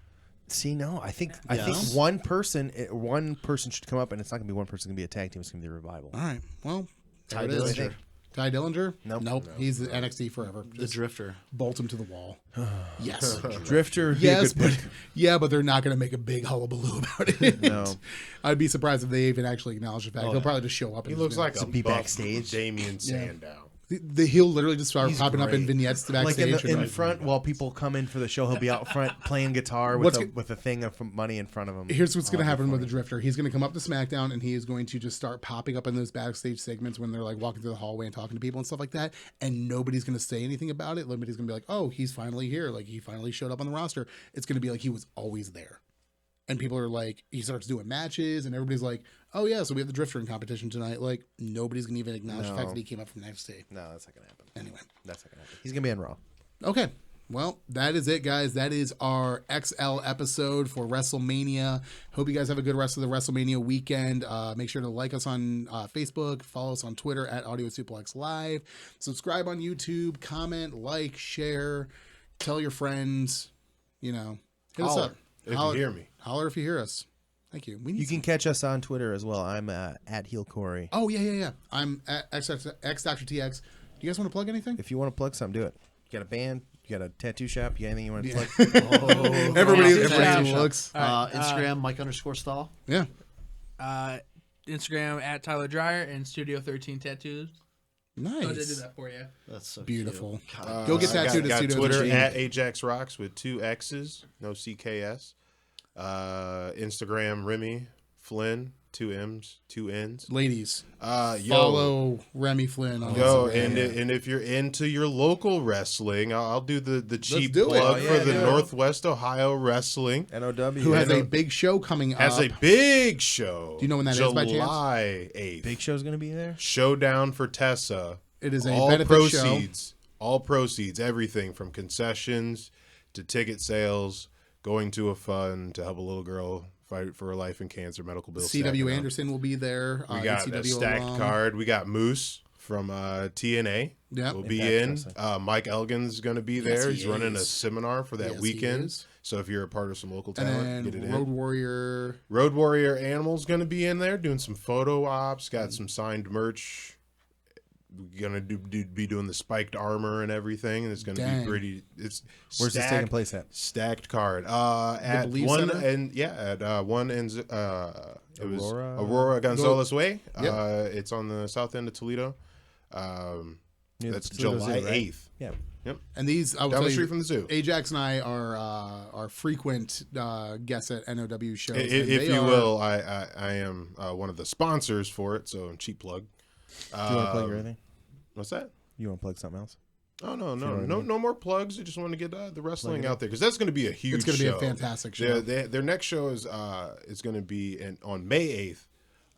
See, no, I think
Yes.
one person should come up, and it's not going to be one person. It's going to be a tag team. It's going to be a revival.
All right. Well,
Ty
there it is.
Dillinger.
Ty Dillinger?
Nope.
He's the NXT forever.
The Drifter.
Bolt him to the wall. Yes.
Drifter, would be a
Yes,
good pick.
but they're not going to make a big hullabaloo about it.
No.
I'd be surprised if they even actually acknowledge the fact. They'll probably just show up.
He
and
looks like a
be
buff
backstage.
Damien Sandow.
he'll literally just start
He's
popping up in
great.
vignettes
Like
backstage.
in front, while people come in for the show, he'll be out front playing guitar with a thing of money in front of him.
Here's what's going to happen with the Drifter. He's going to come up to SmackDown, and he is going to just start popping up in those backstage segments when they're like walking through the hallway and talking to people and stuff like that. And nobody's going to say anything about it. Nobody's going to be like, "Oh, he's finally here. Like he finally showed up on the roster." It's going to be like he was always there. And people are like, he starts doing matches, and everybody's like, "Oh yeah, so we have the Drifter in competition tonight." Like nobody's going to even acknowledge the fact that he came up from NXT.
No, that's not gonna happen.
Anyway,
That's not gonna happen. He's gonna be on Raw.
okay. Well, that is it, guys. That is our XL episode for WrestleMania. Hope you guys have a good rest of the WrestleMania weekend. Make sure to like us on Facebook, follow us on Twitter at Audio Suplex Live, subscribe on YouTube, comment, like, share, tell your friends. Hit us up.
If you hear me.
Holler if you hear us. Thank you.
You can catch us on Twitter as well. I'm at Heel Corey.
Oh yeah. I'm at X-Dr. TX. Do you guys want to plug anything?
If you want to plug something, do it. You got a band? You got a tattoo shop? You got anything you want to plug?
Everybody
Tattoo
looks.
Instagram, Mike_Stahl.
Yeah.
Instagram at Tyler Dreyer and Studio 13 Tattoos.
Nice.
I did do that for you.
That's so
Beautiful.
Cute. God,
Go get
I
tattooed at
got
Studio
Twitter
13.
at Ajax Rocks with 2 X's, no CKS. Instagram Remy Flynn, 2 M's, 2 N's.
Ladies,
Yo,
follow Remy Flynn on Instagram.
and if you're into your local wrestling, I'll do the cheap
do it.
plug
Oh,
for
yeah,
the
yeah.
Northwest Ohio Wrestling.
NOW.
Who has a big show coming
Has
up.
a big show.
Do you know when that is by chance?
July 8th.
Big Show's going to be there?
Showdown for Tessa.
It is a
all
benefit
proceeds, all proceeds, everything from concessions to ticket sales, going to a fund to help a little girl fight for her life in cancer, medical bills.
C.W. Anderson will be there.
We got a
ECW
stacked
alum.
card. We got Moose from TNA.
Yep.
Will be
Impact
in. Mike Elgin's going to be there.
he
He's running a
is.
seminar for that
Yes, he
weekend.
is.
So if you're a part of some local
And
talent, get
then
it
Road
in.
Warrior.
Road Warrior Animal's going to be in there doing some photo ops. Got some signed merch. We're gonna be doing the spiked armor and everything, and it's gonna
Dang.
be pretty. It's
Where's this taking place at?
Stacked card. At
Believe
one
Center?
and at one and it was
Aurora?
Aurora Gonzalez Way.
Yep.
It's on the south end of Toledo.
Near
That's
the Toledo
July
Zoo, right?
8th.
Yeah.
Yep.
And these, I will
Down
tell
the
you,
street from the zoo.
Ajax and I are frequent guests at NOW shows. and
If
they
you
are-
will, I am one of the sponsors for it. So cheap plug.
Do you want to plug everything?
What's that?
You want to plug something else?
Oh no
know what I mean.
no more plugs. I just want to get the wrestling out there because that's going to be a huge.
It's going to be
show.
a fantastic show.
Their next show is going to be on May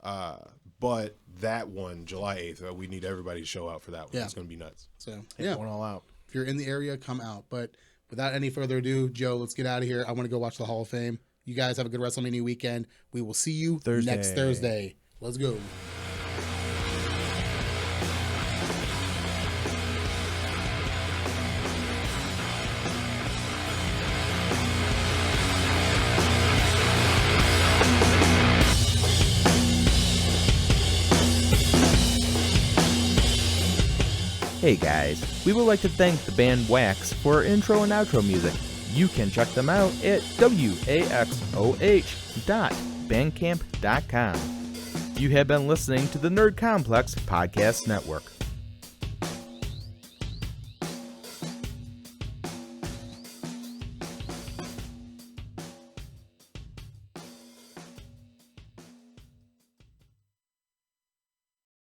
8th, but that one July 8th. We need everybody to show out for that one.
Yeah.
It's going to be nuts.
So,
Yeah. Going all out.
if you're in the area, come out. But without any further ado, Joe, let's get out of here. I want to go watch the Hall of Fame. You guys have a good WrestleMania weekend. We will see you next Thursday. Let's go.
Hey guys, we would like to thank the band Wax for our intro and outro music. You can check them out at waxoh.bandcamp.com. You have been listening to the Nerd Complex Podcast Network.